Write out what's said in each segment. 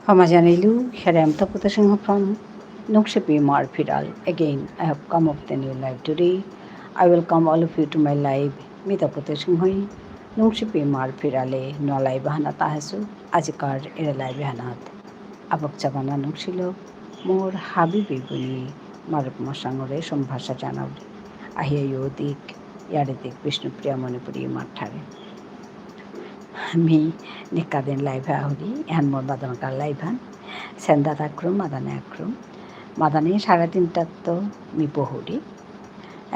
Pamajanilu, here I am Taputta Singh from Nukshipi Marfiral. Again, I have come up with a new live today. I welcome all of you to my live. Mi Taputta Singh hoi. Nukshipi Marfirale, no live hana tahasu. Ajikar ere live hanat. Abak chabana nukshilo. More habibi buni. Maruk masangore sombhasa janauri. Ahia yodik. Yaredik Vishnu Priya Manipuri Mathare. Mi nikkaden live ahuri. Ehan mor badonakar live han. Sendat akrum, madane akrum. Madane 3:30 তো me বহুরি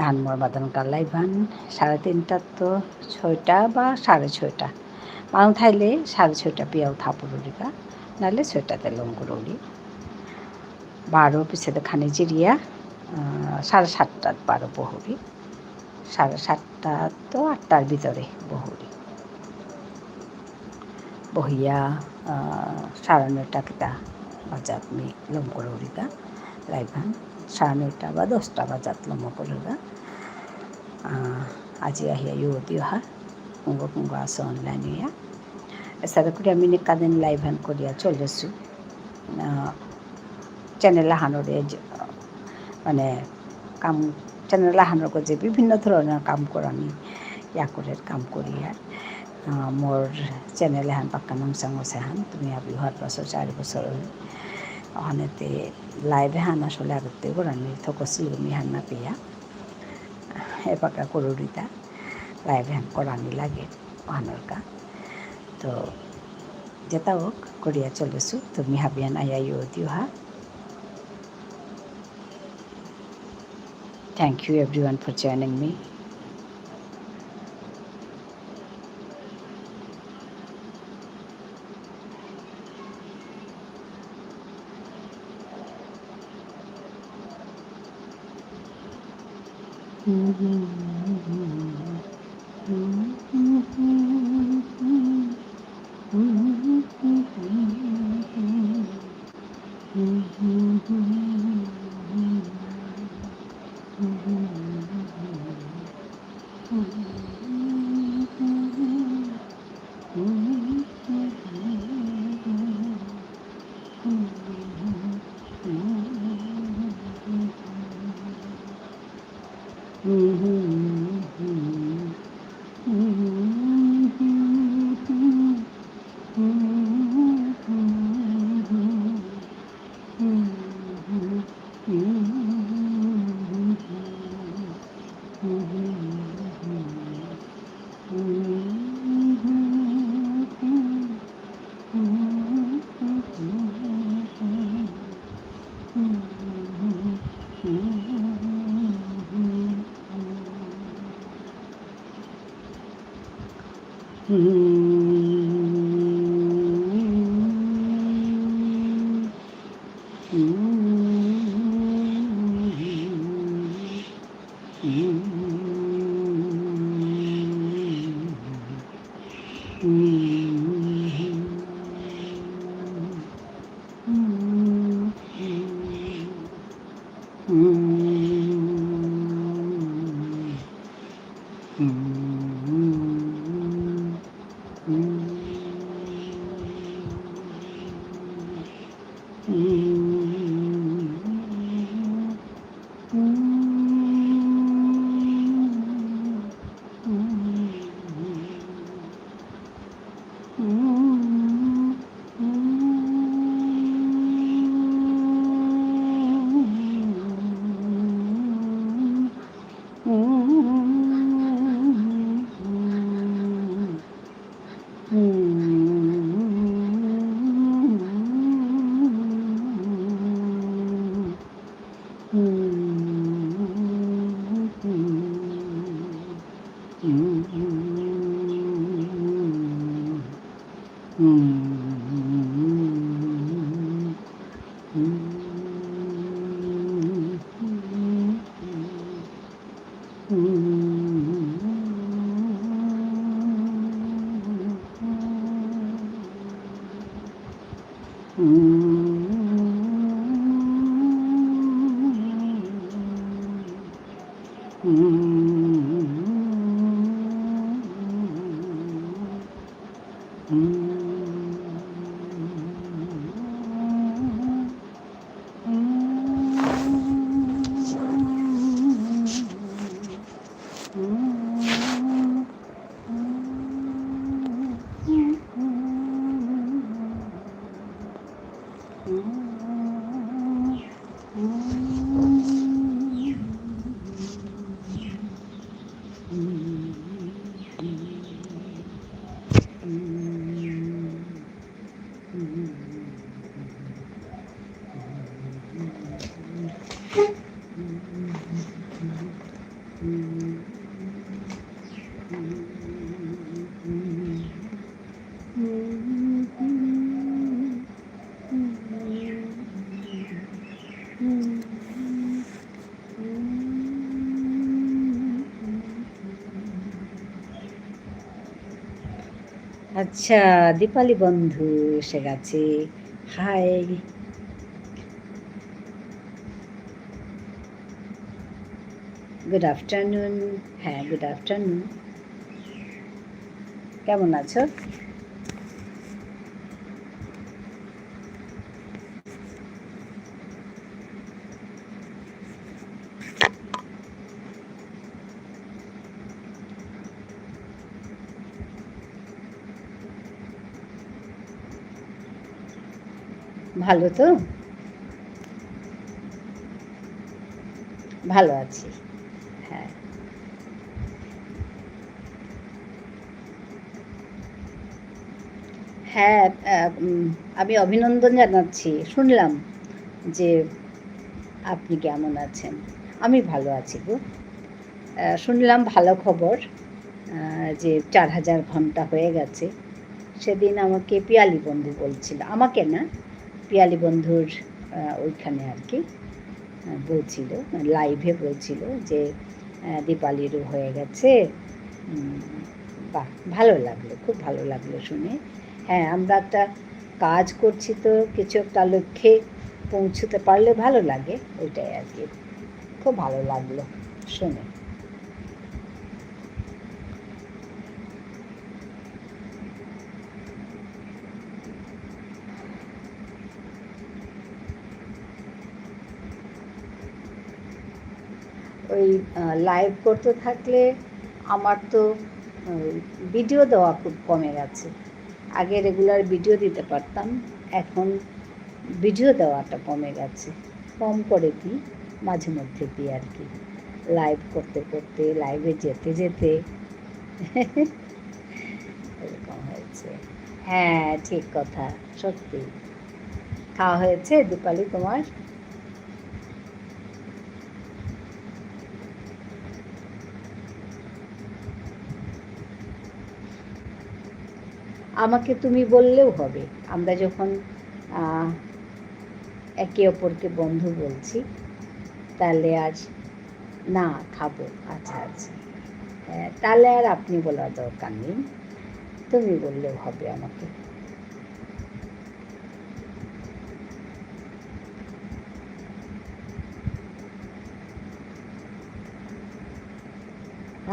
এখন মোর বাদন কালাই ভান 3:30 তো 6টা বা 6:30 মানু থাইলে 6:30 পিয়াও থাপুরিকা নালে 6টাতে লঙ্গুরৌরি 12 পিছেতে খানি জিরিয়া 7:30 12 বহুরি 7:30 তো 8টার ভিতরে বহুরি বহিয়া 9:30 বাজাত মি লঙ্গুরৌরিকা লাইভান 9:30 বা 10টা বাজাত লম্বকলুগা আজি আহিয়া ইউদিহা কুঙ্গ আছে অনলাইন ইয়া এসারে করে আমি নিকাদিন লাইভান করিয়া চলেছু চ্যানেল হানোরে মানে কাম চ্যানেল হানোর যে বিভিন্ন ধরনের কাম করানি ইয়া করে কাম করিয়া মোর চ্যানেল হান পাক্কা নংসাং হান তুমি আবি হওয়ার 4 বছর অনেতে লাইভে হান আসলে আগতে করানি থকছিল মি হান না পেয়া এপাকা করুরিতা লাইভে হান করানি লাগে হানরকা তো যেটা হোক করিয়া চলেছু তুমি হাবিয়ান আয়া ইউদিহা thank you everyone for joining me আচ্ছা, দীপালি বন্ধু এসে গেছে। Hi, good afternoon. হ্যাঁ, গুড আফটারনুন। কেমন আছো? ভালো তো? ভালো আছি। হ্যাঁ, হ্যাঁ, আমি অভিনন্দন জানাচ্ছি। শুনলাম যে আপনি কেমন আছেন। আমি ভালো আছি গো। শুনলাম ভালো খবর, যে 4000 ঘন্টা হয়ে গেছে। সেদিন আমাকে পিয়ালি বন্ধু বলছিল, আমাকে না, পিয়ালি বন্ধুর ওইখানে আর কি বলছিল, লাইভে বলছিল যে দীপালিরও হয়ে গেছে। বাহ, ভালো লাগলো, খুব ভালো লাগলো শুনে। হ্যাঁ, আমরা একটা কাজ করছি তো কিছু একটা লক্ষ্যে পৌঁছতে পারলে ভালো লাগে, ওইটাই আর কি। খুব ভালো লাগলো শুনে। ওই লাইভ করতে থাকলে আমার তো ভিডিও দেওয়া খুব কমে গেছে। আগে রেগুলার ভিডিও দিতে পারতাম, এখন ভিডিও দেওয়াটা কমে গেছে। কম করে দিই, মাঝে মধ্যে দিই আর কি, লাইভ করতে করতে, লাইভে যেতে যেতে এরকম হয়েছে। হ্যাঁ, ঠিক কথা, সত্যি। খাওয়া হয়েছে দীপালি তোমার? আমাকে তুমি বললেও হবে। আমরা যখন একে অপরকে বন্ধু বলছি, তাহলে আর না খাবো, আচ্ছা আচ্ছা, তাহলে আর আপনি বলার দরকার নেই, তুমি বললেও হবে আমাকে।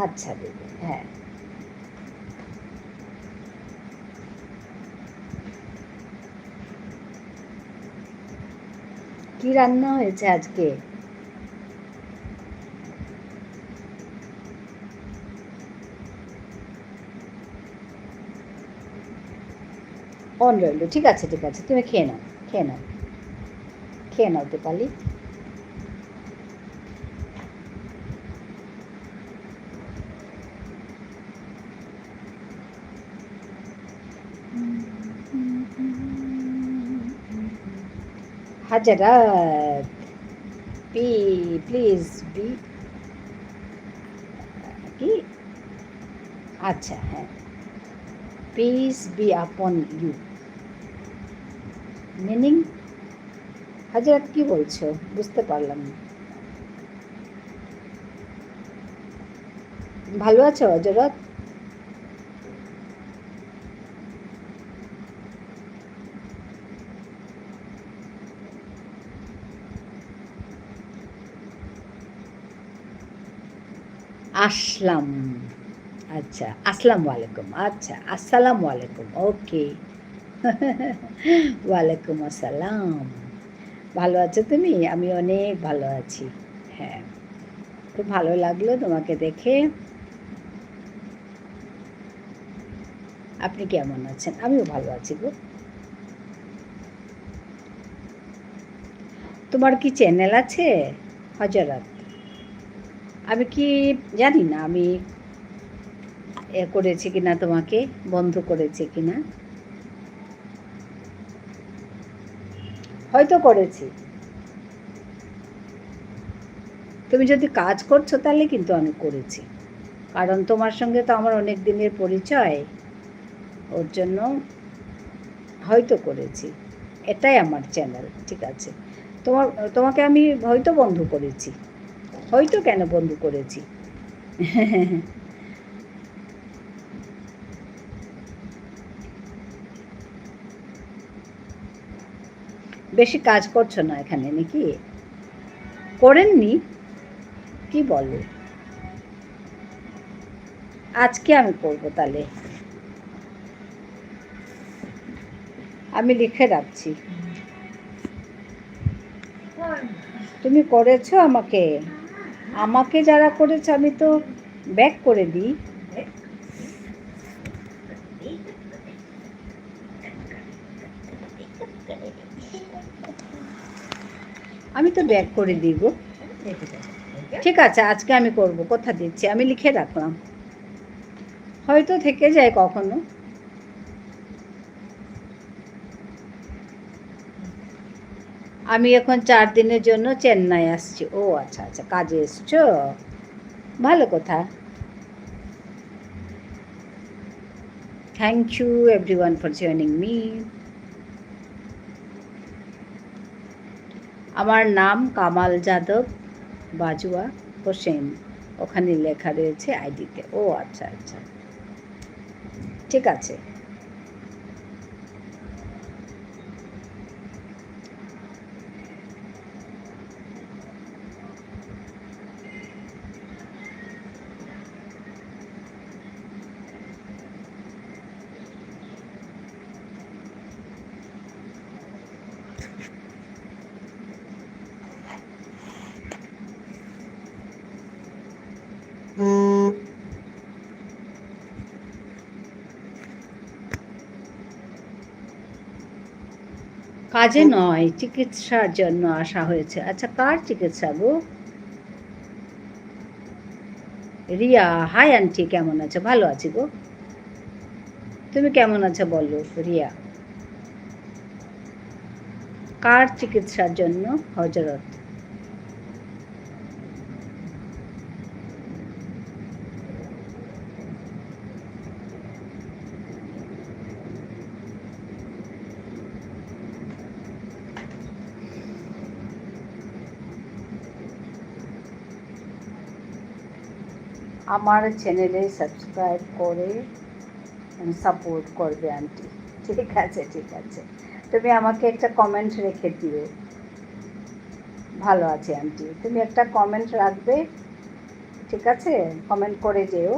আচ্ছা দিদি, হ্যাঁ। কি রান্না হয়েছে আজকে? অন রইল, ঠিক আছে ঠিক আছে, তুমি খেয়ে নাও, খেয়ে নাও, খেয়ে নাও দীপালি। হাজারাত, প্লিজ বি, কি, আচ্ছা, হ্যাঁ, peace be upon you, meaning? হাজারাত কি বলছো, বুঝতে পারলাম না। ভালো আছো হজরত? আসলাম, আচ্ছা, আসসালামু আলাইকুম, আচ্ছা, আসসালামু আলাইকুম, ওকে। ওয়ালাইকুম আসসালাম। ভালো আছো তুমি? আমি অনেক ভালো আছি। হ্যাঁ, খুব ভালো লাগলো তোমাকে দেখে। আপনি কেমন আছেন? আমিও ভালো আছি গো। তোমার কি চ্যানেল আছে হজরত? আমি কি জানি না, আমি করেছি কিনা, তোমাকে বন্ধ করেছি কিনা, হয়তো করেছি। তুমি যদি কাজ করছো তাহলে কিন্তু আমি করেছি, কারণ তোমার সঙ্গে তো আমার অনেক দিনের পরিচয়, ওর জন্য হয়তো করেছি। এটাই আমার চ্যানেল, ঠিক আছে। তোমাকে আমি হয়তো বন্ধ করেছি, হয়তো, কেন বন্ধ করেছি। বেশি কাজ করছো না এখানে নাকি? করেননি? কি বলে? আজকে আমি করব তাহলে। আমি লিখে রাখছি। তুমি করেছো আমাকে? আমাকে যারা করেছে আমি তো ব্যাক করে দিই। আমি তো ব্যাক করে দিব। ঠিক আছে, আজকে আমি করব, কথা দিচ্ছি। আমি লিখে রাখলাম, হয়তো থেকে যায় কখনো। আমি এখন 4 দিনের জন্য চেন্নাই আসছি। ও আচ্ছা আচ্ছা, কাজে এসছো, ভালো কথা। Thank you everyone for joining me. আমার নাম কামাল যাদব বাজুয়া হোসেন, ওখানে লেখা রয়েছে আইডিতে। ও আচ্ছা আচ্ছা, ঠিক আছে। কাজে নয়, চিকিৎসার জন্য আসা হয়েছে। আচ্ছা, কার চিকিৎসা গো? রিয়া, হাই আন্টি, কেমন আছো? ভালো আছি গো, তুমি কেমন আছো বলো রিয়া? কার চিকিৎসার জন্য হজরত? আমার চ্যানেলে সাবস্ক্রাইব করে সাপোর্ট করবে আন্টি। ঠিক আছে ঠিক আছে, তুমি আমাকে একটা কমেন্ট রেখে দিও। ভালো আছে আন্টি, তুমি একটা কমেন্ট রাখবে, ঠিক আছে? কমেন্ট করে যেও,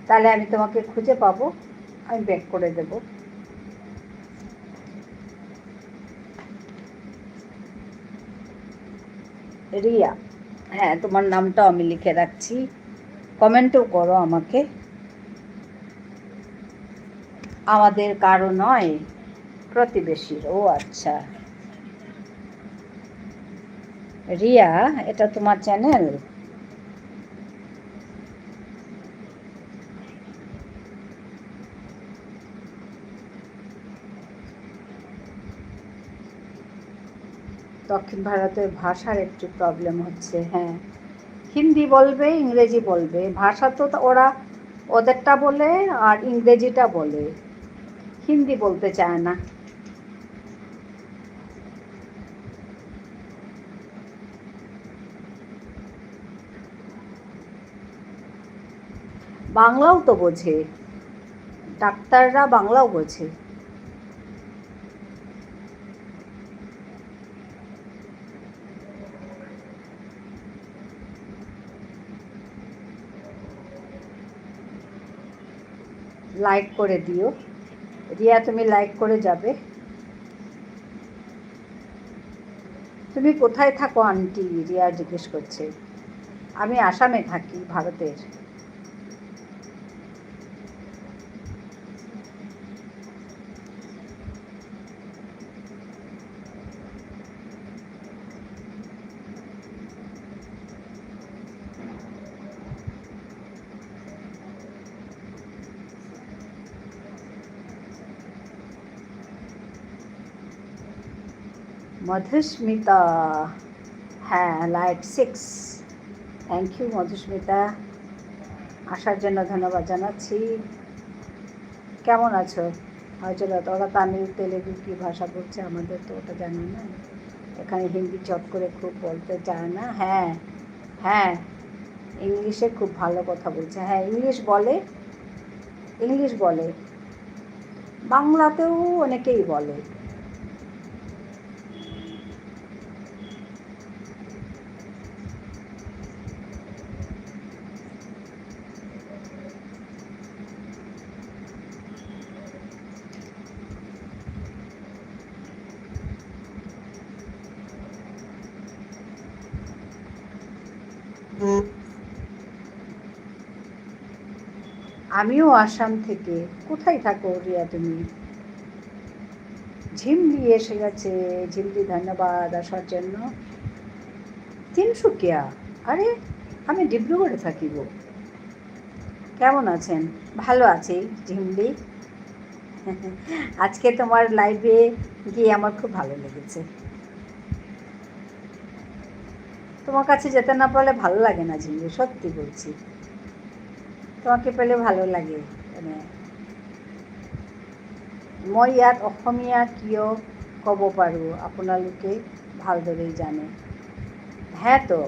তাহলে আমি তোমাকে খুঁজে পাবো, আমি ব্যাক করে দেব। রিয়া, হ্যাঁ, তোমার নামটাও আমি লিখে রাখছি, কমেন্টও করো আমাকে। আমাদের কারো নয়, প্রতিবেশীর। ও আচ্ছা রিয়া, এটা তোমার চ্যানেল? দক্ষিণ ভারতের ভাষার একটু প্রবলেম হচ্ছে। হ্যাঁ, হিন্দি বলবে, ইংরেজি বলবে, ভাষা তো ওরা ওদেরটা বলে আর ইংরেজিটা বলে, হিন্দি বলতে চায় না। বাংলাও তো বোঝে, ডাক্তাররা বাংলাও বোঝে। লাইক করে দিও রিয়া, তুমি লাইক করে যাবে। তুমি কোথায় থাকো আন্টি? রিয়া জিজ্ঞেস করছে। আমি আসামে থাকি, ভারতের। মধুস্মিতা, হ্যাঁ, লাইট 6। থ্যাংক ইউ মধুস্মিতা, আসার জন্য ধন্যবাদ জানাচ্ছি। কেমন আছো হজরত? ওরা তামিল তেলেগু কী ভাষা বলছে, আমাদের তো ওটা জানি না, এখানে হিন্দি চট করে খুব বলতে চায় না। হ্যাঁ হ্যাঁ, ইংলিশে খুব ভালো কথা বলছে। হ্যাঁ, ইংলিশ বলে, ইংলিশ বলে, বাংলাতেও অনেকেই বলে। আমিও আসাম থেকে। কোথায় থাকো রিয়া তুমি? ঝিমলি এসে গেছে। ঝিমলি ধন্যবাদ আসার জন্য। তিনসুকিয়া? আরে আমি ডিব্রুগড়ে থাকি গো। কেমন আছেন? ভালো আছি ঝিমলি। আজকে তোমার লাইভে গিয়ে আমার খুব ভালো লেগেছে। তোমার কাছে যেতে না পারলে ভালো লাগে না ঝিমলি, সত্যি বলছি। তোমাকে পেলে ভালো লাগে। মানে মই ইয়াত অসমীয়া কিয় ক'ব পাৰোঁ আপোনালোকে ভালদৰেই জানে। হ্যাঁ তো,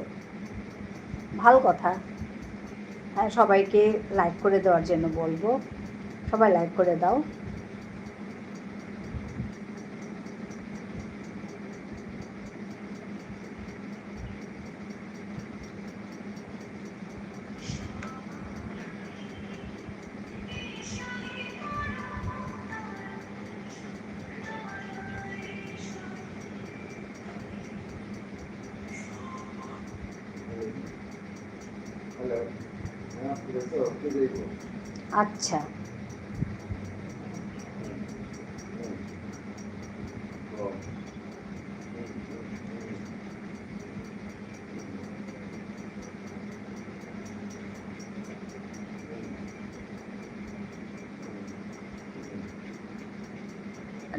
ভালো কথা। হ্যাঁ, সবাইকে লাইক করে দেওয়ার জন্য বলবো। সবাই লাইক করে দাও। আচ্ছা,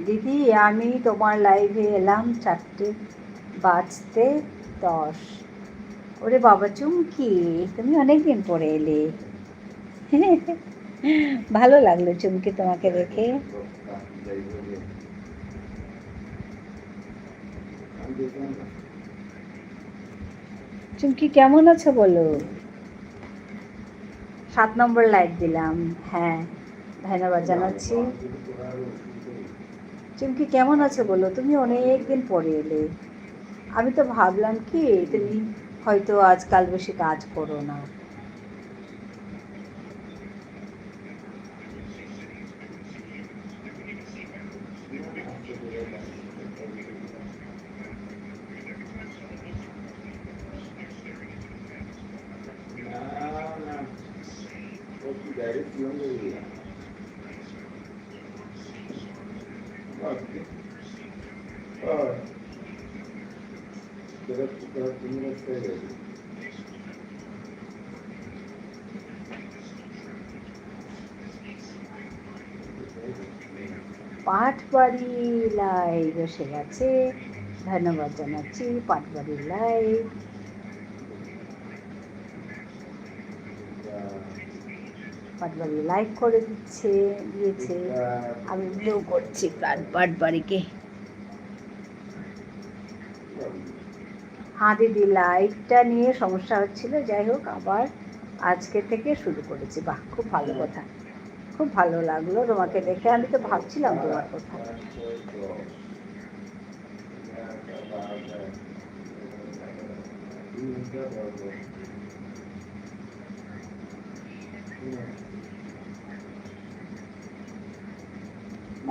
দিদি আমি তোমার লাইভে এলাম 4:10। ওরে বাবা চুমকি, তুমি অনেকদিন পরে এলে। ভালো লাগলো চুমকি তোমাকে দেখে। চুমকি কেমন আছো বলো? 7 নম্বর লাইক দিলাম। হ্যাঁ, ধন্যবাদ জানাচ্ছি। চুমকি কেমন আছো বলো? তুমি অনেক দিন পরে এলে। আমি তো ভাবলাম কি তুমি হয়তো আজকাল বেশি কাজ করো না। পাটবাড়ি লাইভ এসে গেছে। ধন্যবাদ জানাচ্ছি পাটবাড়ি লাইভ। পাটবাড়ি লাইক করে দিয়েছে। আমি ব্লু করছি পাটবাড়িকে। হ্যাঁ দিদি, লাইভটা নিয়ে সমস্যা হচ্ছিল, যাই হোক আবার আজকে থেকে শুরু করেছি। বাহ, খুব ভালো কথা, খুব ভালো লাগলো তোমাকে দেখে। আমি তো ভাবছিলাম তোমার কথা।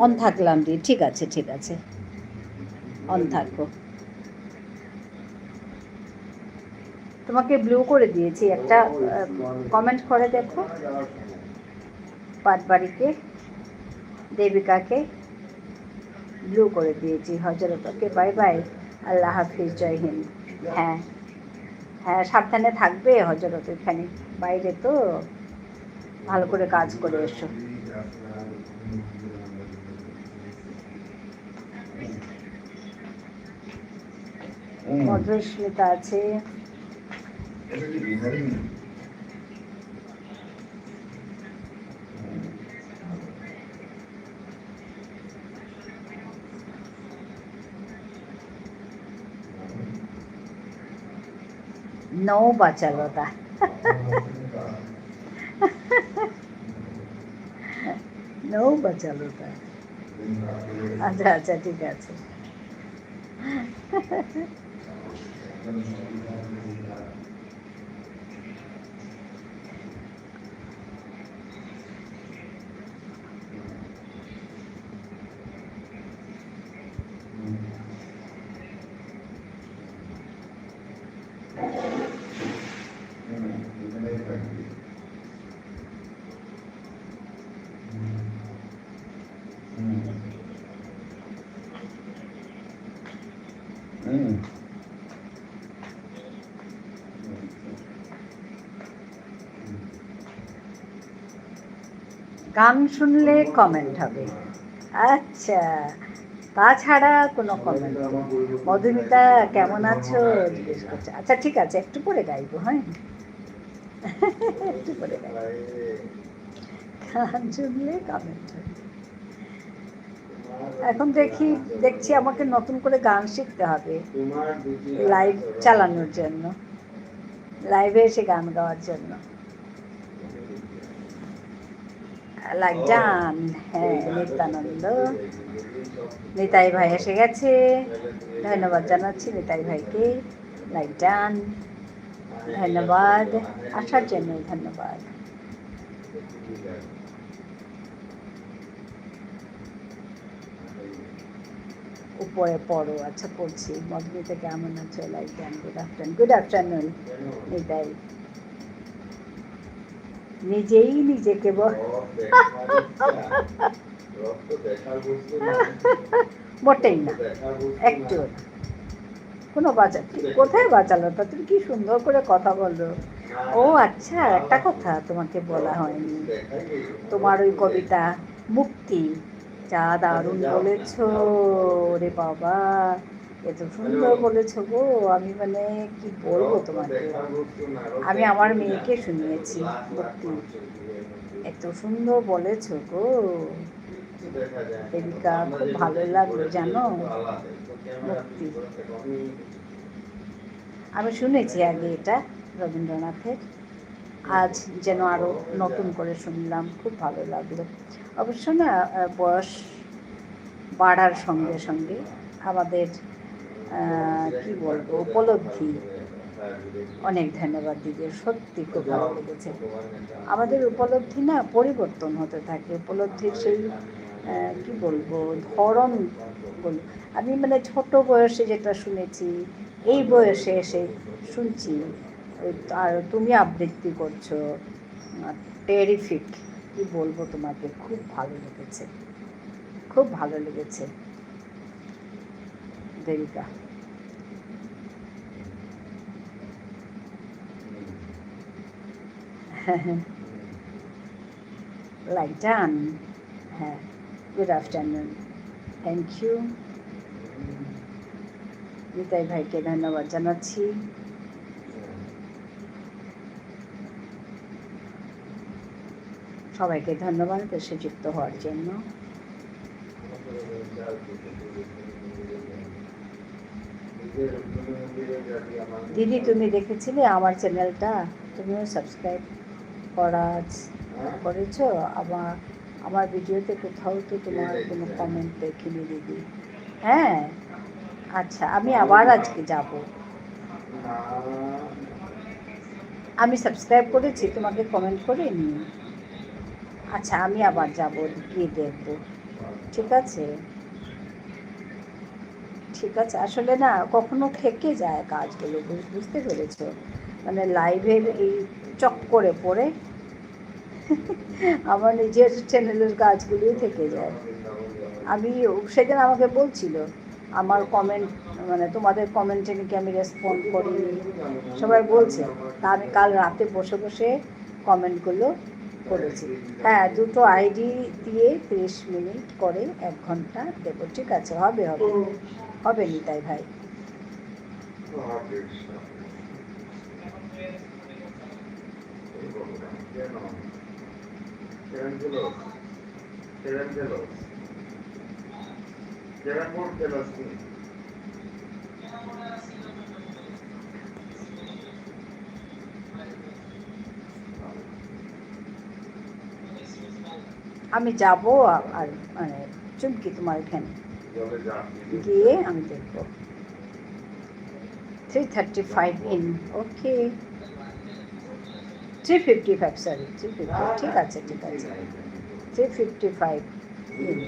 অন থাকলাম দি, ঠিক আছে ঠিক আছে, অন থাকো। তোমাকে ব্লু করে দিয়েছি, একটা কমেন্ট করে দেখো। পাটবাড়িকে, দেবিকাকে ব্লু করে দিয়েছি। হজরতকে বাই বাই, আল্লাহ হাফিজ, জয় হিন্দ। হ্যাঁ হ্যাঁ, সাবধানে থাকবে হজরত, এখানে বাইরে তো, ভালো করে কাজ করে এসো। মধুস্মিতা আছে। नौ बचल होता। नौ बचल होता। अच्छा अच्छा, ठीक है। গান শুনলে কমেন্ট হবে, আচ্ছা, তাছাড়া কোনো কমেন্ট নেই। মধুমিতা কেমন আছো জিজ্ঞেস করছে। আচ্ছা ঠিক আছে, একটু পরে গাইবো, হ্যাঁ একটু পরে গাইবো। গান শুনলে কমেন্ট হবে। এখন দেখছি আমাকে নতুন করে গান শিখতে হবে লাইভ চালানোর জন্য, লাইভে এসে গান গাওয়ার জন্য। লাইক ডান, হ্যাঁ নিত্যানন্দ, নিতাই ভাই এসে গেছে, ধন্যবাদ জানাচ্ছি নিতাই ভাইকে। লাইক ডান, ধন্যবাদ, আসার জন্য ধন্যবাদ। উপরে পড়ো, আচ্ছা পড়ছি। মধুমিতা কেমন আছো? Like done, good afternoon. Good afternoon Nitai. নিজেই নিজেকে বটেই না, একটু কোনো কোথায় বাঁচালো? তা তুমি কি সুন্দর করে কথা বলো। ও আচ্ছা, একটা কথা তোমাকে বলা হয়নি, তোমার ওই কবিতা মুক্তি, যা দারুণ বলেছ রে বাবা, এত সুন্দর বলেছ গো। আমি মানে কি বলবো তোমাকে, আমি আমার মেয়েকে শুনিয়েছি মুক্তি, এত সুন্দর বলেছ গো দেবিকা, খুব ভালো লাগলো জানো মুক্তি। আমি শুনেছি আগে এটা রবীন্দ্রনাথের, আজ যেন আরও নতুন করে শুনলাম, খুব ভালো লাগলো। অবশ্য না, বয়স বাড়ার সঙ্গে সঙ্গে আমাদের কি বলবো উপলব্ধি, অনেক ধন্যবাদ দিদি, সত্যি খুব ভালো লেগেছে। আমাদের উপলব্ধি না পরিবর্তন হতে থাকে, উপলব্ধির সেই কি বলবো ধরন বলবো। আমি মানে ছোট বয়সে যেটা শুনেছি, এই বয়সে এসে শুনছি, আর তুমি আবৃত্তি করছো, টেরিফিক, কি বলবো তোমাকে, খুব ভালো লেগেছে, খুব ভালো লেগেছে দেবিকা। লাইক ডান, হ্যাঁ good afternoon, thank you. Nitai ভাইকে ধন্যবাদ জানাচ্ছি। সবাইকে ধন্যবাদ এসে যুক্ত হওয়ার জন্য। দিদি তুমি দেখেছিলে আমার চ্যানেলটা, তুমিও সাবস্ক্রাইব করেছো? আমার ভিডিওতে কোথাও তো তোমার কোনো কমেন্ট দেখিনি দিদি। হ্যাঁ আচ্ছা, আমি আবার আজকে যাব। আমি সাবস্ক্রাইব করেছি, তোমাকে কমেন্ট করিনি। আচ্ছা আমি আবার যাব, গিয়ে দেখব। ঠিক আছে ঠিক আছে, আসলে না কখনো থেকে যায় কাজগুলো, বুঝতে পেরেছো, মানে লাইভের এই চক্করে পড়ে আমার নিজের চ্যানেলের কাজগুলোই থেকে যায়। আমি সেদিন আমাকে বলছিল আমার কমেন্ট, মানে তোমাদের কমেন্টে নাকি আমি রেসপন্ড করিনি, সবাই বলছে। তা আমি কাল রাতে বসে বসে কমেন্টগুলো করেছি। হ্যাঁ, দুটো আইডি দিয়ে 30 মিনিট করে 1 ঘন্টা দেবো। ঠিক আছে, হবে হবে হবে নিতাই ভাই। আমি যাব আর মানে চুমকি তোমার এখানে গিয়ে আমি দেখব। 335 ইন, ওকে 355, সরি 350, ঠিক আছে ঠিক আছে 355 ইন।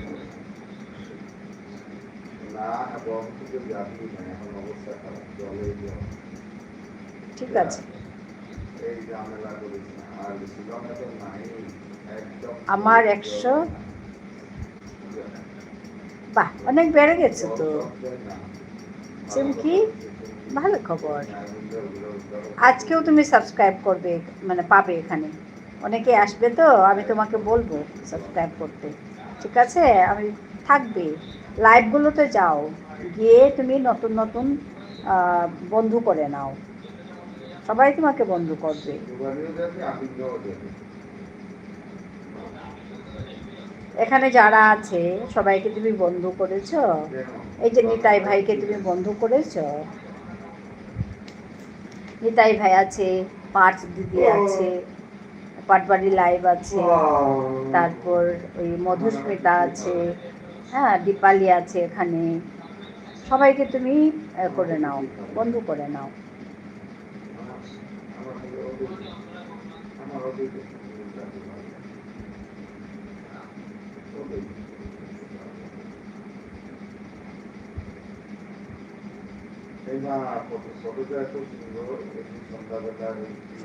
ঠিক আছে, আমার 100, বাহ অনেক বেড়ে গেছে তো চুমকি, ভালো খবর। আজকেও তুমি সাবস্ক্রাইব করবে, মানে পাবে এখানে, অনেকে আসবে তো, আমি তোমাকে বলবো সাবস্ক্রাইব করতে, ঠিক আছে? আমি থাকবে লাইভগুলোতে যাও, গিয়ে তুমি নতুন নতুন বন্ধু করে নাও, সবাই তোমাকে বন্ধু করবে। এখানে যারা আছে সবাইকে তুমি বন্ধু করেছো? এই যে নিতাই ভাইকে তুমি বন্ধু করেছো? নিতাই ভাই আছে, পার্থ দিদি আছে, পাটবাড়ি লাইভ আছে, তারপর ওই মধুস্মিতা আছে, হ্যাঁ দীপালি আছে এখানে, সবাইকে তুমি করে নাও, বন্ধু করে নাও।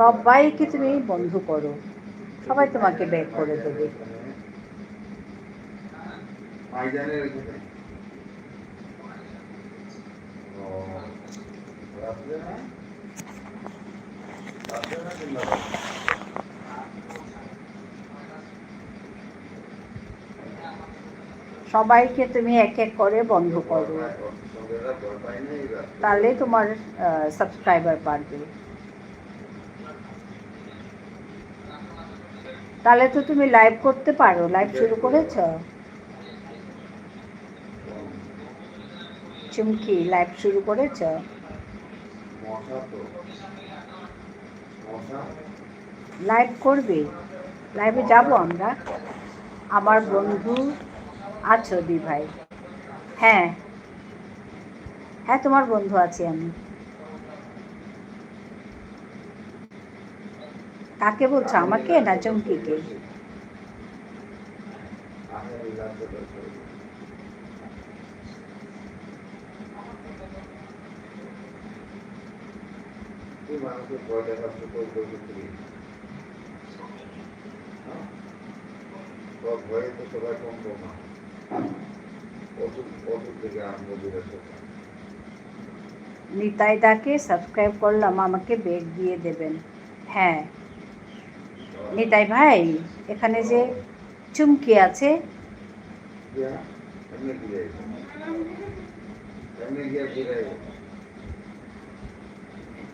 সবাইকে তুমি বন্ধু করো, সবাই তোমাকে ব্যাক করে দেবে। সবাইকে তুমি এক এক করে বন্ধ করো, তাহলে তোমার সাবস্ক্রাইবার বাড়বে। তাহলে তো তুমি লাইভ করতে পারো, লাইভ শুরু করেছো? চুমকি লাইভ শুরু করেছো? লাইভ করবে, লাইভে যাব আমরা। আমার বন্ধু আছো দি ভাই? হ্যাঁ হ্যাঁ, তোমার বন্ধু আছি আমি। কাকে বলছো, আমাকে না চুমকিকে? নিতাই দাকে সাবস্ক্রাইব করলাম, আমাকে বেগ দিয়ে দেবেন। হ্যাঁ নিতাই ভাই, এখানে যে চুমকি আছে,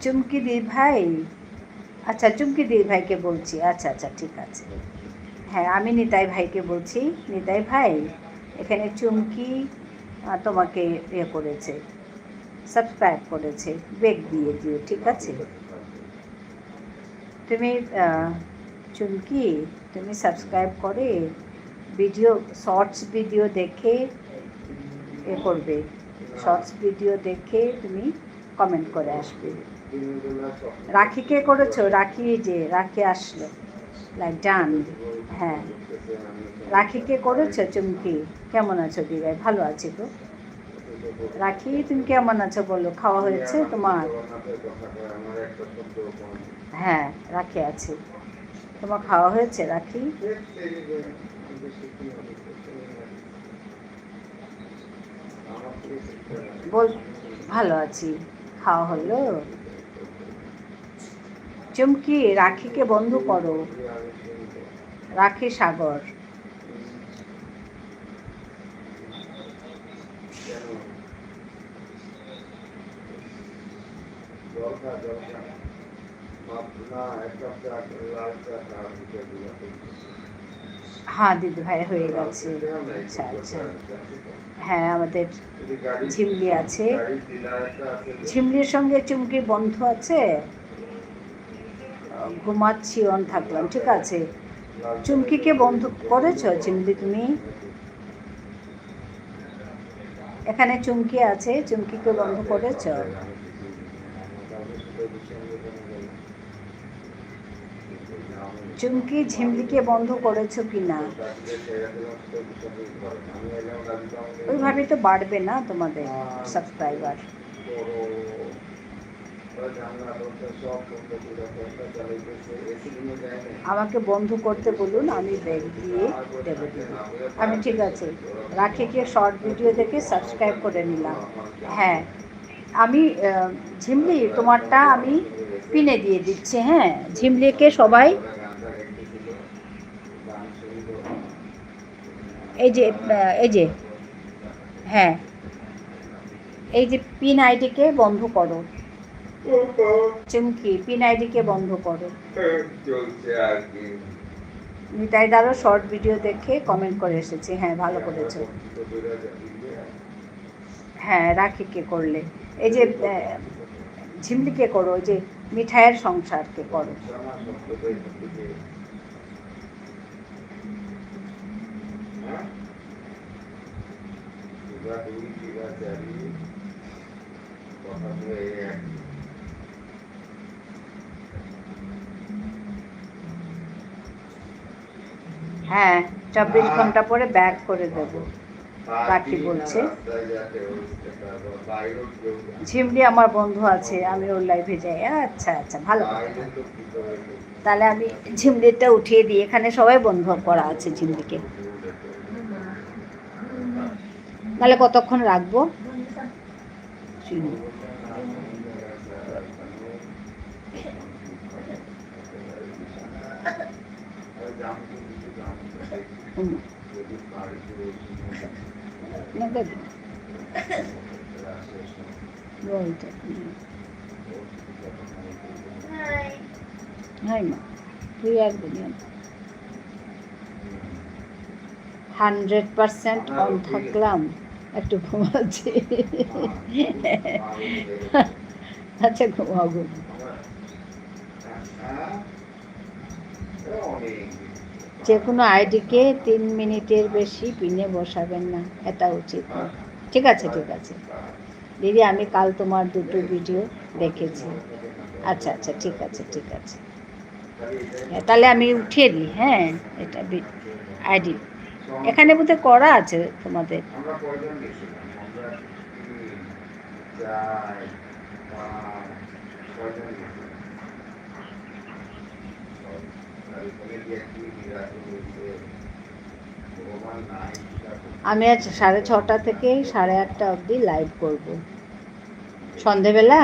চুমকি দি ভাই, আচ্ছা চুমকি দি ভাইকে বলছি, আচ্ছা আচ্ছা ঠিক আছে। হ্যাঁ আমি নিতাই ভাইকে বলছি, নিতাই ভাই এখানে চুমকি তোমাকে ইয়ে করেছে, সাবস্ক্রাইব করেছে, বেগ দিয়ে দিও, ঠিক আছে? তুমি চুমকি তুমি সাবস্ক্রাইব করে ভিডিও, শর্টস ভিডিও দেখে এ করবে, শর্টস ভিডিও দেখে তুমি কমেন্ট করে আসবে। রাখিকে করেছো? রাখি, যে রাখি আসলো, লাইক ডান। হ্যাঁ রাখিকে করেছো? চুমকি কেমন আছো দিদিভাই? ভালো আছি তো। রাখি তুমি কেমন আছো বলো, খাওয়া হয়েছে তোমার? হ্যাঁ রাখি আছে, তোমার খাওয়া হয়েছে রাখি? বল ভালো আছি, খাওয়া হলো? চুমকি রাখিকে বন্ধু করো, রাখি সাগর। হ্যাঁ দিদি ভাই হয়ে গেছে। আচ্ছা আচ্ছা, হ্যাঁ আমাদের ঝিমলি আছে, ঝিমলির সঙ্গে চুমকির বন্ধু আছে। ঘুমাচ্ছি, অন থাকলাম, ঠিক আছে। চুমকিকে বন্ধু করেছো ঝিমলি তুমি? এখানে চুমকি আছে, চুমকিকে বন্ধ করেছো? চুমকি ঝিমলিকে বন্ধ করেছো কি না? ওইভাবে তো বাড়বে না তোমাদের সাবস্ক্রাইবার। আমাকে বন্ধু করতে বলুন, আমি ব্যাগ দিয়ে দেবো দিদি। আমি ঠিক আছে, রাখিকে শর্ট ভিডিও দেখে সাবস্ক্রাইব করে নিলাম। হ্যাঁ আমি ঝিমলি তোমারটা আমি পিনে দিয়ে দিচ্ছি। হ্যাঁ ঝিমলিকে সবাই এই যে এই যে হ্যাঁ, এই যে পিন আইডিকে বন্ধ করো, চুমকি পিন আইডিকে বন্ধ করো। নিতাই দারও শর্ট ভিডিও দেখে কমেন্ট করে এসেছে। হ্যাঁ, ভালো করেছো। হ্যাঁ, রাখিকে করলে, এই যে ঝিমলিকে করো, ওই যে মিঠাইয়ের সংসারকে করো। হ্যাঁ, 24 ঘন্টা পরে ব্যাক করে দেবো, রাখি বলছে। ঝিমলি আমার বন্ধু আছে, আমি ওর লাইভে যাই। আচ্ছা আচ্ছা, ভালো কথা। তাহলে আমি ঝিমলিটা উঠিয়ে দিই, এখানে সবাই বন্ধু করা আছে ঝিমলিকে। তাহলে কতক্ষণ রাখবো? তুই একদম 100% অন থাকলাম, একটু ঘুমাচ্ছি। আচ্ছা, ঘুমাও ঘুম। যে কোনো আইডিকে 3 মিনিটের বেশি পিনে বসাবেন না, এটা উচিত না। ঠিক আছে ঠিক আছে দিদি, আমি কাল তোমার 2টো ভিডিও দেখেছি। আচ্ছা আচ্ছা, ঠিক আছে ঠিক আছে, তাহলে আমি উঠিয়ে দিই। হ্যাঁ, এটা আইডি এখানে বোধহয় করা আছে তোমাদের। আমি আজ 6:30 থেকে 8:30 অবধি লাইভ করব, সন্ধেবেলা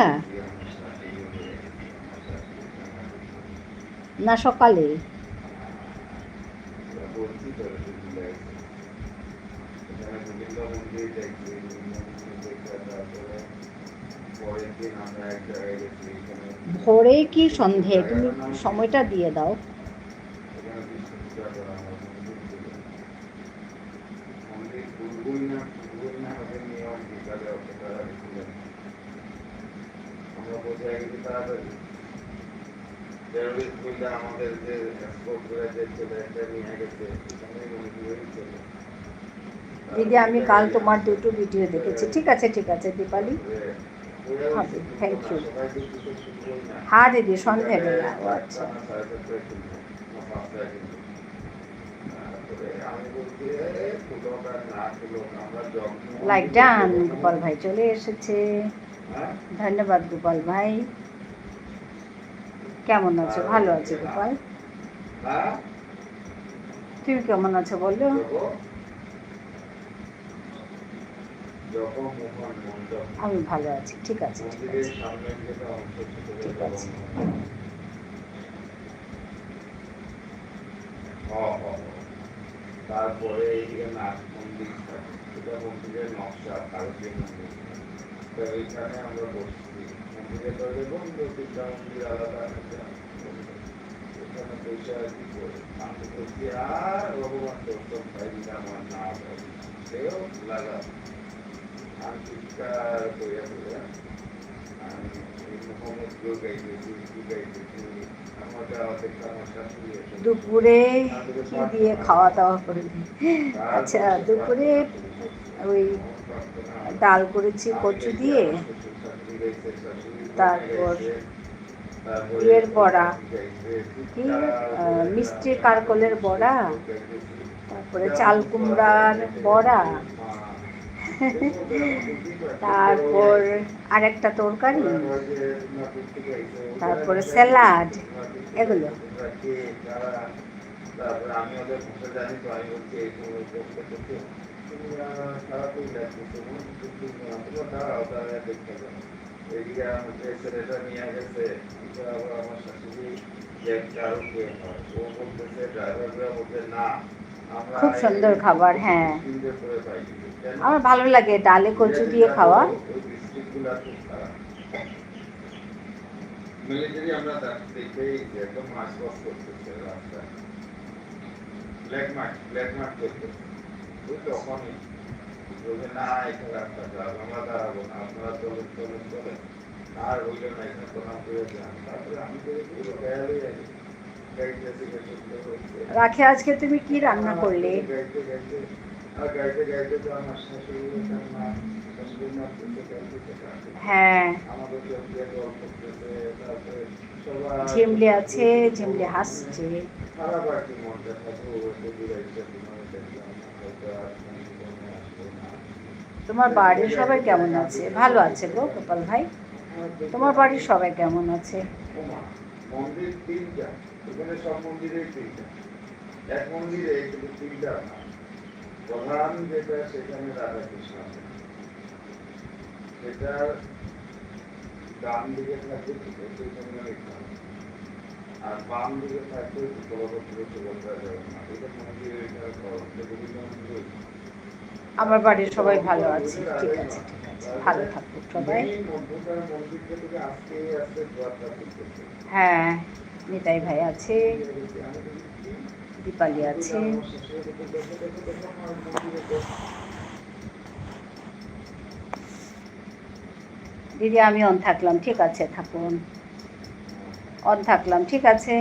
না সকালে। ভোরে কি সন্ধে, তুমি সময়টা দিয়ে দাও। দিদি, আমি কাল তোমার 2টো ভিডিও দেখেছি। ঠিক আছে ঠিক আছে দীপালি, হবে, থ্যাংক ইউ। হ্যাঁ দিদি, সন্ধেবেলা। ও আচ্ছা, লাইক ডান। গোপাল ভাই চলে এসেছে, ধন্যবাদ গোপাল ভাই। কেমন আছো? ভালো আছি গোপাল, তুমি কেমন আছো বলো? আমি ভালো আছি। ঠিক আছে ঠিক আছে ঠিক আছে। তারপরে এইদিকে নাচ মন্দির, এটা মন্দিরের নকশা, ভারতীয় মন্দির। তো এইখানে আমরা বসছি, মন্দিরে তৈরি বন্ধ, তিনটা মন্দির আলাদা আছে। এখানে বসে আছি, আমি বলছি আর ভগবান দর্শন পাই না, আমার না পাই সেও লাগা। আমি চিৎকার করে বলে আমি মোহাম্মদ গাইতেছি, গাইতেছি। দুপুরে কি দিয়ে খাওয়া দাওয়া করবি? আচ্ছা, দুপুরে ওই ডাল করেছি কচু দিয়ে, তারপর ইয়ের বড়া, কি মিষ্টি কারকলের বড়া, তারপরে চাল কুমড়ার বড়া, তারপর আরেকটা তরকারি, তারপরে স্যালাড, এগুলো। খুব সুন্দর খাবার। হ্যাঁ, আমার ভালো লাগে ডালে কচু দিয়ে খাওয়া। মিলিটারি আমরা দেখতেই একদম মাছ ওয়াশ করতেছে রাস্তায়, ব্ল্যাক মার্ক করতেছে, ওই তখনই বলবে না এখানে রাস্তা খারাপ, আমরা দাঁড়াবো না, আপনারা চলেন চলেন চলেন, আর হইল না, এখানে প্রণাম করে যান। তারপরে আমি তো পুরো গেলে গাইতে গাইতে রাখে আজকে তুমি কি রান্না করলে? গাইতে গাইতে আর গাইতে গাইতে তো আমার শাশুড়ি মা শাশুড়ি মা হ্যাঁ, আমাদের গল্প করতেছে, তারপরে সবাই ঝিমলি আছে, ঝিমলি হাসছে। খারাপ আর কি মনটা থাকবো, দূরাইতে তোমার দেখলাম হয়তো আর আসবো না। তোমার বাড়ির সবাই কেমন আছে? ভালো আছে গো গোপাল ভাই। তোমার বাড়ির সবাই কেমন আছে? মন্দির তিনটা, এখানে সব মন্দিরেই তিনটা, এক মন্দিরে কিন্তু তিনটা না, প্রধান যেটা সেখানে রাধা কৃষ্ণ আছে, সেটা ডান দিকে থাকবে সেখানে, আর বাম দিকে থাকবে বলভদ্র সুভদ্রা জগন্নাথ, এটা মন্দিরের মন্দির। আমার বাড়ির সবাই ভালো আছে, ঠিক আছে ঠিক আছে, ভালো থাকুক সবাই। হ্যাঁ, নিতাই ভাই আছে, দীপালি আছে। দিদি আমি অন থাকলাম, ঠিক আছে থাকুন, অন থাকলাম, ঠিক আছে,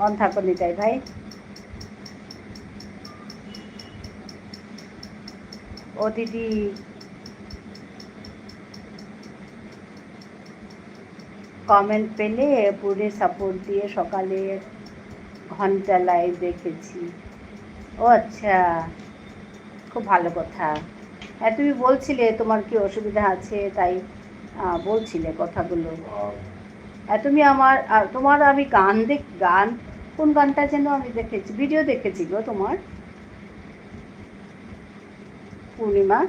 অন থাকুন নিতাই ভাই। ও দিদি কমেন্ট পেলে পুরো সাপোর্ট দিয়ে সকালে ঘন্টা লাইভ দেখেছি। ও আচ্ছা, খুব ভালো কথা। হ্যাঁ, তুমি বলছিলে তোমার কি অসুবিধা আছে, তাই বলছিলে কথাগুলো। হ্যাঁ, তুমি তোমার আমি গান কোন গানটা যেন আমি দেখেছি, ভিডিও দেখেছি গো তোমার, পূর্ণিমা।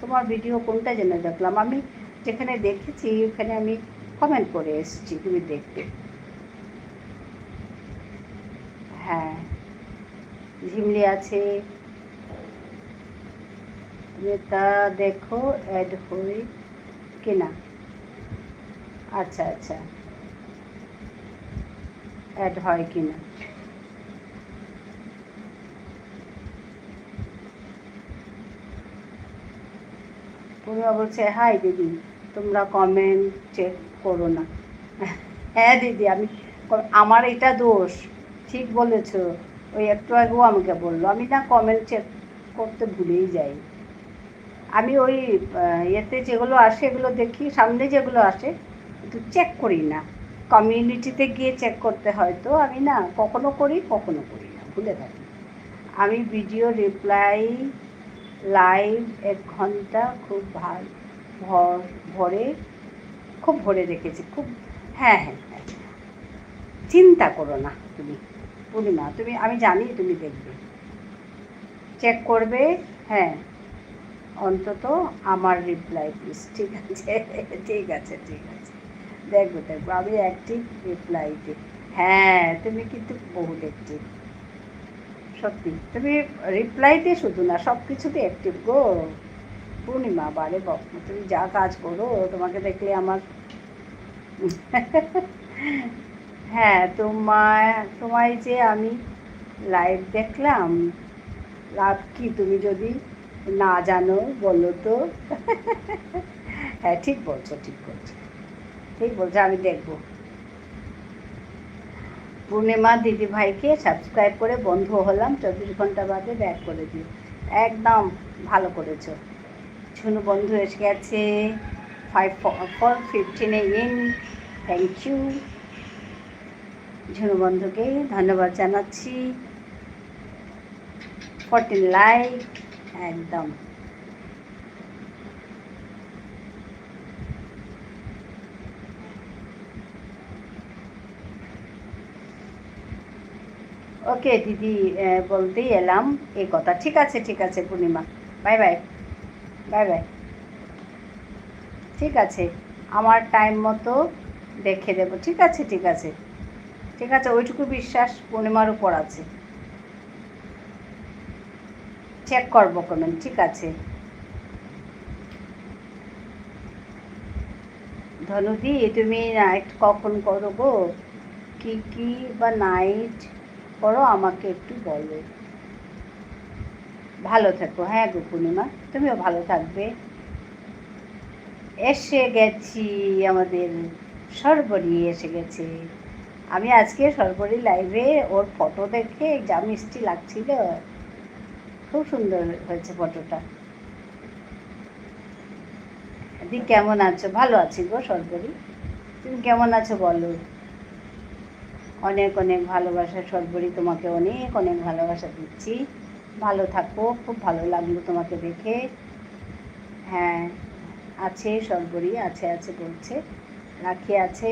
তোমার ভিডিও কোনটা যেন দেখলাম আমি, যেখানে দেখেছি ওখানে আমি কমেন্ট করে এসেছি তুমি দেখতে। হ্যাঁ, ঝিমলি আছে, তা দেখো অ্যাড হই কিনা। আচ্ছা আচ্ছা, অ্যাড হয় কিনা। পূর্ণিমা বলছে হাই দিদি, তোমরা কমেন্ট চেক করো না। হ্যাঁ দিদি, আমার এটা দোষ, ঠিক বলেছো। ওই একটু আগেও আমাকে বললো, আমি না কমেন্ট চেক করতে ভুলেই যাই। আমি ওই ইয়েতে যেগুলো আসে এগুলো দেখি, সামনে যেগুলো আসে একটু চেক করি না, কমিউনিটিতে গিয়ে চেক করতে হয়, তো আমি না কখনো করি না, ভুলে থাকি। আমি ভিডিও রিপ্লাই লাইভ 1 ঘন্টা খুব ভরে দেখেছি খুব। হ্যাঁ হ্যাঁ হ্যাঁ, চিন্তা করো না তুমি পূর্ণিমা, আমি জানি তুমি দেখবে, চেক করবে। হ্যাঁ, অন্তত আমার রিপ্লাই প্লিজ, ঠিক আছে ঠিক আছে ঠিক আছে, দেখবো আমি অ্যাক্টিভ রিপ্লাইতে। হ্যাঁ, তুমি কিন্তু বহুত অ্যাক্টিভ, সত্যি তুমি রিপ্লাইতে শুধু না, সব কিছুতে অ্যাক্টিভ গো পূর্ণিমা। বারে বাপ, তুমি যা কাজ করো, তোমাকে দেখলে আমার হ্যাঁ, তোমায় যে আমি লাইভ দেখলাম, লাভ কি তুমি যদি না জানো বলো তো। হ্যাঁ, ঠিক বলছো আমি দেখবো। পূর্ণিমা দিদিভাইকে সাবস্ক্রাইব করে বন্ধু হলাম, 24 ঘন্টা বাদে ব্যাক করে দিও। একদম ভালো করেছো। ঝুনু বন্ধু এসে গেছে 5/4/15 ইন, থ্যাংক ইউ ঝুনু বন্ধুকে ধন্যবাদ জানাচ্ছি। 14 লাইক, একদম ওকে দিদি, বলতেই এলাম এই কথা। ঠিক আছে পূর্ণিমা, বাই বাই বাই বাই। ঠিক আছে, আমার টাইম মতো দেখে দেবো। ঠিক আছে ওইটুকু বিশ্বাস পূর্ণিমার উপর আছে। চেক করবো কমেন্ট, ঠিক আছে। ধনুদি, তুমি নাইট কখন করো গো? কি বা নাইট করো আমাকে একটু বলো। ভালো থেকো। হ্যাঁ গো পূর্ণিমা, তুমিও ভালো থাকবে। এসে গেছি, আমাদের সর্বরী এসে গেছে। আমি আজকে সর্বরী লাইভে ওর ফটো দেখে যা মিষ্টি লাগছিল, খুব সুন্দর হয়েছে ফটোটা। দি কেমন আছো? ভালো আছি গো সর্বরী, তুমি কেমন আছো বলো? অনেক অনেক ভালোবাসা সর্বরী, তোমাকে অনেক অনেক ভালোবাসা দিচ্ছি। ভালো থাকো, খুব ভালো লাগলো তোমাকে দেখে। হ্যাঁ আছে সর্বরী, আছে আছে বলছে, রাখি আছে।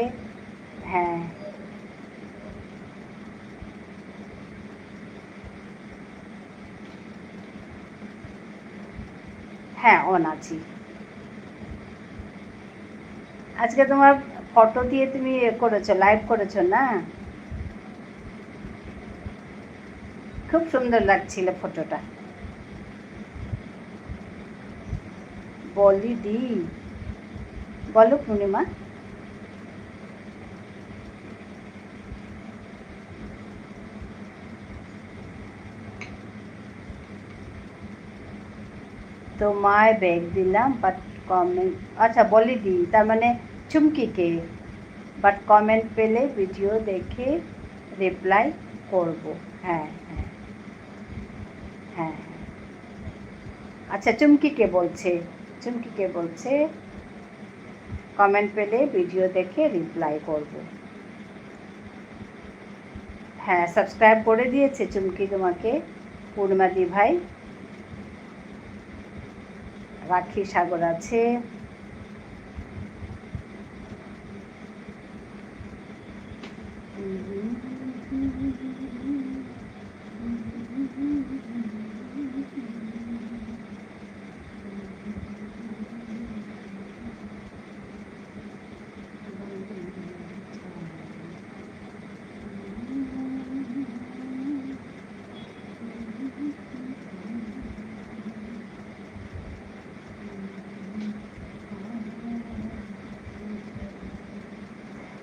হ্যাঁ হ্যাঁ অন আছি। আজকে তোমার ফটো দিয়ে তুমি করেছো, লাইভ করেছো না? খুব সুন্দর লাগছিল ফটোটা। বলি দি, বলো পূর্ণিমা। তোমায় ব্যাগ দিলাম বাট কমেন্ট, আচ্ছা বলি দি তার মানে চুমকিকে, বাট কমেন্ট পেলে ভিডিও দেখে রিপ্লাই করব। হ্যাঁ হ্যাঁ হ্যাঁ। আচ্ছা চুমকিকে বলছে, চুমকিকে বলছে কমেন্ট পেলে ভিডিও দেখে রিপ্লাই করব। হ্যাঁ সাবস্ক্রাইব করে দিয়েছে চুমকি তোমাকে, পূর্ণিমাদি ভাই। রাখি সাগর আছে।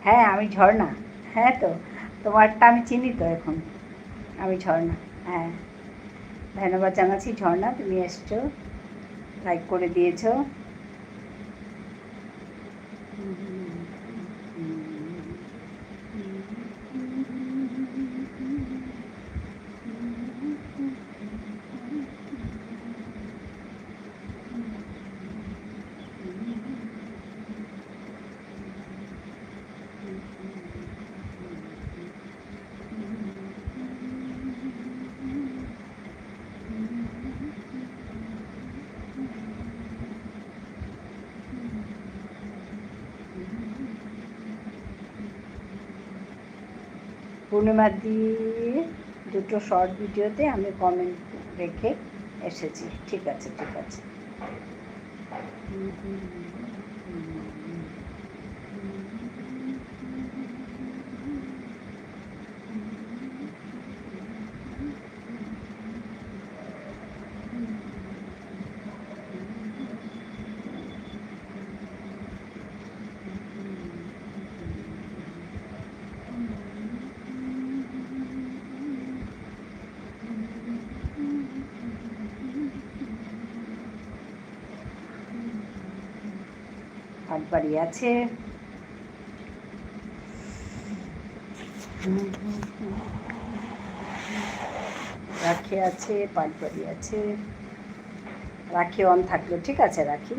হ্যাঁ আমি ঝর্ণা। হ্যাঁ তো তোমারটা আমি চিনি তো এখন, আমি ঝর্ণা। হ্যাঁ ধন্যবাদ জানাচ্ছি ঝর্ণা, তুমি এসছো, লাইক করে দিয়েছো। পূর্ণিমা দিয়ে দুটো শর্ট ভিডিওতে আমি কমেন্ট রেখে এসেছি, ঠিক আছে ঠিক আছে। পাটবাড়ি আছে। রাখি আছে, পাটবাড়ি আছে। রাখি অন থাকলো, ঠিক আছে রাখি।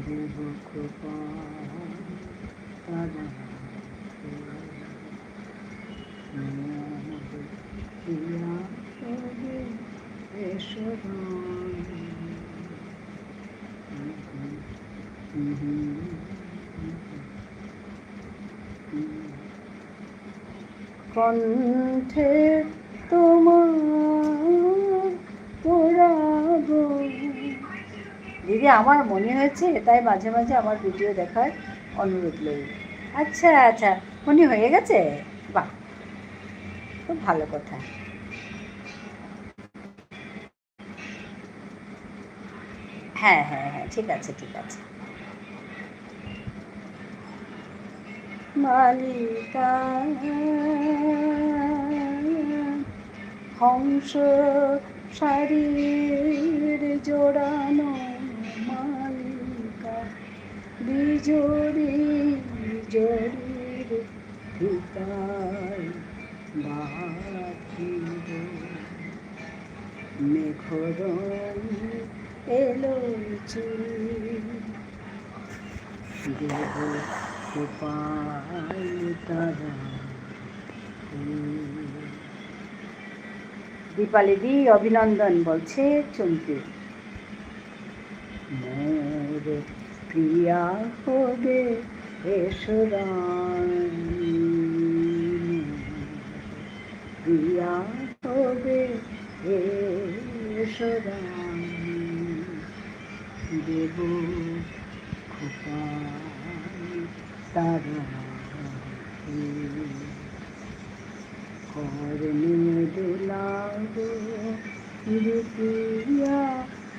দেব কৃপা তারা প্রিয়া হবে কণ্ঠে তোমার পোড়াবো। দিদি আমার মনে হয়েছে, তাই মাঝে মাঝে আমার ভিডিও দেখার অনুরোধ লই। আচ্ছা আচ্ছা, মনে হয়ে গেছে, বাহ, খুব ভালো কথা। হ্যাঁ হ্যাঁ হ্যাঁ, ঠিক আছে ঠিক আছে। মালিকা হংস শারীর জোড়ানো মালিকা বিজড়ি জড়ির ভিতায় বাঁধিব মেঘরং এলো দেব উপায় তারা। দীপালি দি অভিনন্দন বলছে চুমকি। মোর প্রিয়া হবে এসরানি, প্রিয়া হবে এসরানি, দেব খোপায় তারা করনে দুলাব দ্বিতীয়া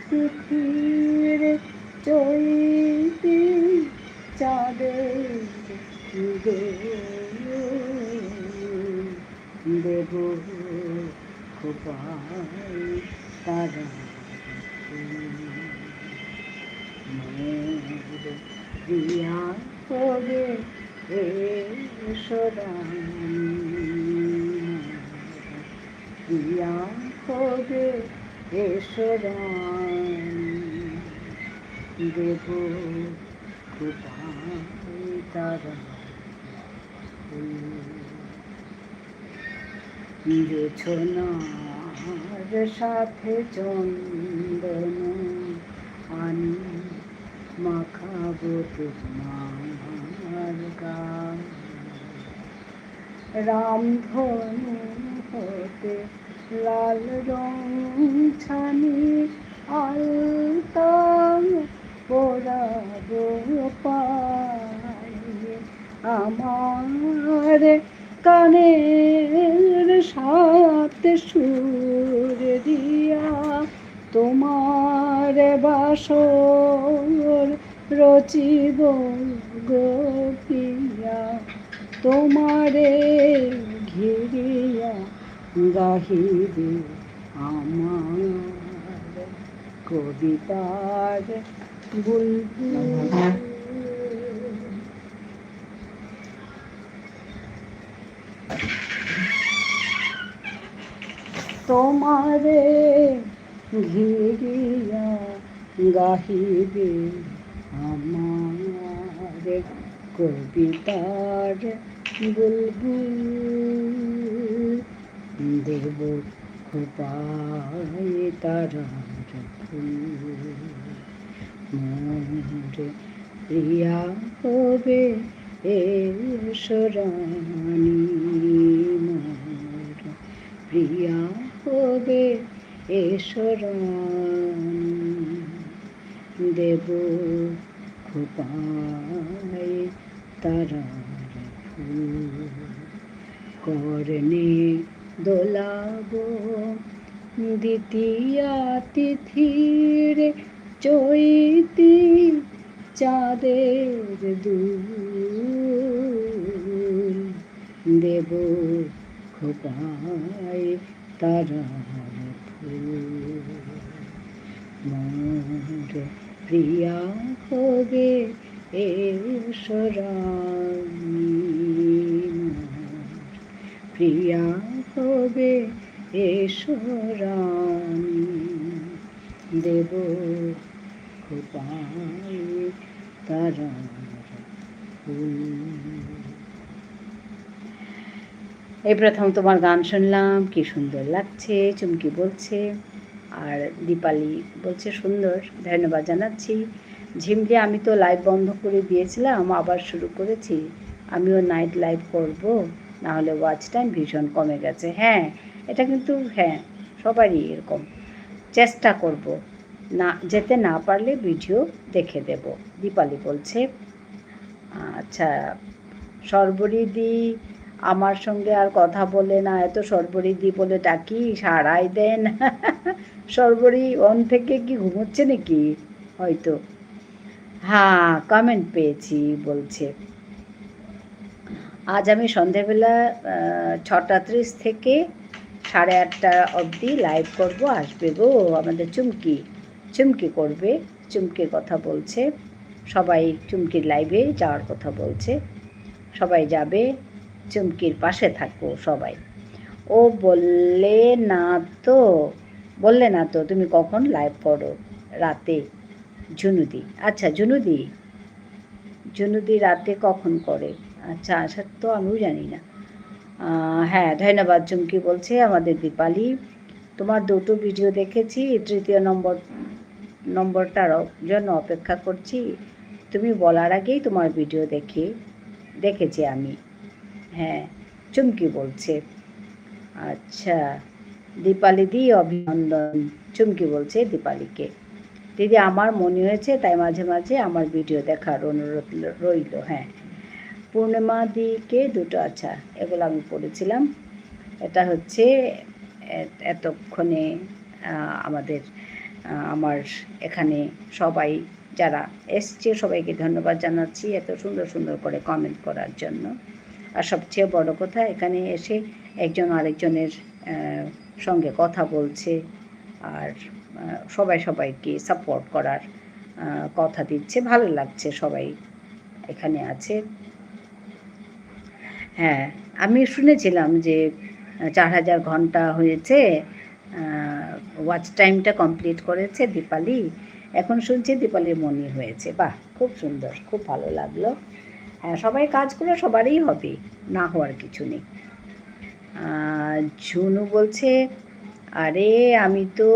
তিথির চৈতি চাঁদের দেব খোপায় তারা প্রিয়া হবে এসরানি, প্রিয়া হবে এসরানি, দেব কোথায় তারা জোছনার সাথে চন্দন আনি মাখাবো তোমার গান, রামধনু হতে লাল রং ছানি আলতা পরাবো পায়ে, আমার কানের সাথে সুর দিয়া তোমার বাসর রচিব গোপিয়া, তোমারে ঘিরিয়া গাহিবে আমার কবিতার বুলবুল। তোমারে ঘিরিয়া গাহিবে আমার কবিতার বুলবুল, দেব খোপায় তারার ফুল, মোর প্রিয়া হবে এসরানি, মোর প্রিয়া হবে এসরানি, দেব খোপায় তারার ফুল, করনে দোলাব দ্বিতীয়া তিথির চৈতি চাঁদের দুল, দেব খোপায় তারার ফুল, মোর প্রিয়া হবে এসরানি, মোর প্রিয়া হবে এসো রানী দেব খোপায় তারার ফুল। এই প্রথম তোমার গান শুনলাম, কি সুন্দর লাগছে, চুমকি বলছে। আর দীপালি বলছে সুন্দর, ধন্যবাদ জানাচ্ছি। ঝিমলি আমি তো লাইভ বন্ধ করে দিয়েছিলাম, আবার শুরু করেছি। আমিও নাইট লাইভ করব, নাহলে ওয়াচ টাইম ভীষণ কমে গেছে। হ্যাঁ, এটা কিন্তু হ্যাঁ সবারই এরকম। চেষ্টা করব, না যেতে না পারলে ভিডিও দেখে দেব, দীপালি বলছে। আচ্ছা, সর্বরিদি আমার সঙ্গে আর কথা বলে না, এত সর্বরিদি বলে ডাকি সাড়াই দেন। সর্বরি অন থেকে কি ঘুমোচ্ছে নাকি? হয়তো। হ্যাঁ, কমেন্ট পেয়েছি বলছে। আজ আমি সন্ধেবেলা 6:30 থেকে 8:30 অবধি লাইভ করব, আসবে গো আমাদের চুমকি। চুমকি করবে, চুমকির কথা বলছে। সবাই চুমকির লাইভে যাওয়ার কথা বলছে, সবাই যাবে, চুমকির পাশে থাকবো সবাই। ও বললে না তো, বললে না তো তুমি কখন লাইভ করো রাতে? ঝুনুদি, আচ্ছা ঝুনুদি, ঝুনুদি রাতে কখন করে? আচ্ছা, আসার তো আমিও জানি না। হ্যাঁ, ধন্যবাদ চুমকি বলছে আমাদের দীপালি। তোমার দুটো ভিডিও দেখেছি, তৃতীয় নম্বরটার জন্য অপেক্ষা করছি। তুমি বলার আগেই তোমার ভিডিও দেখেছি আমি। হ্যাঁ, চুমকি বলছে। আচ্ছা, দীপালি দি অভিনন্দন, চুমকি বলছে দীপালিকে। দিদি আমার মনে হয়েছে, তাই মাঝে মাঝে আমার ভিডিও দেখার অনুরোধ রইল। হ্যাঁ, পূর্ণিমা দিকে দুটো, আচ্ছা এগুলো আমি পড়েছিলাম। এটা হচ্ছে এতক্ষণে আমার এখানে সবাই যারা এসছে সবাইকে ধন্যবাদ জানাচ্ছি এত সুন্দর সুন্দর করে কমেন্ট করার জন্য। আর সবচেয়ে বড় কথা, এখানে এসে একজন আরেকজনের সঙ্গে কথা বলছে, আর সবাই সবাইকে সাপোর্ট করার কথা দিচ্ছে, ভালো লাগছে সবাই এখানে আছে। হ্যাঁ, আমি শুনেছিলাম যে 4000 ঘন্টা হয়েছে, ওয়াচ টাইমটা কমপ্লিট করেছে দীপালি। এখন শুনছি দীপালির মনি হয়েছে। বাহ, খুব সুন্দর, খুব ভালো লাগলো। হ্যাঁ, সবাই কাজ করে সবারই হবে, না হওয়ার কিছু নেই। ঝুনু বলছে, আরে আমি তো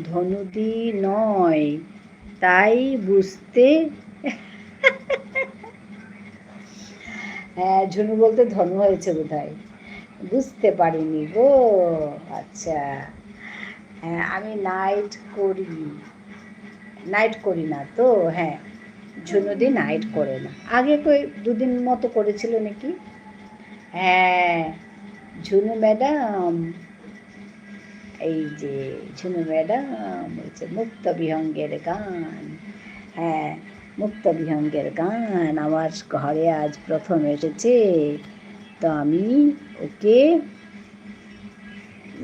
ধনুদি নয়, তাই বুঝতে। হ্যাঁ, ঝুনু বলতে ধনু হয়েছে বোধহয়, বুঝতে পারিনি গো। আচ্ছা, হ্যাঁ আমি নাইট করি না তো। হ্যাঁ, ঝুনুদি নাইট করে না, আগে দুদিন মতো করেছিল নাকি। হ্যাঁ, ঝুনু ম্যাডাম, এই যে ঝুনু ম্যাডাম বলছে মুক্ত বিহঙ্গের গান। হ্যাঁ, মুক্ত বিহঙ্গের গান আমার ঘরে আজ প্রথম এসেছে, তো আমি ওকে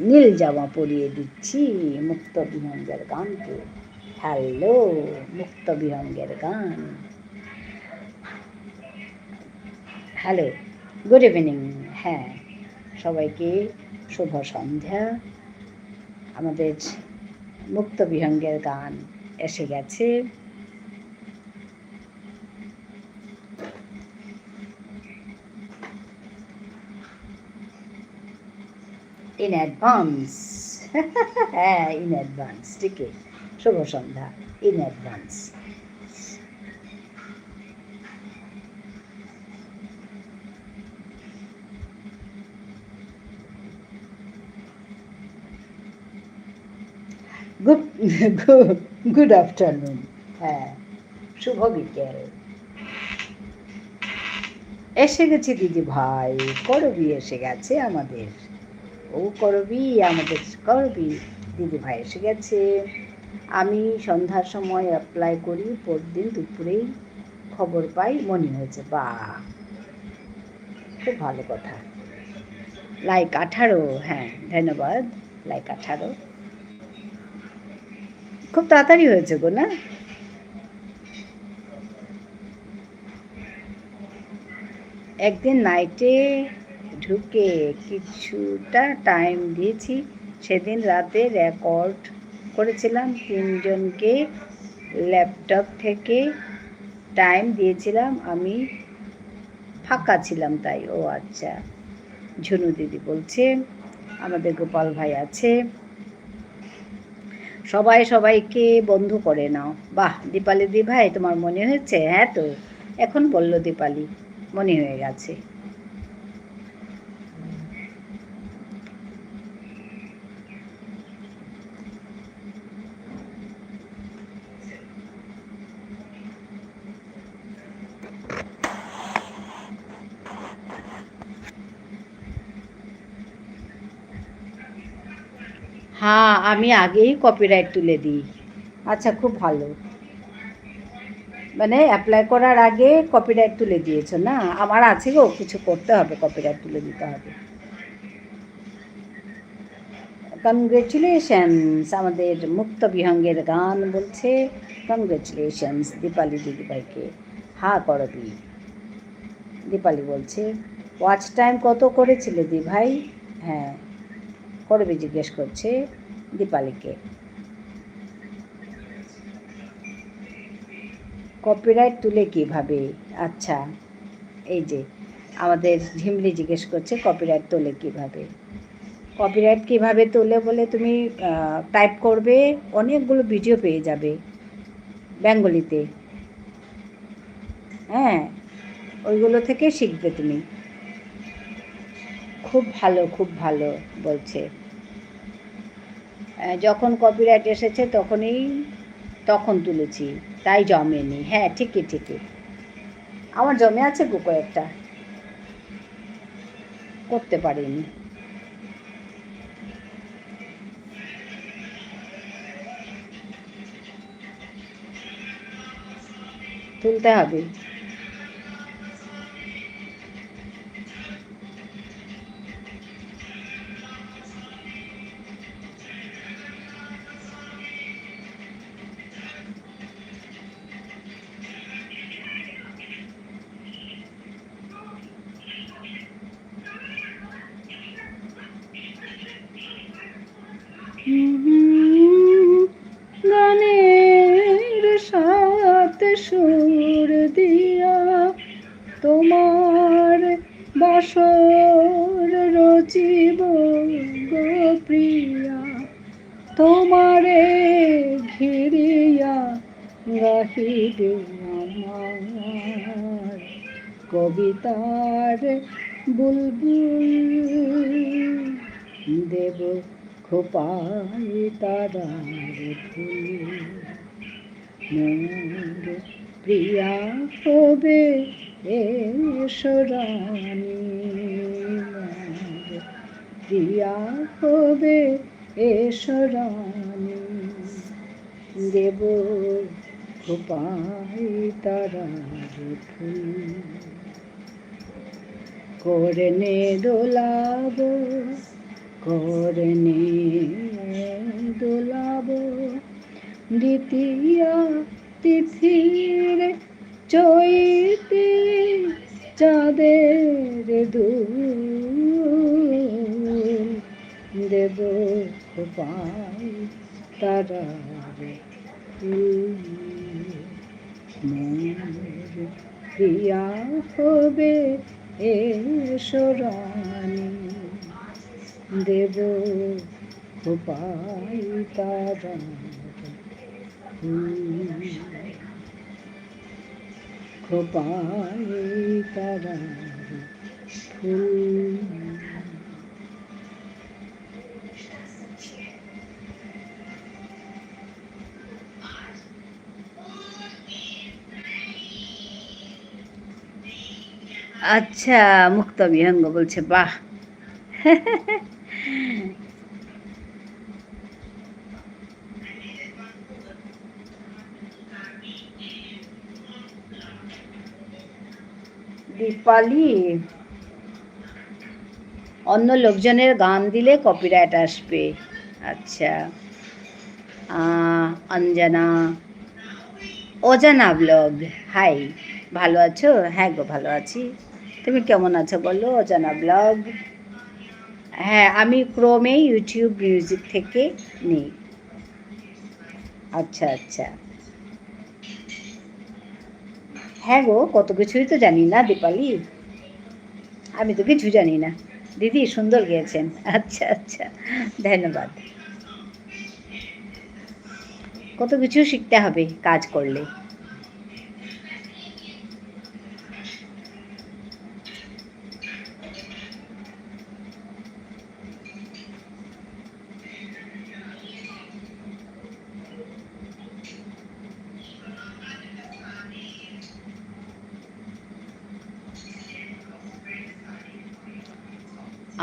নীল জামা পরিয়ে দিচ্ছি মুক্ত বিহঙ্গের গানকে। হ্যালো, মুক্ত বিহঙ্গের গান। Hello, good evening. হ্যাঁ, সবাইকে শুভ সন্ধ্যা। আমাদের মুক্ত বিহঙ্গের গান এসে গেছে। In advance. হ্যাঁ, ইন অ্যাডভান্স, ঠিকই, শুভ সন্ধ্যা ইন অ্যাডভান্স। Good afternoon. হ্যাঁ, শুভ বিকেল। এসে গেছে দিদি ভাই, করবি এসে গেছে আমাদের। ও করবি, আমাদের করবি দিদি ভাই এসে গেছে। আমি সন্ধ্যার সময় অ্যাপ্লাই করি, পরদিন দুপুরেই খবর পাই মনে হয়েছে। বাহ, খুব ভালো কথা। লাইক 18, হ্যাঁ ধন্যবাদ। লাইক 18, খুব তাড়াতাড়ি হয়েছে গো না? একদিন নাইটে ঢুকে কিছুটা টাইম দিয়েছি। সেদিন রাতে রেকর্ড করেছিলাম 3জনকে ল্যাপটপ থেকে টাইম দিয়েছিলাম, আমি ফাঁকা ছিলাম তাই। ও আচ্ছা, ঝুনু দিদি বলছে, আমাদের গোপাল ভাই আছে। সবাই সবাইকে বন্ধু করে নাও। বাহ দীপালি দি ভাই, তোমার মনে হয়েছে? হ্যাঁ তো, এখন বললো দীপালি, মনে হয়ে গেছে। হ্যাঁ, আমি আগেই কপিরাইট তুলে দিই। আচ্ছা, খুব ভালো। মানে অ্যাপ্লাই করার আগে কপিরাইট তুলে দিয়েছো না? আমার আছে গো, কিছু করতে হবে, কপিরাইট তুলে দিতে হবে। কনগ্রেচুলেশনস, আমাদের মুক্ত বিহঙ্গের গান বলছে কনগ্রেচুলেশনস দীপালি দিদিভাইকে। হ্যাঁ করবি। দীপালি বলছে ওয়াচ টাইম কত করেছিলে দি ভাই? হ্যাঁ, করবি জিজ্ঞেস করছে দীপালিকে। কপিরাইট তুলে কীভাবে? আচ্ছা, এই যে আমাদের ঝিমলি জিজ্ঞেস করছে কপিরাইট তোলে কীভাবে। কপিরাইট কীভাবে তোলে বলে তুমি টাইপ করবে, অনেকগুলো ভিডিও পেয়ে যাবে বেঙ্গলিতে। হ্যাঁ, ওইগুলো থেকে শিখবে তুমি। খুব ভালো, খুব ভালো বলছে। যখন কপিরাইট এসেছে তখন তুলেছি, তাই জমেনি। হ্যাঁ ঠিকই ঠিকই, আমার জমে আছে গো কয়েকটা, করতে পারিনি। তুলতে হবে। গানের সাথে সুর দিয়া তোমার বাসর রচিব গো প্রিয়া, তোমারে ঘিরিয়া গাহিবে আমার কবিতার বুলবুল, দেব খোপাই তারার ফুল, মোর প্রিয়া হবে এসো রানী, মোর প্রিয়া হবে এসো রানী, দেব খোপাই তারার ফুল, করনে দোলাবো, করনে দোলাবো, দ্বিতীয়া তিথির চৈতে চাঁদের দুল, দেব খোপাই তারার ফুল, মোর প্রিয়া হবে এসো রানী, দেব খোপাই তারার ফুল, খোপাই তারার ফুল। আচ্ছা, মুক্ত বিহঙ্গ বলছে বাহ। দীপালি, অন্য লোকজনের গান দিলে কপিরাইট আসবে। আচ্ছা, অঞ্জনা, অজানা ব্লগ, হাই, ভালো আছো? হ্যাঁ গো ভালো আছি। তুমি কেমন আছো বলো, অজানা ব্লগ। হ্যাঁ, আমি ক্রমে ইউটিউব মিউজিক থেকে নিই। আচ্ছা আচ্ছা, হ্যাঁ গো, কত কিছুই তো জানি না দীপালি, আমি তো কিছু জানি না। দিদি সুন্দর গেয়েছেন। আচ্ছা আচ্ছা, ধন্যবাদ। কত কিছু শিখতে হবে কাজ করলে।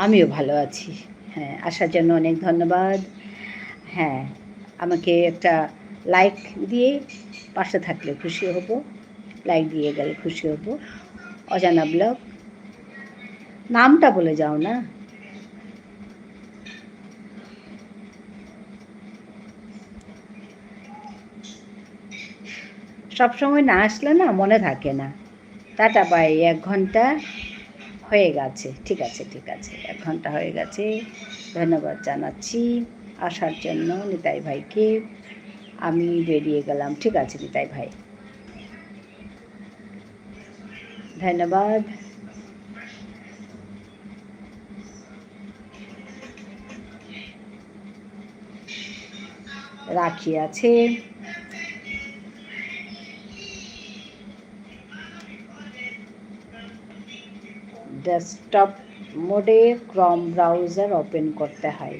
আমিও ভালো আছি। হ্যাঁ, আসার জন্য অনেক ধন্যবাদ। হ্যাঁ, আমাকে একটা লাইক দিয়ে পাশে থাকলে খুশি হব, লাইক দিয়ে গেলে খুশি হব। অজানা ব্লগ, নামটা বলে যাও না। সবসময় না আসলে না মনে থাকে না। Tata bye. 1 ঘন্টা হয়ে গেছে। ঠিক আছে ঠিক আছে, 1 ঘন্টা হয়ে গেছে। ধন্যবাদ জানাচ্ছি আসার জন্য নিতাই ভাইকে। আমি বেরিয়ে গেলাম। ঠিক আছে নিতাই ভাই, ধন্যবাদ। রাখি আছে। ডেস্কটপ মোডে ক্রম ব্রাউজার ওপেন করতে হয়।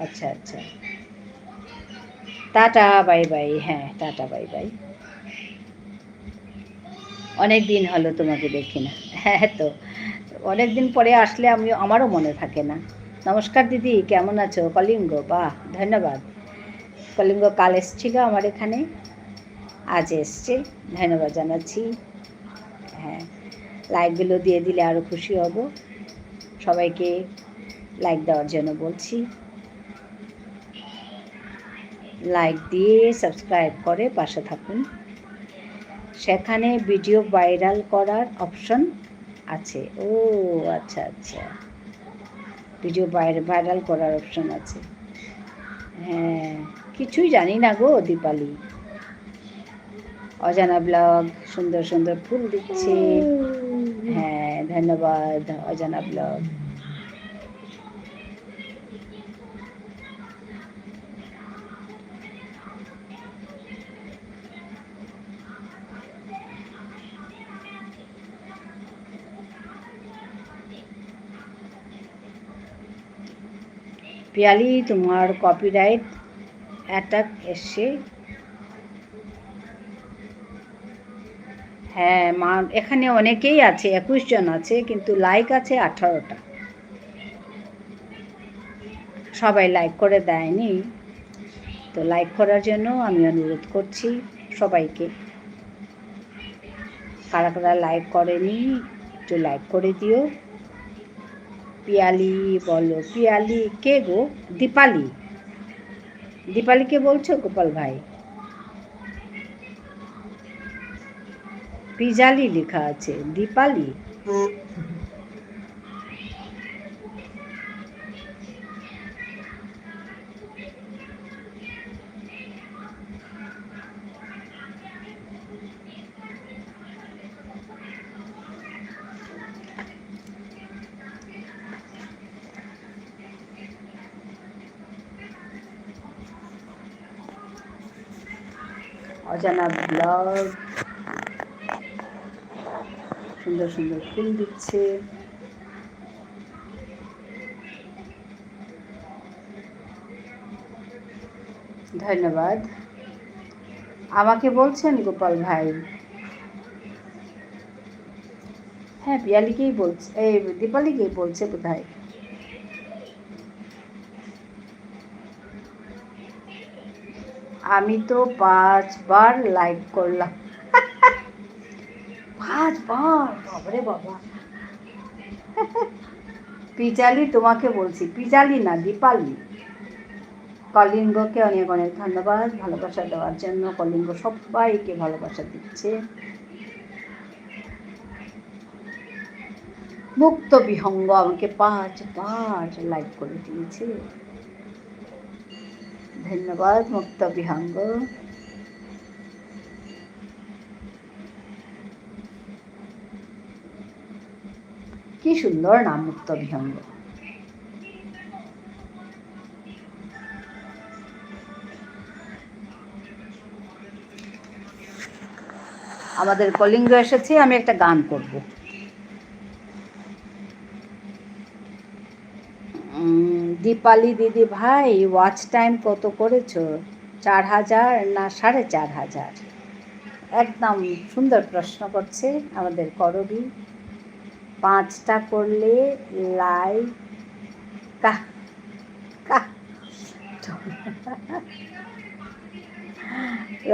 আচ্ছা আচ্ছা, টাটা বাই বাই। হ্যাঁ, টাটা বাই বাই। অনেক দিন হলো তোমাকে দেখি না। হ্যাঁ তো, অনেক দিন পরে আসলে আমারও মনে থাকে না। নমস্কার দিদি, কেমন আছো? কলিঙ্গ, বাহ ধন্যবাদ। কলিঙ্গ কাল এসেছিল আমার এখানে, আজ এসছে, ধন্যবাদ জানাচ্ছি। হ্যাঁ, লাইকগুলো দিয়ে দিলে আরও খুশি হব। সবাইকে লাইক দেওয়ার জন্য বলছি। লাইক দিয়ে সাবস্ক্রাইব করে পাশে থাকুন। সেখানে ভিডিও ভাইরাল করার অপশন আছে। ও আচ্ছা আচ্ছা, ভিডিও ভাইরাল করার অপশন আছে। হ্যাঁ, কিছুই জানি না গো দীপালি। অজানা ব্লগ সুন্দর সুন্দর ফুল দিচ্ছে। হ্যাঁ, ধন্যবাদ অজানা ব্লগ। পিয়ালি, তোমার কপিরাইট অ্যাটাক এসছে। হ্যাঁ মা, এখানে অনেকেই আছে, 21 জন আছে, কিন্তু লাইক আছে 18টা। সবাই লাইক করে দেয়নি, তো লাইক করার জন্য আমি অনুরোধ করছি সবাইকে। কারা কারা লাইক করেনি একটু লাইক করে দিও। পিয়ালি বলো, পিয়ালি কে গো? দীপালি, দীপালিকে বলছো গোপাল ভাই? পিজালি লেখা আছে, দীপালি। অজানা ব্লগ সুন্দর সুন্দর ফুল দিচ্ছে। ধন্যবাদ। আমাকে বলছেন গোপাল ভাই? হ্যাঁ, পিয়ালিকেই বলছে, এই দীপালিকেই বলছে বোধহয়। আমি তো 5 বার লাইক করলাম। 5 বার? বাবারে বাবা। পিজালি তোমাকে বলছি, পিজালি না দীপালি। কলিঙ্গকে অনেক অনেক ধন্যবাদ ভালোবাসা দেওয়ার জন্য। কলিঙ্গ সবাইকে ভালোবাসা দিচ্ছে। মুক্ত বিহঙ্গ আমাকে 5 লাইক করে দিয়েছে। ধন্যবাদ মুক্ত বিহঙ্গ। কি সুন্দর নাম মুক্ত বিহঙ্গ। আমাদের কলিঙ্গ এসেছে, আমি একটা গান করব। দীপালি দিদি ভাই, ওয়াচ টাইম কত করেছো? 4000 না 4500? একদম সুন্দর প্রশ্ন করছে আমাদের করবি। 5টা করলে লাইক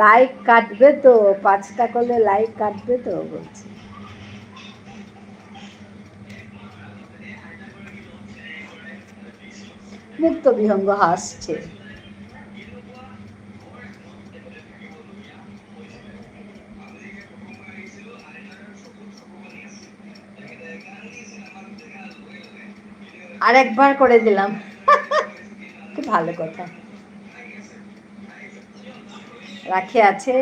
লাইক কাটবে তো, 5টা করলে লাইক কাটবে তো বলছি। মুক্ত বিহঙ্গ হাসছে। আরেকবার করে দিলাম। খুব ভালো কথা। রাখি আছে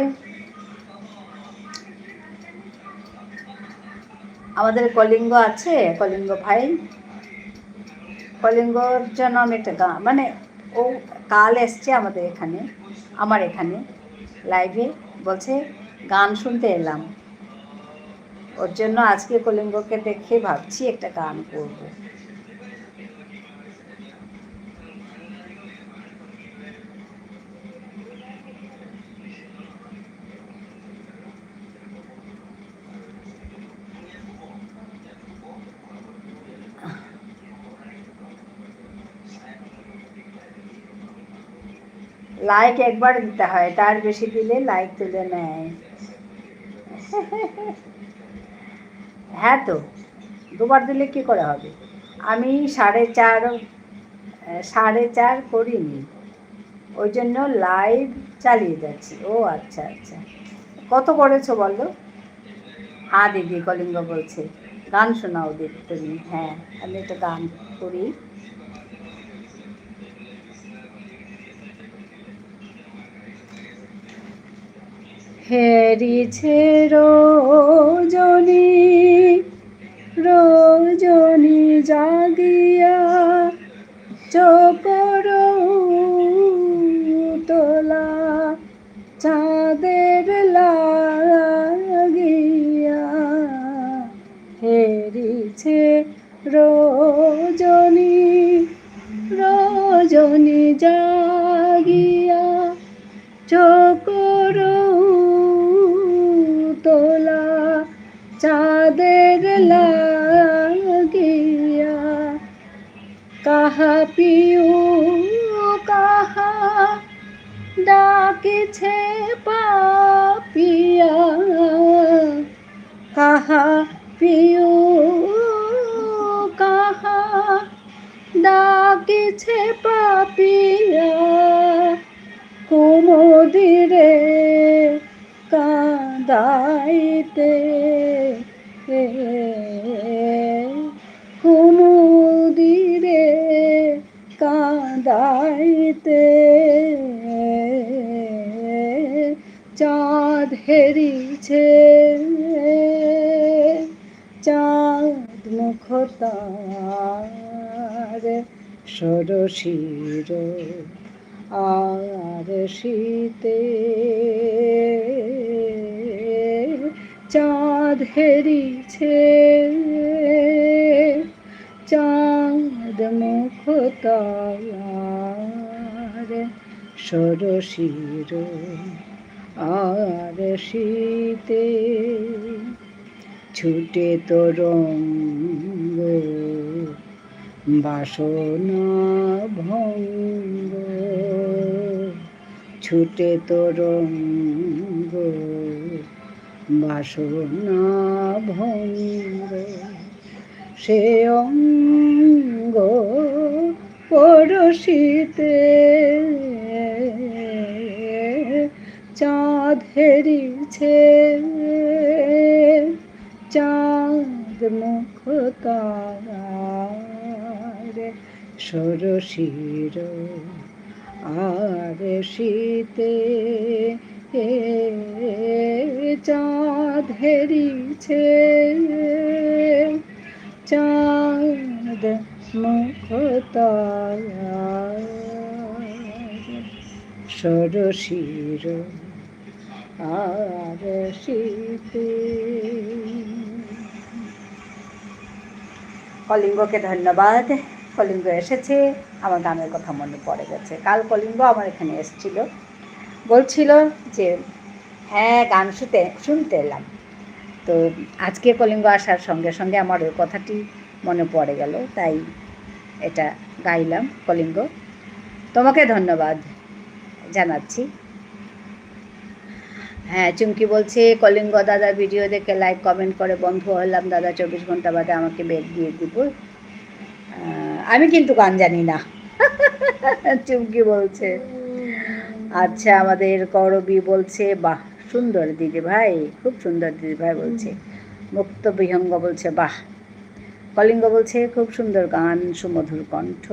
আমাদের কলিঙ্গ আছে, কলিঙ্গ ভাই। কলিঙ্গর জন্য আমি একটা গান, মানে ও কাল এসছে আমাদের এখানে, আমার এখানে লাইভে, বলছে গান শুনতে এলাম। ওর জন্য আজকে কলিঙ্গকে দেখে ভাবছি একটা গান করব। লাইক একবার দিতে হয়, তার বেশি দিলে লাইক তুলে নেয়। হ্যাঁ তো, 2বার দিলে কি করে হবে? আমি 4.5 করিনি, ওই জন্য লাইভ চালিয়ে যাচ্ছি। ও আচ্ছা আচ্ছা, কত করেছো বলো? হ্যাঁ দিদি, কলিঙ্গ বলছে গান শোনাও দিদি তুমি। হ্যাঁ, আমি একটা গান করি। হেরিছে রজনী, রজনী জাগিয়া, চকর তোলা চাঁদের লাগিয়া। হেরিছে রজনী, রজনী জাগিয়া, চকর তোলা চাঁদের লাগিয়া। কাহা পিউ কাহা ডাকিছে পাপিয়া, কাহা পিউ কাহা ডাকিছে পাপিয়া। কুমুদিরে কাঁদাইতে, কুমুদিরে কাঁদাইতে, চাঁদ হেরিছে, চাঁদ মুখ তার ষোড়শীর আর শীতে। চাঁদ হেরিছে, চাঁদ মুখ তার ষোড়শীর আর শীতে। ছুটে তরঙ্গ বাসনা ভঙ্গ, ছুটে তরঙ্গ বাসনা ভঙ্গ। সে অঙ্গ পরশিতে, চাঁদ হেরিছে, চাঁদ মুখ তারার ষোড়শীর আর শীতে চাঁদ হেরিছে চাঁদ মুখ তারার ষোড়শীর আর শীতে। কলিঙ্গকে ধন্যবাদ, কলিঙ্গ এসেছে, আমার গানের কথা মনে পড়ে গেছে। কাল কলিঙ্গ আমার এখানে এসেছিল, বলছিল যে হ্যাঁ গান শুনতে এলাম। তো আজকে কলিঙ্গ আসার সঙ্গে সঙ্গে আমার ওই কথাটি মনে পড়ে গেল, তাই এটা গাইলাম। কলিঙ্গ, তোমাকে ধন্যবাদ জানাচ্ছি। হ্যাঁ, চুমকি বলছে কলিঙ্গ দাদার ভিডিও দেখে লাইক কমেন্ট করে বন্ধু হলাম দাদা, 24 ঘন্টা বাদে আমাকে বেগ দিয়ে দিব। আমি কিন্তু গান জানি না চুমকি বলছে। আচ্ছা, আমাদের করবি বলছে বাহ সুন্দর দিদি ভাই, খুব সুন্দর দিদি ভাই বলছে। মুক্ত বিহঙ্গ বলছে বাহ। কলিঙ্গ বলছে খুব সুন্দর গান, সুমধুর কণ্ঠ।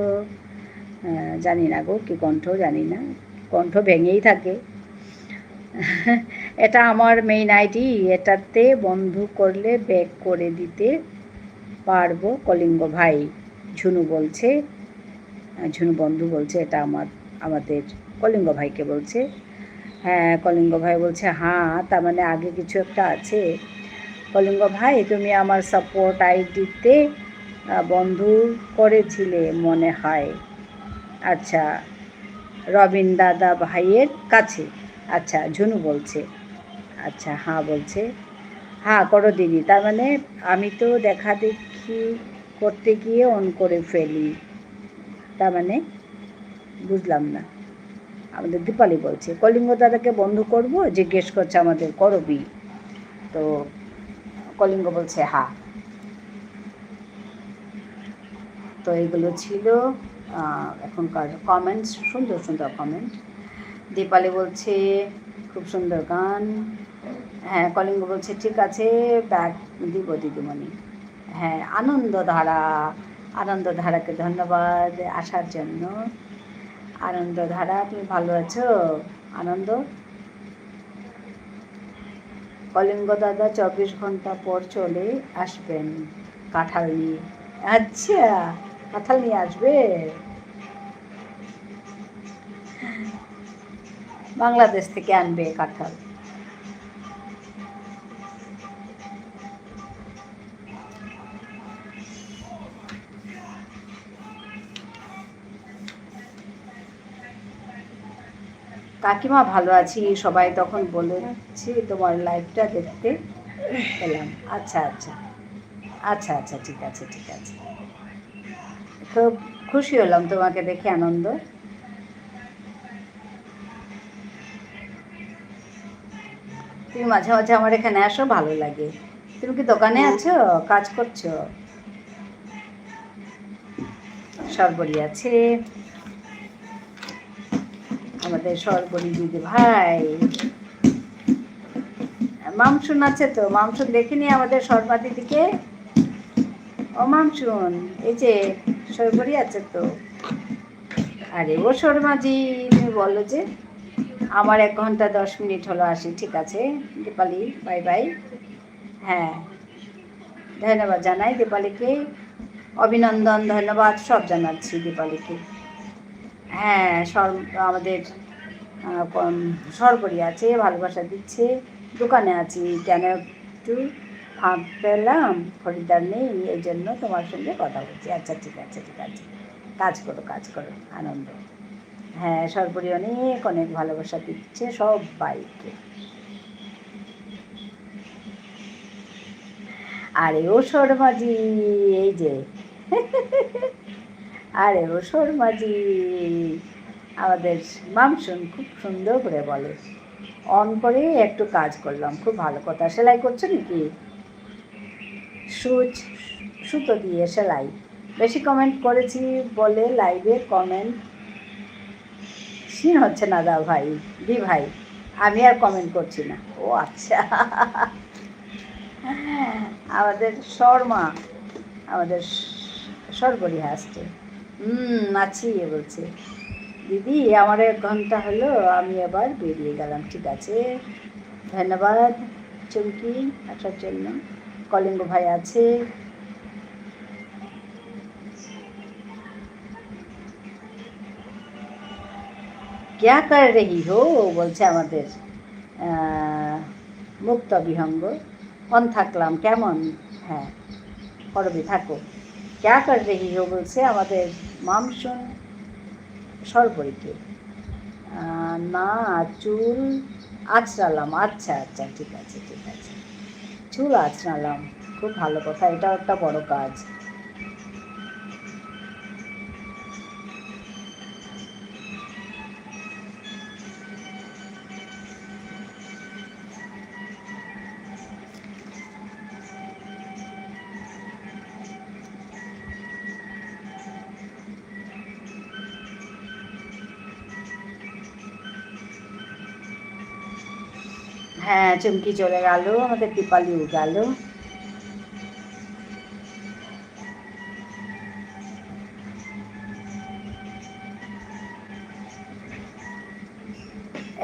জানি না গো কি কণ্ঠ, জানি না, কণ্ঠ ভেঙেই থাকে। এটা আমার মেইন আইডি, এটাতে বন্ধু করলে ব্যাক করে দিতে পারবো কলিঙ্গ ভাই। ঝুনু বলছে, ঝুনু বন্ধু বলছে এটা আমাদের কলিঙ্গ ভাইকে বলছে। হ্যাঁ, কলিঙ্গ ভাই বলছে হ্যাঁ, তার মানে আগে কিছু একটা আছে। কলিঙ্গ ভাই, তুমি আমার সাপোর্ট আইডিতে বন্ধু করেছিলে মনে হয়। আচ্ছা, রবিন দাদা ভাইয়ের কাছে। আচ্ছা, ঝুনু বলছে। আচ্ছা, হ্যাঁ বলছে, হ্যাঁ করো দিদি। তার মানে আমি তো দেখা দেখি করতে গিয়ে অন করে ফেলি, তার মানে বুঝলাম না। আমাদের দীপালি বলছে কলিঙ্গ দাদাকে বন্ধ করব, জিজ্ঞেস করছে আমাদের করবি। তো কলিঙ্গ বলছে হ্যাঁ। তো এগুলো ছিল এখনকার কমেন্টস, সুন্দর সুন্দর কমেন্ট। দীপালি বলছে খুব সুন্দর গান। হ্যাঁ, কলিঙ্গ বলছে ঠিক আছে ব্যাগ দিব দিদিমণি। হ্যাঁ, আনন্দধারাকে ধন্যবাদ আসার জন্য। আনন্দধারা, তুমি ভালো আছো? আনন্দ, কলিঙ্গ দাদা 24 ঘন্টা পর চলে আসবেন কাঁঠাল নিয়ে। আচ্ছা, কাঁঠাল নিয়ে আসবে? বাংলাদেশ থেকে আনবে কাঁঠাল। কাকিমা ভালো আছি, সবাই তখন বলেছি তোমার লাইভটা দেখতে এলাম। আচ্ছা আচ্ছা আচ্ছা আচ্ছা, ঠিক আছে ঠিক আছে, খুব খুশি হলাম তোমাকে দেখে। আনন্দ, তুমি মাঝে মাঝে আমার এখানে আসো, ভালো লাগে। তুমি কি দোকানে আছো, কাজ করছো? সরবরি আছে আমাদের, সরবরি দিদি ভাই। মামসুন আছে তো, মামসুন দেখিনি আমাদের শর্মা দিদিকে। ও মামসুন, এই যে সরবরি আছে তো। আরে ও শর্মাজি, তুমি বলো যে আমার 1 ঘন্টা 10 মিনিট হলো, আসি। ঠিক আছে দীপালি, বাই বাই। হ্যাঁ, ধন্যবাদ জানাই দীপালিকে, অভিনন্দন ধন্যবাদ সব জানাচ্ছি দীপালিকে। হ্যাঁ, আমাদের সরবরি আছে, ভালোবাসা দিচ্ছে। দোকানে আছি, কেন একটু ফাঁক পেলাম, খরিদ্দার নেই, এই জন্য তোমার সঙ্গে কথা বলছি। আচ্ছা ঠিক আছে ঠিক আছে, কাজ করো কাজ করো, আনন্দ। হ্যাঁ, সরবরি অনেক অনেক ভালোবাসা দিচ্ছে সবাইকে। আরে ও শর্মাজি, এই যে আরে ও শর্মাজি, আমাদের মামসুন খুব সুন্দর করে বলে। অন করে একটু কাজ করলাম, খুব ভালো কথা। সেলাই করছো নাকি? সুতো দিয়ে সেলাই। বেশি কমেন্ট করেছি বলে লাইভে কমেন্ট সিন হচ্ছে না দা ভাই, দি ভাই, আমি আর কমেন্ট করছি না। ও আচ্ছা, আমাদের শর্মা আমাদের সর্বরী হাসছে, নাচিয়ে বলছে, দিদি আমার 1 ঘন্টা হলো, আমি এবার বেরিয়ে গেলাম। ঠিক আছে, ধন্যবাদ চুমকি আসার জন্য। কলিঙ্গ ভাই আছে। ক্যা কর রহি হো বলছে আমাদের মুক্ত বিহঙ্গ। অন থাকলাম কেমন? হ্যাঁ, করবি থাকো। ক্যা কর রহি হো বলছে আমাদের মামসুন সর্বরীকে। না, চুল আঁচড়ালাম। আচ্ছা আচ্ছা, ঠিক আছে ঠিক আছে, চুল আঁচড়ালাম, খুব ভালো কথা, এটাও একটা বড় কাজ। হ্যাঁ, চুমকি চলে গেল, আমাদের দীপালিও গেল।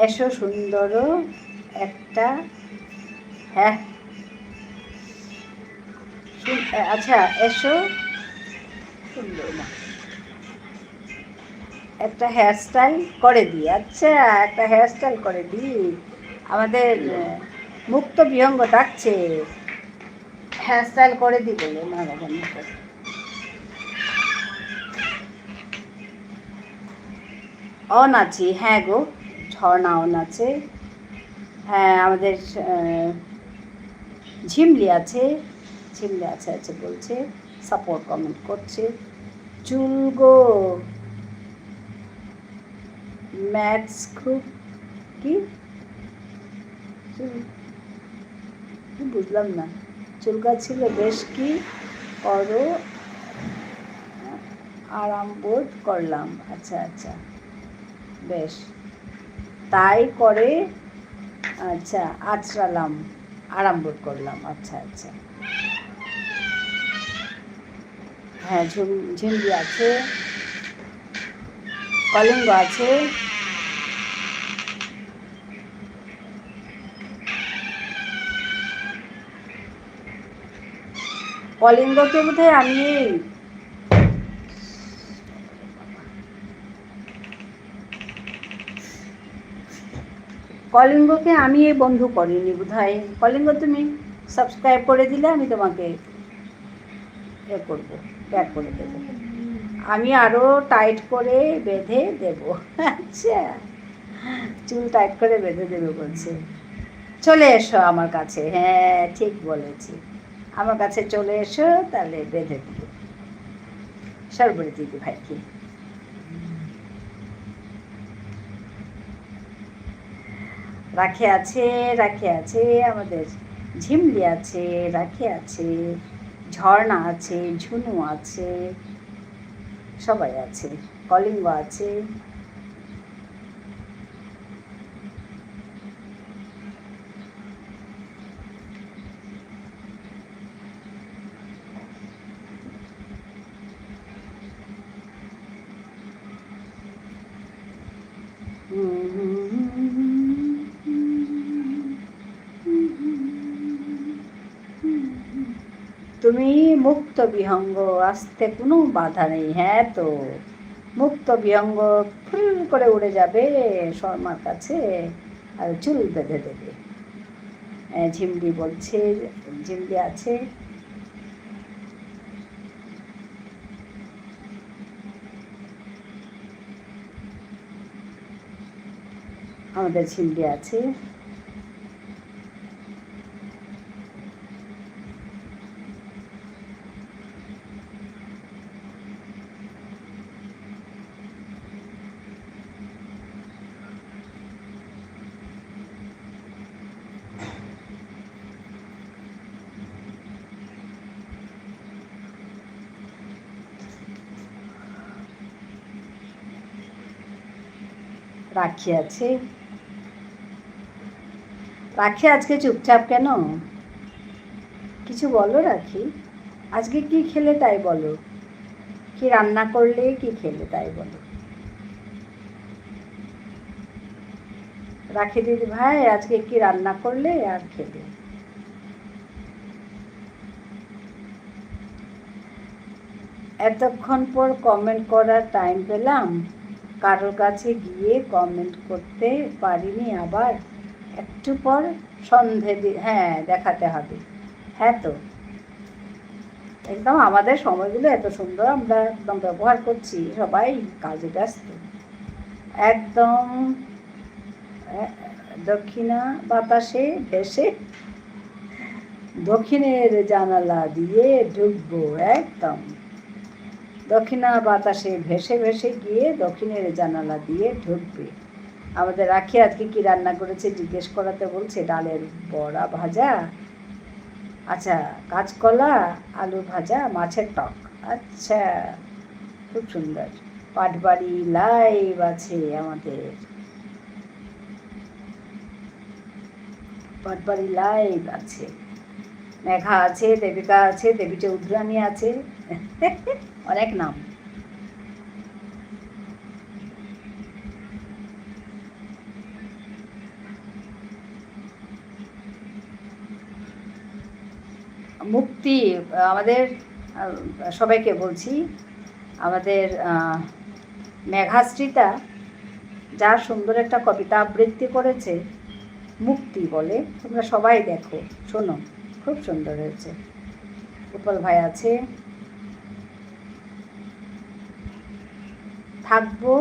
এসো সুন্দর একটা, হ্যাঁ আচ্ছা, এসো সুন্দর না, একটা হেয়ারস্টাইল করে দিই। আচ্ছা, একটা হেয়ারস্টাইল করে দিই। আমাদের মুক্ত বিহঙ্গ ডাকছে, হেয়ারস্টাইল করে দিই বলে। না অন আছি, হ্যাঁ গো, ঝর্ণা অন আছে। হ্যাঁ, আমাদের ঝিমলি আছে, ঝিমলি আছে আছে বলছে, সাপোর্ট কমেন্ট করছে। চুল গো ম্যাথস খুব কি বুঝলাম না, চুলকা ছিল বেশ, কি করো, আরাম বোধ করলাম। আচ্ছা আচ্ছা, বেশ তাই করে। আচ্ছা, আঁচড়ালাম, আরাম বোধ করলাম। আচ্ছা আচ্ছা, হ্যাঁ ঝিমলি আছে, কলিঙ্গ আছে। কলিঙ্গকে বোধহয় আমি এই বন্ধু করিনি বোধহয়। কলিঙ্গ, তুমি সাবস্ক্রাইব করে দিলে আমি তোমাকে এ করবো, ব্যাক করে দেবো, আমি আরও টাইট করে বেঁধে দেব। আচ্ছা, চুল টাইট করে বেঁধে দেবে বলছে। চলে এসো আমার কাছে, হ্যাঁ ঠিক বলেছি, আমার কাছে চলে এসো, তাহলে বেঁধে দিব সর্বরী দিদি ভাইকে। রাখে আছে, রাখে আছে, আমাদের ঝিমলি আছে, রাখে আছে, ঝর্ণা আছে, ঝুনু আছে, সবাই আছে, কলিঙ্গ আছে। তুমি মুক্ত বিহঙ্গ, আসতে কোনো বাধা নেই। হ্যাঁ তো, মুক্ত বিহঙ্গ ফুল করে উড়ে যাবে শর্মার কাছে, আর চুল বেঁধে দেবে। ঝিমলি বলছে, ঝিমলি আছে, আমাদের ঝিমলি আছে। রাখি আছে, রাখি আজকে চুপচাপ কেন? কিছু বলো রাখি। আজকে কি খেলে তাই বলো, কি রান্না করলে, কি খেলে তাই বলো। রাখি দিদি ভাই, আজকে কি রান্না করলে আর খেলে। এতক্ষণ পর কমেন্ট করার টাইম পেলাম, কারোর কাছে গিয়ে কমেন্ট করতে পারিনি, আবার একটু পর হ্যাঁ দেখাতে হবে। হ্যাঁ তো একদম আমাদের সময়গুলো এত সুন্দর আমরা একদম ব্যবহার করছি, সবাই কাজে ব্যস্ত একদম। দক্ষিণা বাতাসে ভেসে দক্ষিণের জানালা দিয়ে ঢুকবো, একদম দক্ষিণা বাতাসে ভেসে ভেসে গিয়ে দক্ষিণের জানালা দিয়ে ঢুকবে। আমাদের রাখি আজকে কি রান্না করেছে জিজ্ঞেস করাতে বলছে, ডালের বড়া ভাজা, আচ্ছা কাঁচকলা আলু ভাজা, মাছের টক। আচ্ছা খুব সুন্দর। পাটবাড়ি লাইভ আছে আমাদের, পাটবাড়ি লাইভ আছে। মেঘা আছে, দেবিকা আছে, দেবী চৌধুরানী আছে, অনেক নাম। মুক্তি আমাদের সবাইকে বলছি, আমাদের মেঘাশ্রিতা যার সুন্দর একটা কবিতা আবৃত্তি করেছে, মুক্তি বলে, তোমরা সবাই দেখো শোনো, খুব সুন্দর হয়েছে। গোপাল ভাই আছে, থাকবো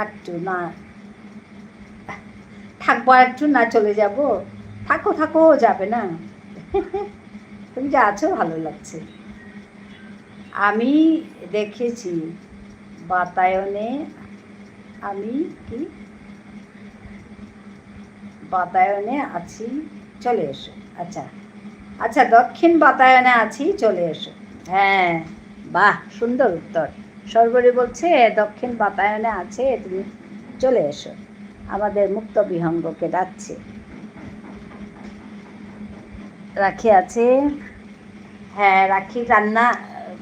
একটু না, থাকবো একটু না চলে যাব, থাকো থাকো যাবে না, তুমি যে আছো ভালো লাগছে। আমি দেখেছি বাতায়নে, আমি কি বাতায়নে আছি, চলে এসো। আচ্ছা আচ্ছা, দক্ষিণ বাতায়নে আছি, চলে এসো। হ্যাঁ বাহ, সুন্দর উত্তর। সর্বরী বলছে দক্ষিণ বাতায়নে আছে, তুমি চলে এসো, আমাদের মুক্ত বিহঙ্গকে ডাকছে। রাখি আছে, হ্যাঁ রাখি রান্না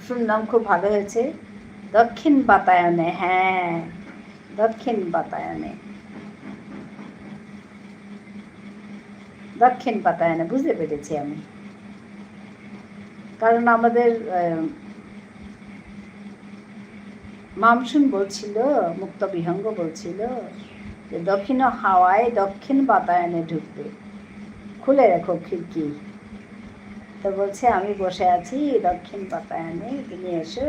শুনলাম খুব ভালো হয়েছে। দক্ষিণ বাতায়নে, হ্যাঁ দক্ষিণ বাতায়নে, দক্ষিণ বাতায়নে বুঝতে পেরেছি আমি, কারণ আমাদের মামসুন বলছিল, মুক্ত বিহঙ্গ বলছিল যে দক্ষিণ হাওয়ায় দক্ষিণ বাতায়নে ঢুকবে, খুলে রেখো খিড়কি। তো বলছে আমি বসে আছি দক্ষিণ বাতায়নে, তুমি এসো।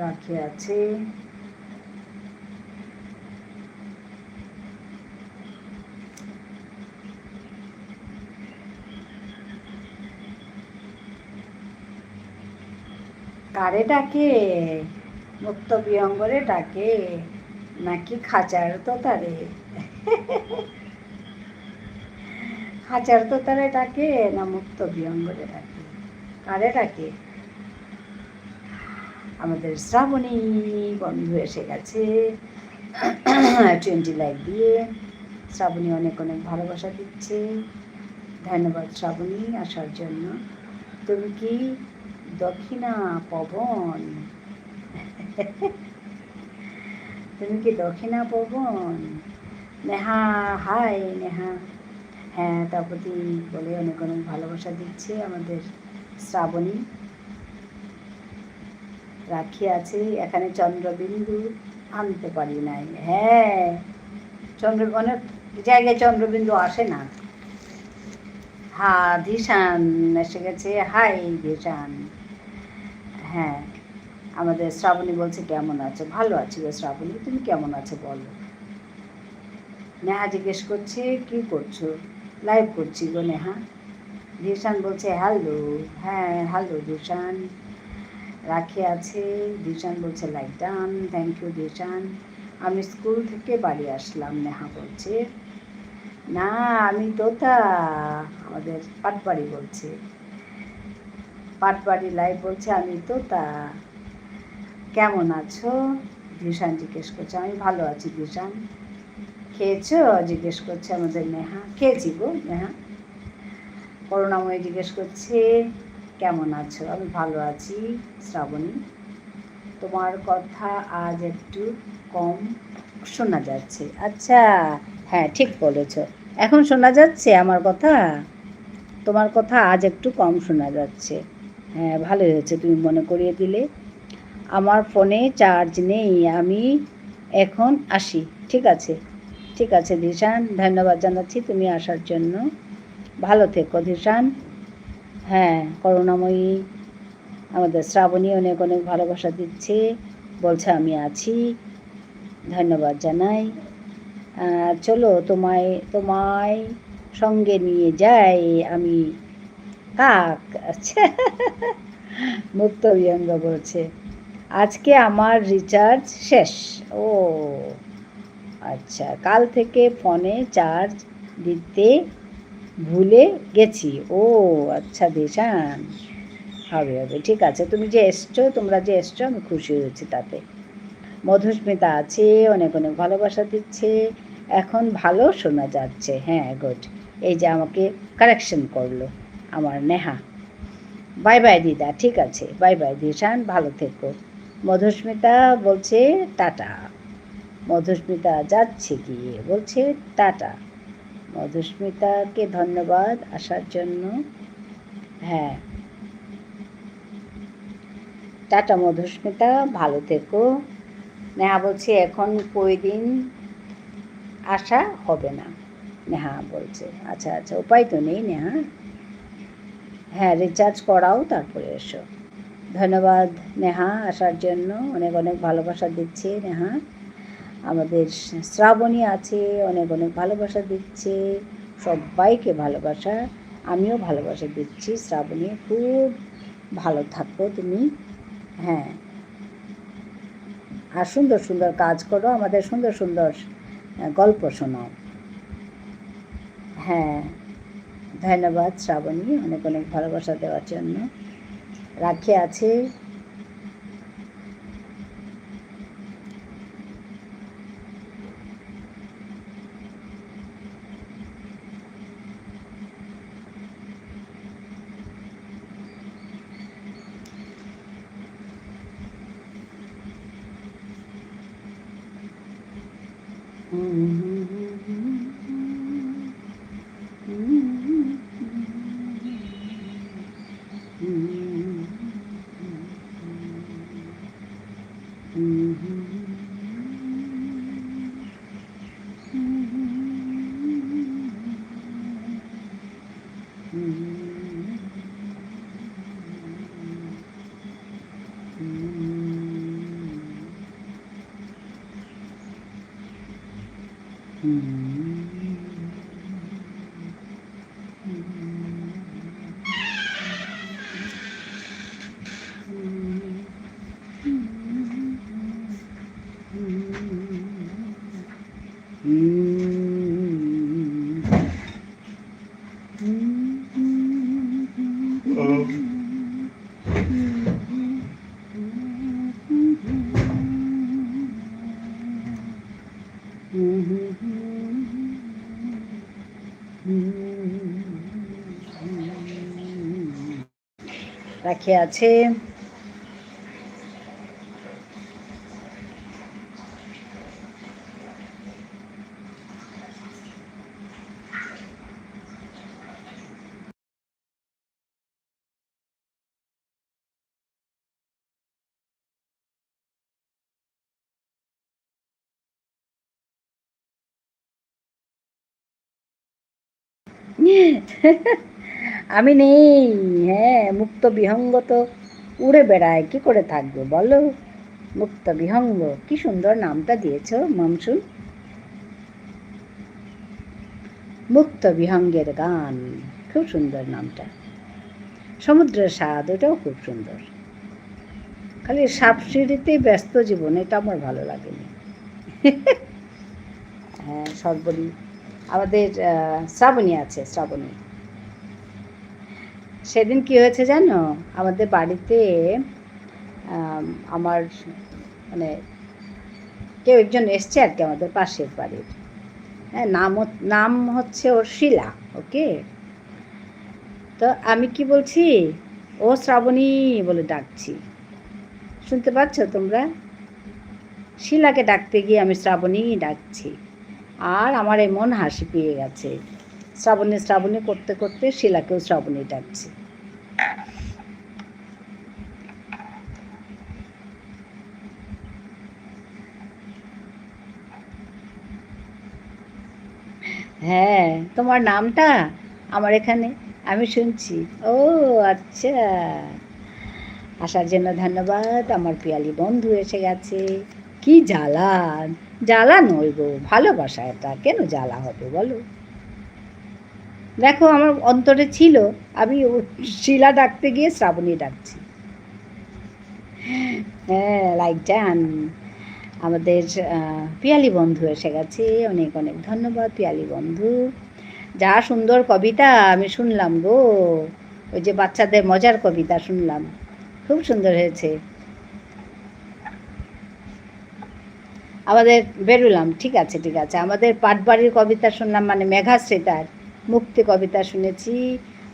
রাখি আছে, কারে ডাকে, মুক্ত বিহঙ্গরে ডাকে নাকি খাঁচার তোতারে, খাঁচার তোতারে ডাকে না মুক্ত বিহঙ্গরে ডাকে, কারে ডাকে। আমাদের শ্রাবণী বন্ধু এসে গেছে 20 লাইক দিয়ে, শ্রাবণী অনেক অনেক ভালোবাসা দিচ্ছে, ধন্যবাদ শ্রাবণী আসার জন্য। তুমি কি দক্ষিণা পবন, তুমি কি দক্ষিণা পবন। নেহা হাই, নেহা হ্যাঁ, তার প্রতি বলে অনেক অনেক ভালোবাসা দিচ্ছে আমাদের শ্রাবণী। রাখি আছে, এখানে চন্দ্রবিন্দু আনতে পারি নাই। হ্যাঁ, অনেক জায়গায় চন্দ্রবিন্দু আসে না। হ্যাঁ, ধিশান এসে গেছে। হাই ধিশান। হ্যাঁ, আমাদের শ্রাবণী বলছে কেমন আছো? ভালো আছি গো শ্রাবণী, তুমি কেমন আছো বলো। নেহা জিজ্ঞেস করছে কি করছো? লাইভ করছি গো নেহা। ধিশান বলছে হ্যালো। হ্যাঁ, হ্যালো ধিশান। রাখি আছে, ধিশান বলছে like done. Thank you Dhishan. আমি স্কুল থেকে বাড়ি আসলাম, নেহা বলছে। না, আমি তোতা, আমাদের পাটবাড়ি বলছে। পাটবাড়ি লাইভ বলছে আমি তোতা। কেমন আছো? ধিশান জিজ্ঞেস করছে। আমি ভালো আছি ধিশান। খেয়েছো? জিজ্ঞেস করছে আমাদের নেহা। খেয়েছি গো নেহা। করুণাময়ী জিজ্ঞেস করছে কেমন আছো? আমি ভালো আছি শ্রাবণী। তোমার কথা আজ একটু কম শোনা যাচ্ছে। আচ্ছা, হ্যাঁ ঠিক বলেছ। এখন শোনা যাচ্ছে আমার কথা? তোমার কথা আজ একটু কম শোনা যাচ্ছে। হ্যাঁ, ভালোই হয়েছে, তুমি মনে করিয়ে দিলে। আমার ফোনে চার্জ নেই, আমি এখন আসি। ঠিক আছে, ঠিক আছে ধিশান, ধন্যবাদ জানাচ্ছি তুমি আসার জন্য। ভালো থেকো ধিশান। হ্যাঁ, করুণাময়ী আমাদের শ্রাবণী অনেক অনেক ভালোবাসা দিচ্ছে, বলছে আমি আছি। ধন্যবাদ জানাই। চলো তোমায় তোমায় সঙ্গে নিয়ে যাই আমি। কাক? আচ্ছা, মুক্ত বিহঙ্গ বলছে আজকে আমার রিচার্জ শেষ। ও আচ্ছা, কাল থেকে ফোনে চার্জ দিতে ভুলে গেছি। ও আচ্ছা ধিশান, হবে হবে, ঠিক আছে। তুমি যে এসছো, তোমরা যে এসছো, আমি খুশি হয়েছি তাতে। মধুস্মিতা আছে, অনেক অনেক ভালোবাসা দিচ্ছে। এখন ভালো শোনা যাচ্ছে। হ্যাঁ, গুড। এই যে আমাকে কারেকশন করলো আমার নেহা। বাই বাই দিদা, ঠিক আছে, বাই বাই ধিশান, ভালো থেকো। মধুস্মিতা বলছে টাটা। মধুস্মিতা যাচ্ছে গিয়ে বলছে টাটা। মধুস্মিতাকে ধন্যবাদ আসার জন্য। হ্যাঁ, টাটা মধুস্মিতা, ভালো থেকো। নেহা বলছে এখন কয়দিন আসা হবে না। নেহা বলছে আচ্ছা আচ্ছা, উপায় তো নেই নেহা। হ্যাঁ, রিচার্জ করাও তারপরে এসো। ধন্যবাদ নেহা আসার জন্য, অনেক অনেক ভালোবাসা দিচ্ছে নেহা। আমাদের শ্রাবণী আছে, অনেক অনেক ভালোবাসা দিচ্ছে। সবাইকে ভালোবাসা, আমিও ভালোবাসা দিচ্ছি শ্রাবণী। খুব ভালো থাকো তুমি। হ্যাঁ, আর সুন্দর সুন্দর কাজ করো, আমাদের সুন্দর সুন্দর গল্প শোনাও। হ্যাঁ, ধন্যবাদ শ্রাবণী অনেক অনেক ভালোবাসা দেওয়ার জন্য। রাখি আছে, রাখি আছে, আমি নেই। হ্যাঁ, মুক্ত বিহঙ্গ তো উড়ে বেড়ায়, কি করে থাকবে বলো? মুক্ত বিহঙ্গ, কি সুন্দর নামটা দিয়েছো মামসুন। মুক্ত বিহঙ্গের গান, খুব সুন্দর নামটা। সমুদ্রের স্বাদ, ওটাও খুব সুন্দর। খালি সাপসিঁড়িতেই ব্যস্ত জীবন, এটা আমার ভালো লাগেনি। হ্যাঁ, সর্বরী আমাদের শ্রাবণী আছে, শ্রাবণী। সেদিন কি হয়েছে জানো, আমাদের বাড়িতে আমার মানে কেউ একজন এসছে আর কি, আমাদের পাশের বাড়ির। হ্যাঁ, নাম হচ্ছে ওর শিলা। ওকে, তো আমি কি বলছি, ও শ্রাবণী বলে ডাকছি, শুনতে পাচ্ছ তোমরা? শিলাকে ডাকতে গিয়ে আমি শ্রাবণী ডাকছি, আর আমার এমন হাসি পেয়ে গেছে। শ্রাবণী শ্রাবণী করতে করতে শিলাকেও শ্রাবণী ডাকছি। হ্যাঁ, তোমার নামটা আমার এখানে আমি শুনছি। ও আচ্ছা, আসার জন্য ধন্যবাদ। আমার পিয়ালি বন্ধু এসে গেছে। কি জ্বালা! জ্বালা নয় গো, ভালোবাসা। এটা কেন জ্বালা হবে বলো? দেখো, আমার অন্তরে ছিল, আমি শিলা ডাকতে গিয়ে শ্রাবণী ডাকছি। হ্যাঁ, লাইক ডান। আমাদের পিয়ালি বন্ধু এসে গেছে। অনেক অনেক ধন্যবাদ পিয়ালি বন্ধু। যা সুন্দর কবিতা আমি শুনলাম গো, ওই যে বাচ্চাদের মজার কবিতা শুনলাম, খুব সুন্দর হয়েছে। আমাদের বেরোলাম, ঠিক আছে ঠিক আছে। আমাদের পাটবাড়ির কবিতা শুনলাম, মানে মেঘাশ্রীতার মুক্তি কবিতা শুনেছি,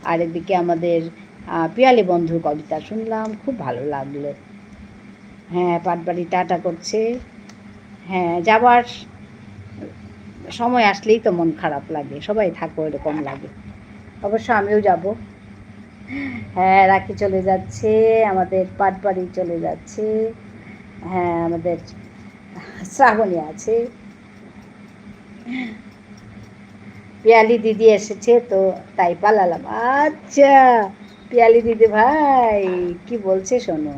আর এদিকে আমাদের পিয়ালি বন্ধুর কবিতা শুনলাম, খুব ভালো লাগলো। হ্যাঁ, পাটবাড়ি টাটা করছে। হ্যাঁ, যাবার সময় আসলেই তো মন খারাপ লাগে, সবাই থাকো এরকম লাগে। অবশ্য আমিও যাব। হ্যাঁ, রাখি চলে যাচ্ছে, আমাদের পাটবাড়ি চলে যাচ্ছে। হ্যাঁ, আমাদের শ্রাবণী আছে। পিয়ালি দিদি এসেছে তো তাই পালালাম। আচ্ছা, পিয়ালি দিদি ভাই কি বলছে শোনো।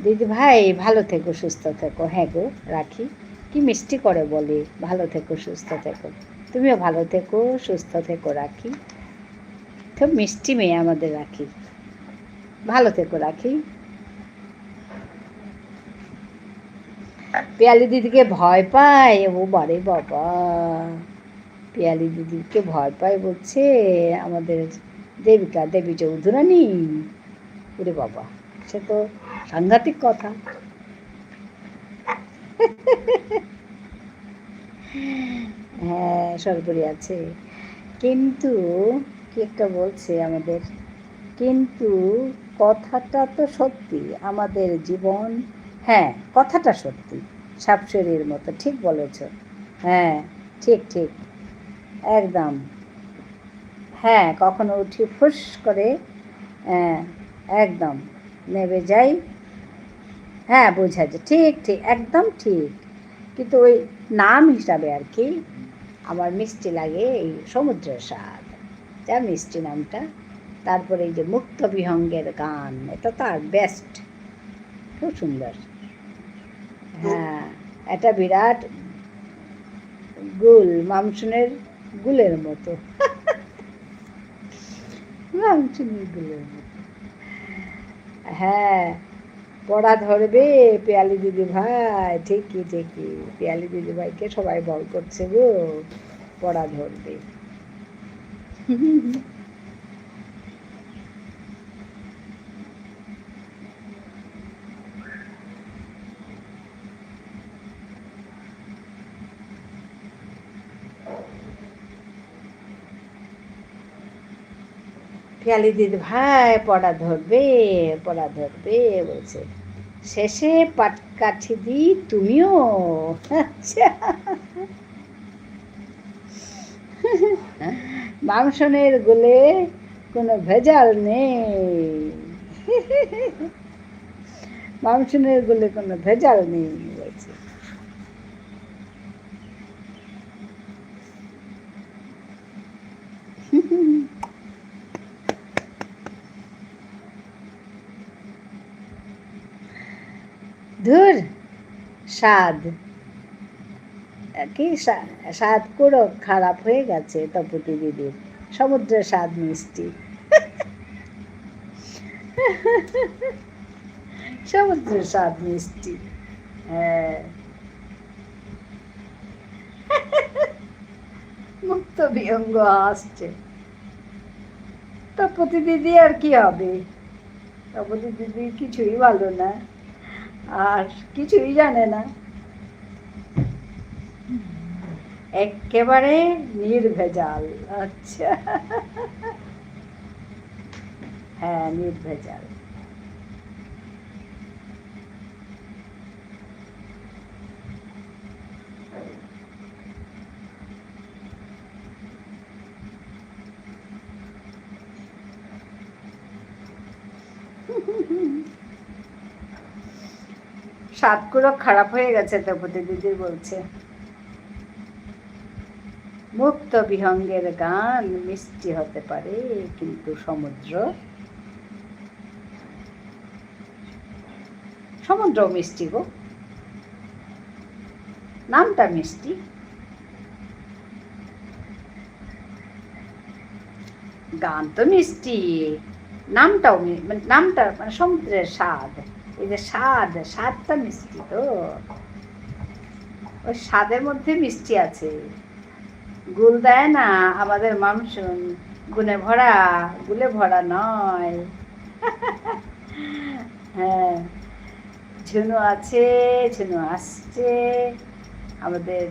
দিদি ভাই, ভালো থেকো, সুস্থ থেকো। হ্যাঁ গো, রাখি কি মিষ্টি করে বলে, ভালো থেকো সুস্থ থেকো। তুমিও ভালো থেকো, সুস্থ থেকো রাখি। খুব মিষ্টি মেয়ে আমাদের রাখি। ভালো থেকো রাখি। পিয়ালি দিদিকে ভয় পায়, ও বারে বাবা, পিয়ালি দিদিকে ভয় পায় বলছে আমাদের দেবিকা, দেবী চৌধুরানী। ওরে বাবা, সে তো সাংঘাতিক কথা। হ্যাঁ, সর্বরী আছে, কিন্তু কি একটা বলছে আমাদের, কিন্তু কথাটা তো সত্যি, আমাদের জীবন। হ্যাঁ, কথাটা সত্যি, সাপশরীর মতো, ঠিক বলেছ। হ্যাঁ, ঠিক ঠিক, একদম। হ্যাঁ, কখনো উঠি ফুস করে, হ্যাঁ, একদম নেবে যাই। হ্যাঁ, বোঝা যায়, ঠিক ঠিক, একদম ঠিক। কিন্তু ওই নাম হিসাবে আর কি আমার মিষ্টি লাগে এই সমুদ্রের স্বাদ, যা মিষ্টি নামটা। তারপরে এই যে মুক্ত বিহঙ্গের গান, এটা তো আর বেস্ট, খুব সুন্দর। হ্যাঁ, এটা বিরাট গুল, মামসুনের গুলের মতো। মামসুনের গুলের মতো। হ্যাঁ, পড়া ধরবে পিয়ালি দিদি ভাই, ঠিকই ঠিকই, পিয়ালি দিদি ভাইকে সবাই ভয় করছে গো, পড়া ধরবে। পিয়ালি দিদি ভাই পড়া ধরবে, পড়া ধরবে বলছে। শেষে পাটকাঠি দি তুমিও। আচ্ছা, মাংসনের গোলে কোনো ভেজাল নেই। মাংসনের গোলে কোনো ভেজাল নেই বলছে। ধুর, স্বাদ কি স্বাদ পুরো খারাপ হয়ে গেছে তপতি দিদির। সমুদ্রের স্বাদ মিষ্টি, সমুদ্রের স্বাদ মিষ্টি। হ্যাঁ, মুক্ত বিহঙ্গ আসছে। তপতি দিদি আর কি হবে, তপতি দিদি কিছুই ভালো না, আর কিছুই জানে না, একেবারে নির্ভেজাল। আচ্ছা, হ্যাঁ নির্ভেজাল। স্বাদগুলো খারাপ হয়ে গেছে তপতি দিদি বলছে। মুক্ত বিহঙ্গের গান মিষ্টি হতে পারে, কিন্তু সমুদ্র, সমুদ্র মিষ্টি গো, নামটা মিষ্টি, গান তো মিষ্টি, নামটাও মানে নামটা মানে সমুদ্রের স্বাদ, এই যে স্বাদটা মিষ্টি তো, ওই স্বাদের মধ্যে মিষ্টি আছে। গুল দেয় না আমাদের মানুষ, গুলে ভরা নয়। হ্যাঁ, ঝুনু আছে, ঝুনু আসছে, আমাদের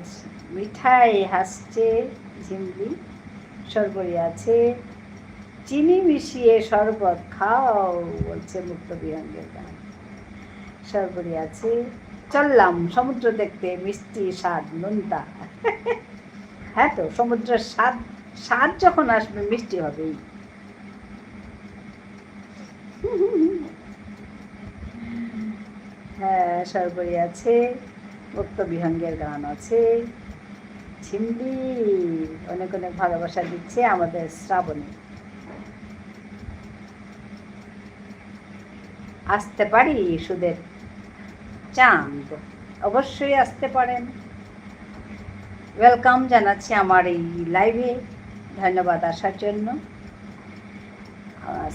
মিঠাই হাসছে, ঝিমলি সরবরি আছে, চিনি মিশিয়ে শরবত খাও বলছে মুক্ত বিহঙ্গের গান। সরবরি আছে, চললাম সমুদ্র দেখতে, মিষ্টি স্বাদ নোনতা। হ্যাঁ তো, সমুদ্রের স্বাদ, স্বাদ যখন আসবে মিষ্টি হবেই। হ্যাঁ, সরবরি আছে, মুক্ত বিহঙ্গের গান আছে, ঝিমলি অনেক অনেক ভালোবাসা দিচ্ছে আমাদের শ্রাবণী। আসতে পারি সুদের চাঁদ, অবশ্যই আসতে পারেন। ওয়েলকাম জানাচ্ছি আমার এই লাইভে, ধন্যবাদ আসার জন্য।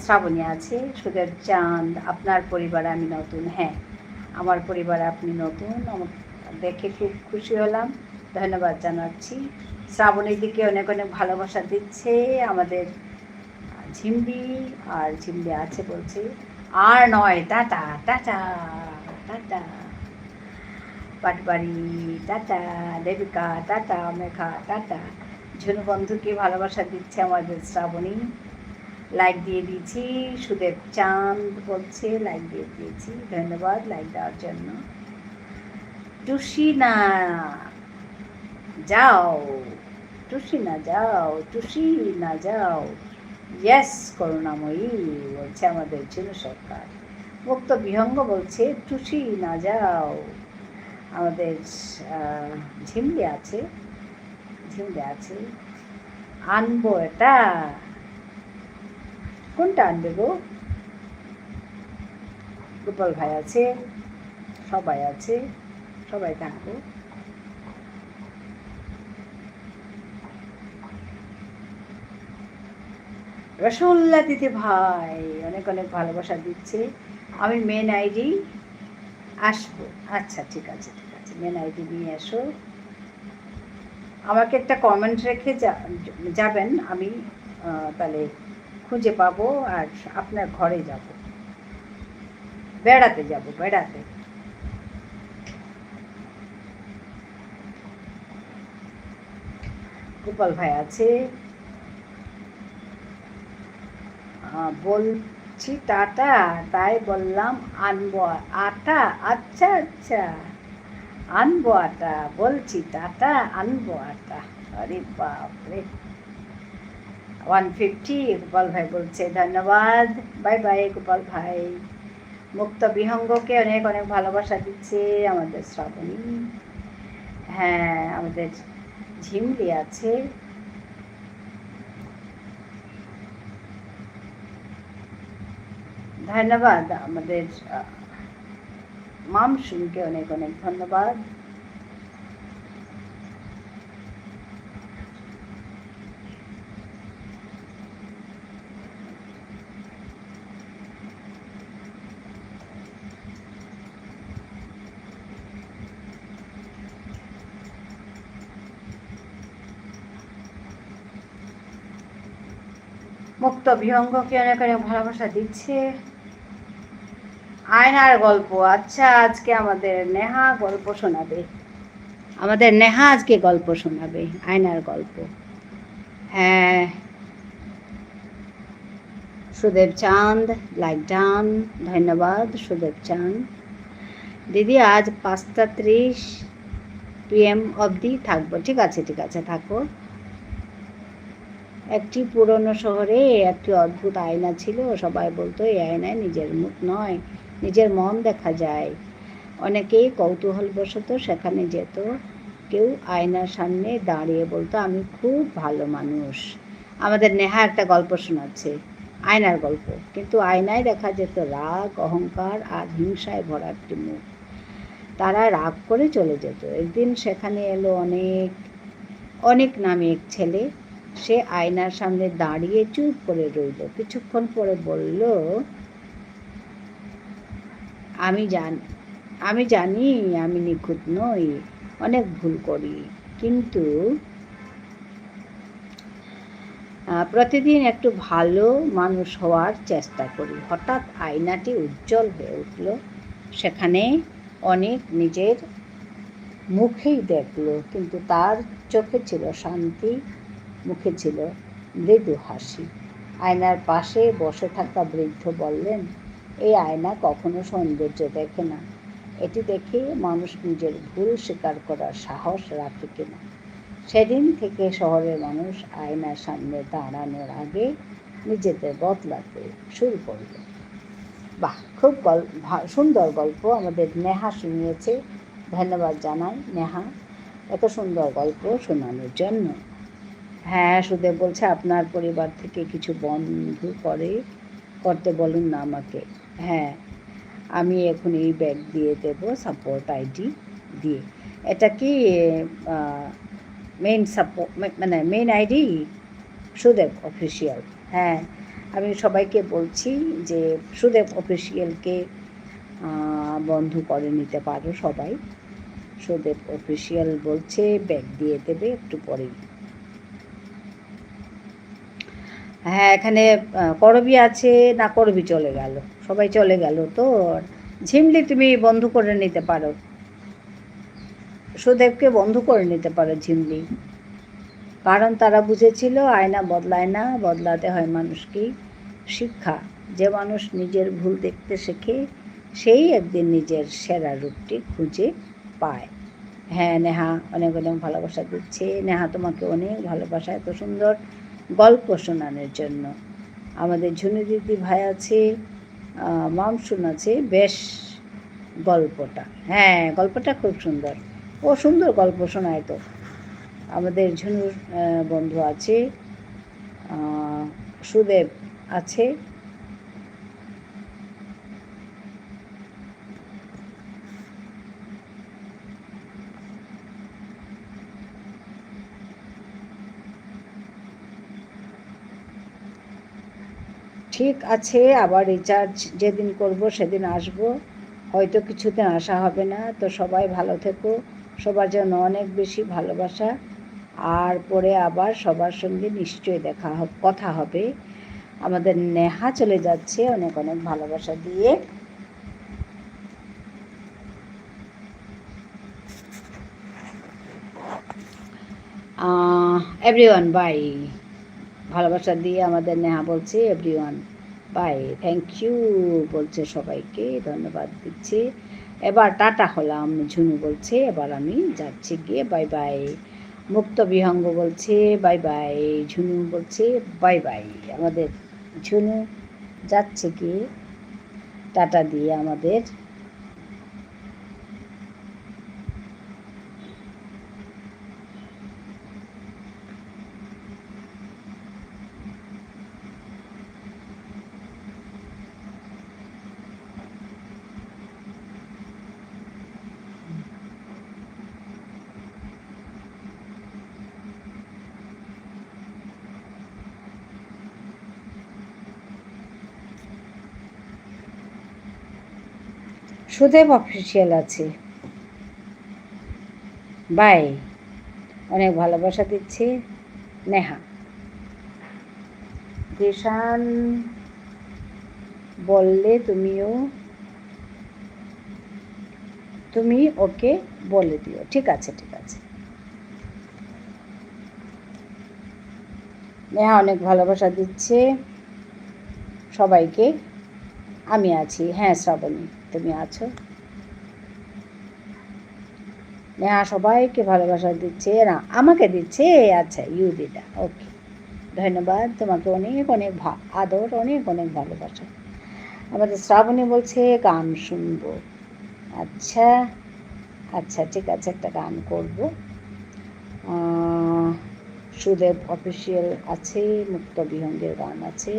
শ্রাবণী আছে, সুদের চাঁদ, আপনার পরিবারে আমি নতুন। হ্যাঁ, আমার পরিবারে আপনি নতুন, আমার দেখে খুব খুশি হলাম, ধন্যবাদ জানাচ্ছি। শ্রাবণীর দিকে অনেক অনেক ভালোবাসা দিচ্ছে আমাদের ঝিমলি, আর ঝিমলি আছে বলছে আর নয়, টাটা টাটা টাটা, পাটবাড়ি tata, Debika tata, Megha tata. Jhunu বন্ধুকে ভালোবাসা দিচ্ছে আমাদের শ্রাবণী, লাইক দিয়ে দিয়েছি। সুদেব চাঁদ বলছে লাইক দিয়ে দিয়েছি, ধন্যবাদ লাইক দেওয়ার জন্য। টুসি না যাও, টুসি না যাও, টুসি না যাও, ইয়েস করুণাময়ী বলছে আমাদের ঝুনু সরকার। মুক্ত বিহঙ্গ বলছে টুসি না যাও। আমাদের ঝিমলি আছে, ঝিমলি আছে, আনবো এটা, কোনটা আনবে গো? গোপাল ভাই আছে, সবাই আছে, সবাই থাকবো। রসগোল্লা দিতে ভাই অনেক অনেক ভালোবাসা দিচ্ছে। আমি মেন আইডি আসবো, আচ্ছা ঠিক আছে ঠিক আছে, মেন আইডি নিয়ে এসো, আমাকে একটা কমেন্ট রেখে যাবেন, আমি তাহলে খুঁজে পাবো আর আপনার ঘরে যাব, বেড়াতে যাব, বেড়াতে। গোপাল ভাই আছে, বলছি টাটা, তাই বললাম আনবো আটা। আচ্ছা আচ্ছা, আনবো আটা, বলছি টাটা আনবো আটা। আরে বাপরে, 150 গোপাল ভাই বলছে, ধন্যবাদ, বাই বাই গোপাল ভাই। মুক্ত বিহঙ্গকে অনেক অনেক ভালোবাসা দিচ্ছে আমাদের শ্রাবণী। হ্যাঁ, আমাদের ঝিমলি আছে, ধন্যবাদ। আমাদের মামসুমকে অনেক অনেক ধন্যবাদ। মুক্ত বিহঙ্গকে অনেক অনেক ভালোবাসা দিচ্ছে। আয়নার গল্প, আচ্ছা আজকে আমাদের নেহা গল্প শোনাবে। আমাদের নেহা আজকে গল্প শোনাবে, আয়নার গল্প। হ্যাঁ, সুদেব চাঁদ লাইক ডান, ধন্যবাদ সুদেব চাঁদ। দিদি আজ 5:30 PM অবধি থাকবো। ঠিক আছে ঠিক আছে, থাকো। একটি পুরনো শহরে একটি অদ্ভুত আয়না ছিল। সবাই বলতো এই আয়নায় নিজের মুখ নয়, নিজের মন দেখা যায়। অনেকেই কৌতূহলবশত সেখানে যেত। কেউ আয়নার সামনে দাঁড়িয়ে বলতো আমি খুব ভালো মানুষ। আমাদের নেহা একটা গল্প শোনাচ্ছে, আয়নার গল্প। কিন্তু আয়নায় দেখা যেত রাগ, অহংকার আর হিংসায় ভরা একটি মুখ। তারা রাগ করে চলে যেত। একদিন সেখানে এলো অনেক অনেক নামে এক ছেলে। সে আয়নার সামনে দাঁড়িয়ে চুপ করে রইল। কিছুক্ষণ পরে বলল, আমি জানি আমি নিখুঁত নই, অনেক ভুল করি, কিন্তু প্রতিদিন একটু ভালো মানুষ হওয়ার চেষ্টা করি। হঠাৎ আয়নাটি উজ্জ্বল হয়ে উঠল। সেখানে অনেক নিজের মুখেই দেখল, কিন্তু তার চোখে ছিল শান্তি, মুখে ছিল মৃদু হাসি। আয়নার পাশে বসে থাকা বৃদ্ধ বললেন, এই আয়না কখনো সৌন্দর্য দেখে না, এটি দেখে মানুষ নিজের ভুল স্বীকার করার সাহস রাখে কিনা। সেদিন থেকে শহরের মানুষ আয়নার সামনে দাঁড়ানোর আগে নিজেদের বদলাতে শুরু করল। বাহ, খুব সুন্দর গল্প আমাদের নেহা শুনিয়েছে। ধন্যবাদ জানাই নেহা এত সুন্দর গল্প শোনানোর জন্য। হ্যাঁ, সুদেব বলছে আপনার পরিবার থেকে কিছু বন্ধু করতে বলুন না আমাকে। হ্যাঁ, আমি এখন এই ব্যাগ দিয়ে দেব, সাপোর্ট আইডি দিয়ে। এটা কি মেইন আইডি সুদেব অফিসিয়াল? হ্যাঁ, আমি সবাইকে বলছি যে সুদেব অফিসিয়ালকে বন্ধু করে নিতে পারো সবাই। সুদেব অফিসিয়াল বলছে ব্যাগ দিয়ে দেবে একটু পরেই। হ্যাঁ, এখানে করবি আছে না, করবি চলে গেল, সবাই চলে গেল। তো ঝিমলি তুমি বন্ধু করে নিতে পারো, সুদেবকে বন্ধু করে নিতে পারো ঝিমলি। কারণ তারা বুঝেছিল আয়না বদলায় না, বদলাতে হয় মানুষকেই। শিক্ষা, যে মানুষ নিজের ভুল দেখতে শেখে সেই একদিন নিজের সেরা রূপটি খুঁজে পায়। হ্যাঁ, নেহা অনেক অনেক ভালোবাসা দিচ্ছে। নেহা তোমাকে অনেক ভালোবাসা এত সুন্দর গল্প শোনানোর জন্য। আমাদের ঝুনু দিদি ভাই আছে, মামসুন আছে, বেশ গল্পটা, হ্যাঁ গল্পটা খুব সুন্দর, ও সুন্দর গল্প শোনায় তো। আমাদের ঝুনুর বন্ধু আছে, সুদেব আছে। ঠিক আছে, আবার রিচার্জ যেদিন করব সেদিন আসব, হয়তো কিছুদিন আসা হবে না। তো সবাই ভালো থেকো, সবার জন্য অনেক বেশি ভালোবাসা। আর পরে আবার সবার সঙ্গে নিশ্চয়ই কথা হবে। আমাদের নেহা চলে যাচ্ছে অনেক অনেক ভালোবাসা দিয়ে। এভরিওয়ান বাই, ভালোবাসা দিয়ে আমাদের নেহা বলছে এভরিওয়ান বাই, থ্যাংক ইউ বলছে, সবাইকে ধন্যবাদ দিচ্ছে। এবার টাটা হলাম, ঝুনু বলছে এবার আমি যাচ্ছি গিয়ে বাই বাই। মুক্ত বিহঙ্গ বলছে বাই বাই, ঝুনু বলছে বাই বাই। আমাদের ঝুনু যাচ্ছে গিয়ে টাটা দিয়ে আমাদের। সুদেব অফিসিয়াল আছে, বাই, অনেক ভালোবাসা দিচ্ছে নেহা। কৃষাণ বললে তুমি ওকে বলে দিও। ঠিক আছে ঠিক আছে। নেহা অনেক ভালোবাসা দিচ্ছে সবাইকে। আমি আছি, হ্যাঁ শ্রাবণী তুমি আছো। নেহা সবাইকে ভালোবাসা দিচ্ছে, না আমাকে দিচ্ছে, আচ্ছা ইউ দিদা, ওকে ধন্যবাদ তোমাকে, অনেক অনেক আদর, অনেক অনেক ভালোবাসা। আমাদের শ্রাবণী বলছে গান শুনবো। আচ্ছা আচ্ছা ঠিক আছে, একটা গান করব। সুদেব অফিসিয়াল আছে, মুক্ত বিহঙ্গের গান আছে,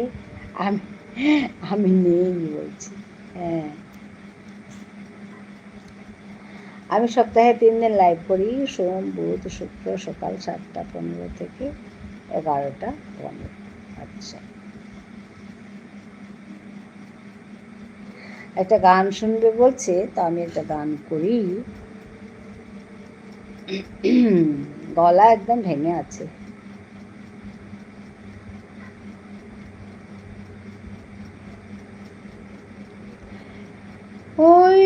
আমি আমি নেই বলছি। হ্যাঁ, আমি সপ্তাহে 3 দিন লাইভ করি, সোম বুধ শুক্র সকাল 7:15 থেকে 11:15। আচ্ছা, একটা গান শুনবে বলছে, তো আমি একটা গান করি। গলা একদম ভেঙে আছে। ওই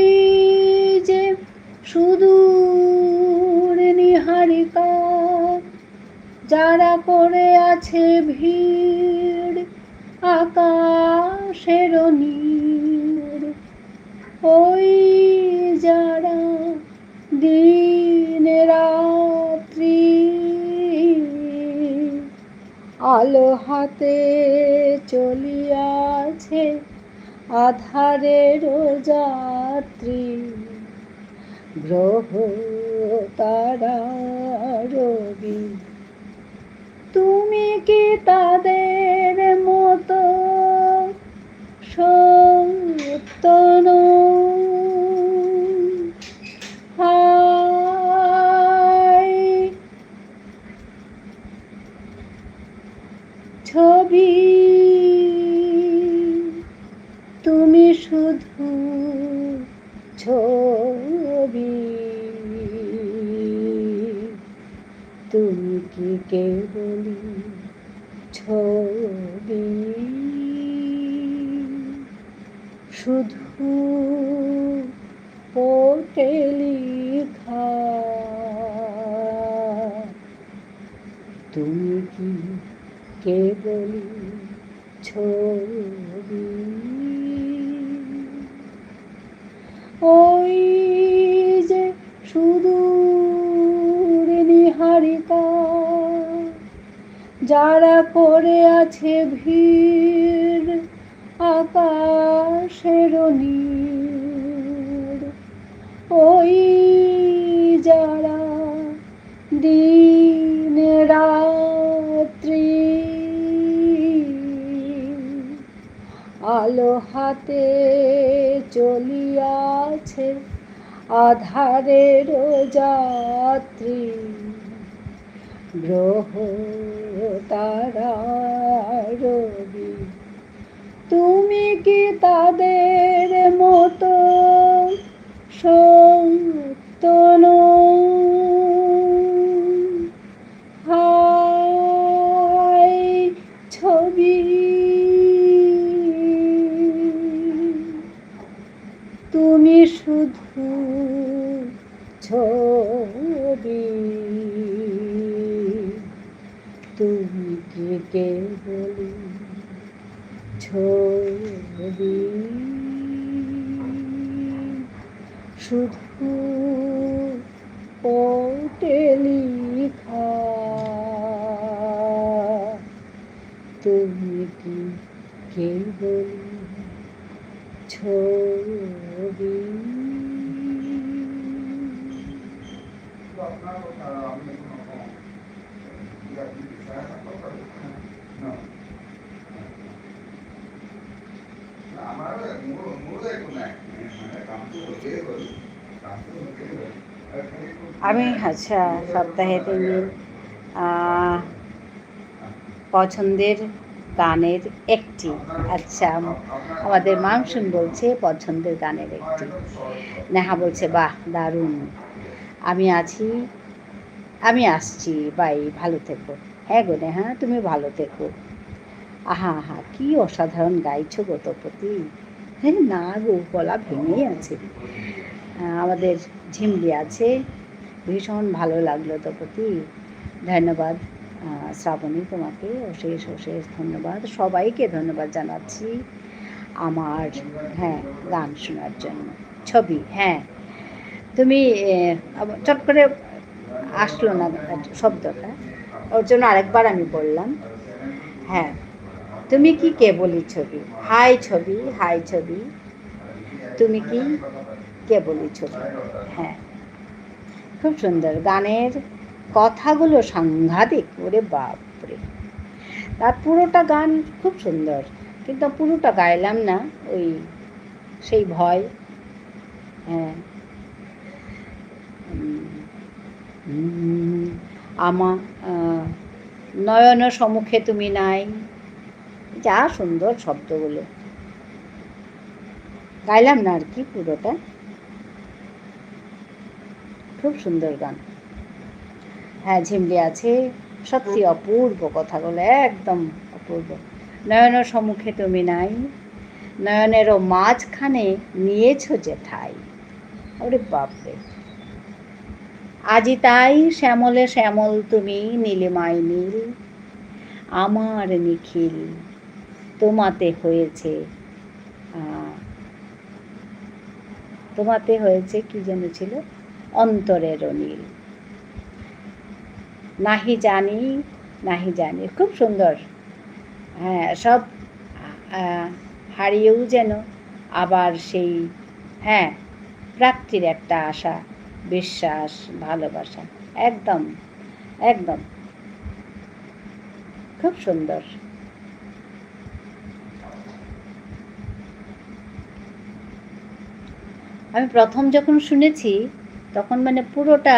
যে সুদূর নিহারিকা যারা করে আছে ভিড় আকাশের নীড়, ওই যারা দিন রাত্রি আলো হাতে চলিয়াছে আধারের যাত্রী, গ্রহ তারা রবি, তুমি কি তাদের মতো সত্য হায় ছবি, তুমি শুধু ছবি, তুমি কি কেবলি ছবি, শুধু পোটে লিখা, তুমি কি কেবলি ছবি, ওই যে সুদূর নিহারিকা যারা করে আছে ভিড় আকাশের নীড়, ওই যারা দিন রাত্রি আলো হাতে চলিয়াছে আধারের যাত্রী, গ্রহ তারা রবি, তুমি কি তাদের মতো সত্য হায় ছবি, তুমি শুধু ছবি, তুমি কি কেবলি ছবি, শুধু পোটে লিখা, তুমি কি কেবলি ছবি। আমি আচ্ছা সপ্তাহে 3 দিন পছন্দের গানের একটি। আচ্ছা, আমাদের মামসুন বলছে পছন্দের গানের একটি। নেহা বলছে বাহ দারুণ, আমি আছি, আমি আসছি, বাই, ভালো থেকো। হ্যাঁ গো নেহা, তুমি ভালো থেকো। আহা আহা, কি অসাধারণ গাইছো গো তপতি। হ্যাঁ না গো, গলা ভেঙেই আছে। আমাদের ঝিমলি আছে, ভীষণ ভালো লাগলো তপতি, ধন্যবাদ। শ্রাবণী, তোমাকে অশেষ অশেষ ধন্যবাদ, সবাইকে ধন্যবাদ জানাচ্ছি আমার হ্যাঁ গান শোনার জন্য। ছবি, হ্যাঁ তুমি চট করে আসলো না শব্দটা, ওর জন্য আরেকবার আমি বললাম। হ্যাঁ, তুমি কি কে বলি ছবি, হাই ছবি, হাই ছবি, তুমি কি কে বলি ছবি। হ্যাঁ, খুব সুন্দর, গানের কথাগুলো সাংঘাতিক, ওরে বাপরে। তার পুরোটা গান খুব সুন্দর, কিন্তু পুরোটা গাইলাম না, ওই সেই ভয়। হ্যাঁ, আমা নয়ন সম্মুখে তুমি নাই, যা সুন্দর শব্দগুলো, গাইলাম না আর কি পুরোটা, খুব সুন্দর গান। হ্যাঁ ঝিমলি আছে, সত্যি অপূর্ব কথাগুলো, একদম অপূর্ব। নয়ন সম্মুখে তুমি নাই, নয়নেরও মাঝখানে নিয়েছো যে ঠাই, ওরে বাপরে। আজি তাই শ্যামলে শ্যামল তুমি, নীলিমায় নীল, আমার নিখিল তোমাতে হয়েছে, তোমাতে হয়েছে কি যেন ছিল, অন্তরের নীল। নাহি জানি, নাহি জানি, খুব সুন্দর। হ্যাঁ, সব হারিয়েও যেন আবার সেই হ্যাঁ প্রাপ্তির একটা আশা, বিশ্বাস, ভালোবাসা, একদম একদম খুব সুন্দর। আমি প্রথম যখন শুনেছি তখন মানে পুরোটা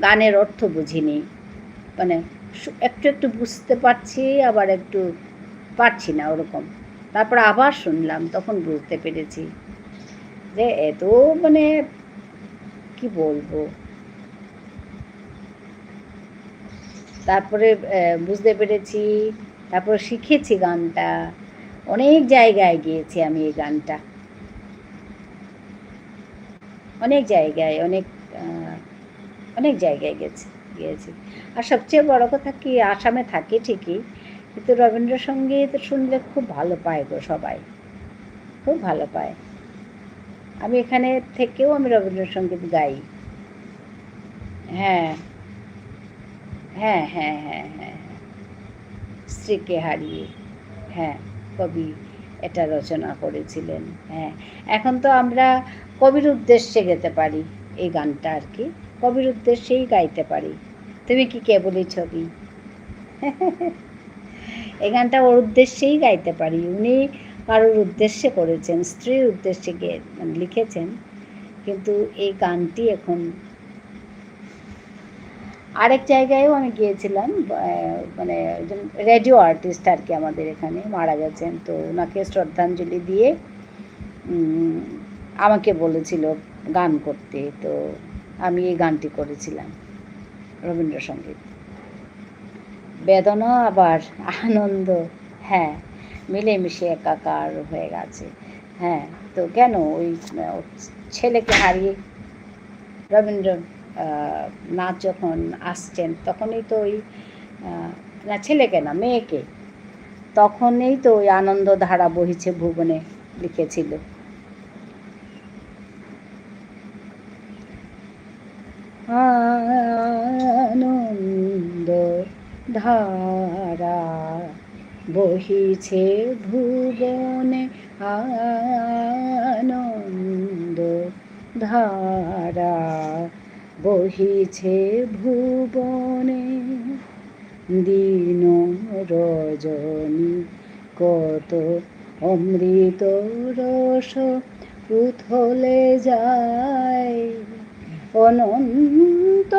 গানের অর্থ বুঝিনি, মানে একটু একটু বুঝতে পারছি, আবার একটু পারছি না ওরকম। তারপর আবার শুনলাম, তখন বুঝতে পেরেছি যে এত মানে কি বলবো। তারপরে বুঝতে পেরেছি, তারপর শিখেছি গানটা, অনেক জায়গায় গিয়েছি আমি এই গানটা, অনেক জায়গায়, অনেক অনেক জায়গায় গিয়েছি। আর সবচেয়ে বড় কথা কি, আসামে থাকি ঠিকই, কিন্তু রবীন্দ্রসঙ্গীত শুনলে খুব ভালো পায় গো সবাই, খুব ভালো পায়। আমি এখানে থেকেও আমি রবীন্দ্রসঙ্গীত গাই। হ্যাঁ হ্যাঁ হ্যাঁ হ্যাঁ হ্যাঁ, স্ত্রীকে হারিয়ে, হ্যাঁ কবি এটা রচনা করেছিলেন। হ্যাঁ, এখন তো আমরা কবির উদ্দেশ্যে গেতে পারি এই গানটা আর কি, কবির উদ্দেশ্যেই গাইতে পারি। তুমি কি কে বলি ছবি, এই গানটা ওর উদ্দেশ্যেই গাইতে পারি। উনি কারোর উদ্দেশ্যে করেছেন, স্ত্রীর উদ্দেশ্যে মানে লিখেছেন, কিন্তু এই গানটি এখন আরেক জায়গায়ও আমি গিয়েছিলাম, মানে একজন রেডিও আর্টিস্ট আর কি আমাদের এখানে মারা গেছেন, তো ওনাকে শ্রদ্ধাঞ্জলি দিয়ে আমাকে বলেছিল গান করতে, তো আমি এই গানটি করেছিলাম রবীন্দ্রসঙ্গীত। বেদনা আবার আনন্দ, হ্যাঁ মিলেমিশে একাকার হয়ে গেছে। হ্যাঁ, তো কেন ওই ছেলেকে হারিয়ে রবীন্দ্র নাচ যখন আসছেন তখনই তো ওই না ছেলেকে না মেয়েকে, তখনই তো ওই আনন্দধারা বহিছে ভুবনে লিখেছিল। আনন্দ ধারা বহিছে ভুবনে, আনন্দ ধারা বহিছে ভুবনে, দিন রজনী কত অমৃত রস উথলে যায়, অনন্ত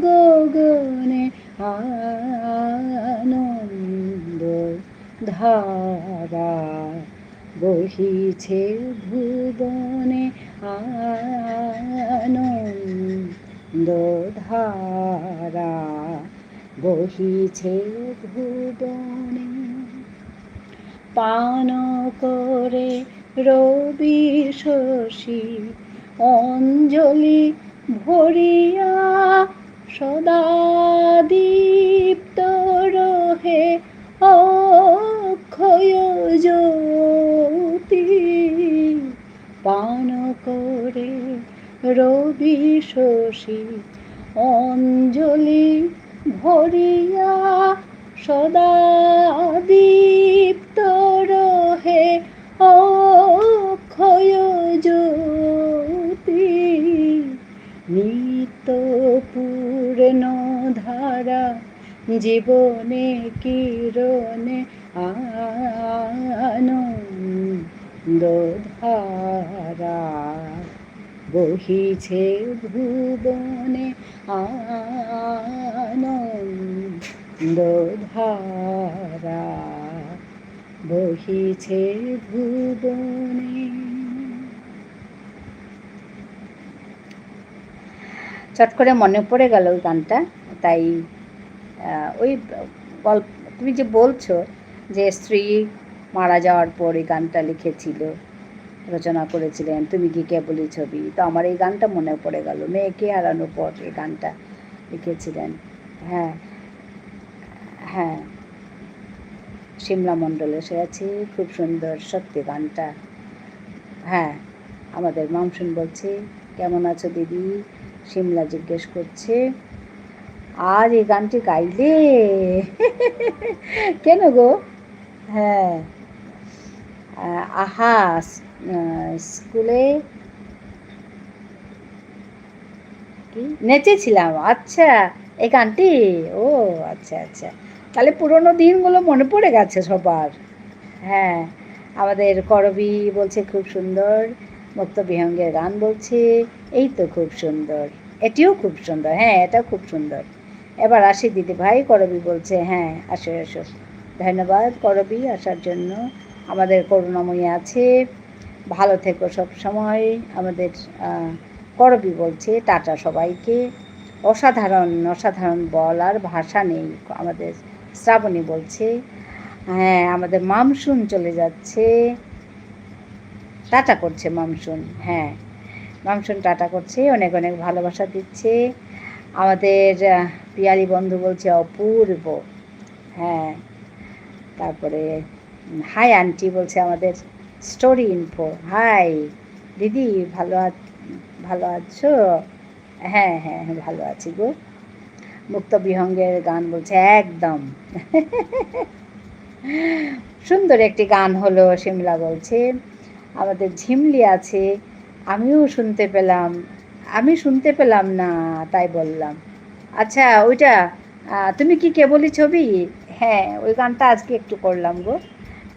গগনে আনন্দ ধারা বহিছে ভুবনে আনন্দ ধারা বহিছে ভুবনে পান করে রবি শশী অঞ্জলি ভরিয়া সদা দীপ্ত রহে অক্ষয় জ্যোতি পান করে রবি শশী অঞ্জলি ভরিয়া সদা দীপ্ত রহে অক্ষয় জ্যোতি নিত্য পূর্ণ ধারা জীবনে কিরণে আনন্দ ধারা বহিছে ভুবনে আনন্দ ধারা বহিছে ভুবনে। চট করে মনে পড়ে গেল ওই গানটা, তাই ওই গল্প তুমি যে বলছো যে স্ত্রী মারা যাওয়ার পর এই গানটা লিখেছিল, রচনা করেছিলেন তুমি কি কেবলি ছবি, তো আমার এই গানটা মনে পড়ে গেল। মেয়েকে হারানোর পর এই গানটা লিখেছিলেন। হ্যাঁ হ্যাঁ, সিমলা মণ্ডল এসে আছে, খুব সুন্দর সত্যি গানটা। হ্যাঁ, আমাদের মামসুন বলছে কেমন আছো দিদি, সিমলা জিজ্ঞেস করছে আজ এই গানটি গাইলে কেন গো? হ্যাঁ, আহা স্কুলে কি নেচেছিলাম, আচ্ছা এই গানটি, ও আচ্ছা আচ্ছা, তাহলে পুরোনো দিনগুলো মনে পড়ে গেছে সবার। হ্যাঁ, আমাদের করবী বলছে খুব সুন্দর, মুক্ত বিহঙ্গের গান বলছে এই তো খুব সুন্দর, এটিও খুব সুন্দর, হ্যাঁ এটাও খুব সুন্দর। এবার আসি দিদি ভাই, করবী বলছে হ্যাঁ আসো এসো, ধন্যবাদ করবী আসার জন্য। আমাদের করুণাময়ী আছে, ভালো থেকো সব সময়। আমাদের করবী বলছে টাটা সবাইকে, অসাধারণ অসাধারণ বলার ভাষা নেই। আমাদের শ্রাবণী বলছে হ্যাঁ, আমাদের মামসুন চলে যাচ্ছে, টাটা করছে মামসুন। হ্যাঁ, মামসুন টাটা করছে, অনেক অনেক ভালোবাসা দিচ্ছে। আমাদের পিয়ালি বন্ধু বলছে অপূর্ব। হ্যাঁ, তারপরে হাই আন্টি বলছে আমাদের স্টোরি ইনফো, হাই দিদি ভালো আছো? হ্যাঁ হ্যাঁ হ্যাঁ ভালো আছি গো। মুক্ত বিহঙ্গের গান বলছে একদম সুন্দর একটি গান হলো, সিমলা বলছে। আমাদের ঝিমলি আছে, আমি শুনতে পেলাম না তাই বললাম। আচ্ছা ওইটা তুমি কি কেবলি ছবি, হ্যাঁ ওই গানটা আজকে একটু করলাম গো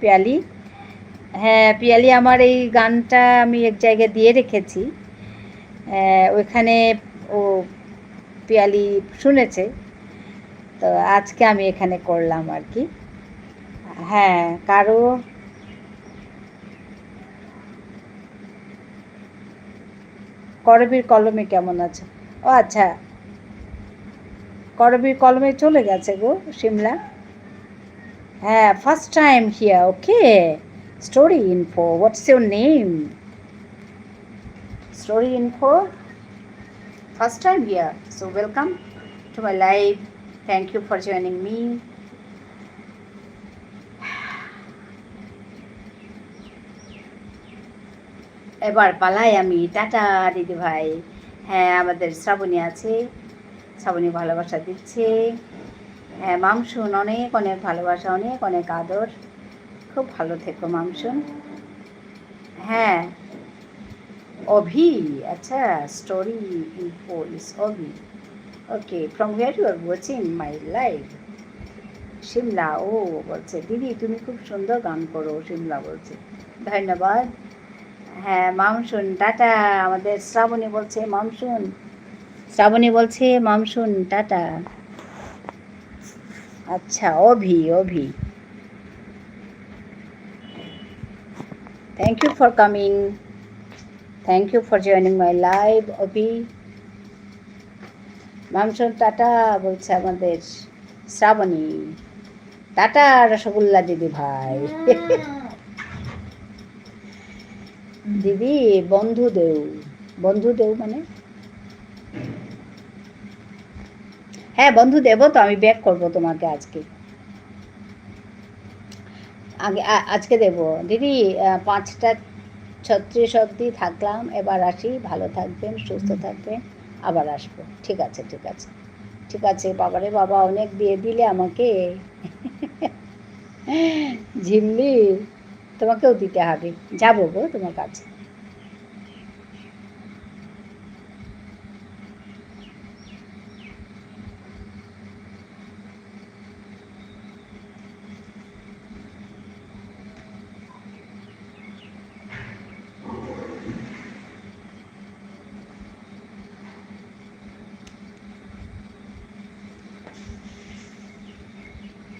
পিয়ালি। হ্যাঁ পিয়ালি, আমার এই গানটা আমি এক জায়গায় দিয়ে রেখেছি, ওইখানে ও পিয়ালি শুনেছে, তো আজকে আমি এখানে করলাম আর কি। হ্যাঁ, কারো করবীর কলমে কেমন আছে, ও আচ্ছা করবীর কলমে চলে গেছে গো সিমলা। হ্যাঁ, first time here, okay. Story info, what's your name? Story info, first time here, so welcome to my live. Thank you for joining me. এবার পালাই আমি, টাটা দিদি ভাই। হ্যাঁ, আমাদের শ্রাবণী আছে, শ্রাবণী ভালোবাসা দিচ্ছে। হ্যাঁ, মামসুন অনেক অনেক ভালোবাসা, অনেক অনেক আদর, খুব ভালো থেকো মামসুন। হ্যাঁ, অভি, আচ্ছা story info is Abhi, okay. From where you are watching my live? Shimla, ও বলছে দিদি তুমি খুব সুন্দর গান করো, সিমলা বলছে ধন্যবাদ। হ্যাঁ, মামসুন টাটা। আমাদের শ্রাবণী বলছে মামসুন টাটা। আচ্ছা Abhi, thank you for coming, thank you for joining my live. Abhi মামসন টাটা বলছে আমাদের শ্রাবণী। টাটা রসগোল্লা দিদি ভাই। দিদি বন্ধু দেও, বন্ধু দেও মানে হ্যাঁ বন্ধু দেবো তো, আমি ব্যাক করবো তোমাকে আজকে, আজকে দেব দিদি। 5টা 36 অবধি থাকলাম, এবার আসি। ভালো থাকবেন, সুস্থ থাকবেন, আবার আসবো। ঠিক আছে ঠিক আছে ঠিক আছে। বাবারে বাবা, অনেক দিয়ে দিলে আমাকে। ঝিমলি, তোমাকেও দিতে হবে, যাবো গো তোমার কাছে।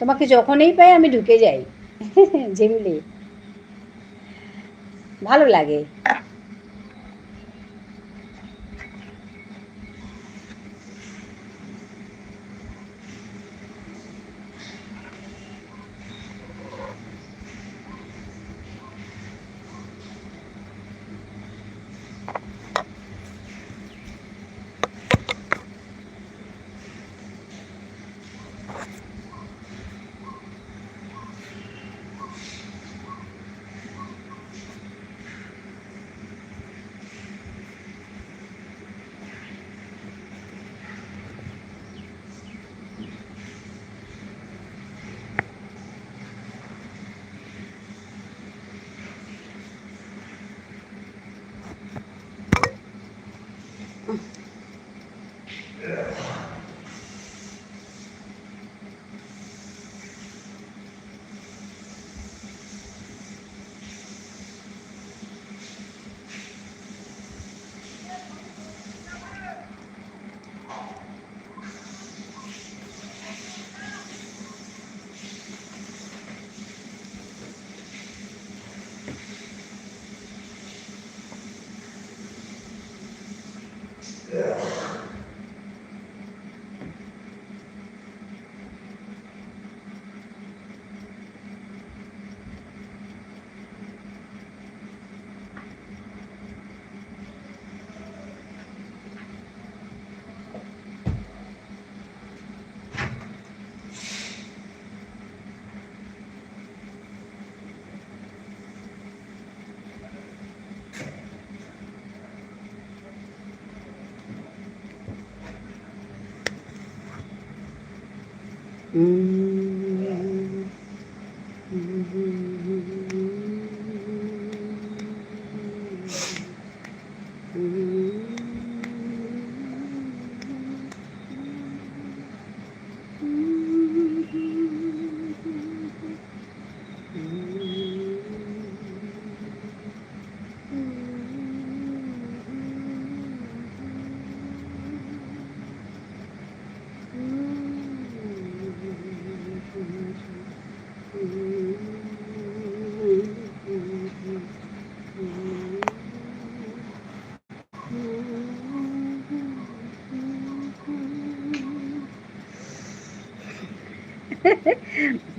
তোমাকে যখনই পাই আমি ঢুকে যাই। ঝিমলি, ভালো লাগে।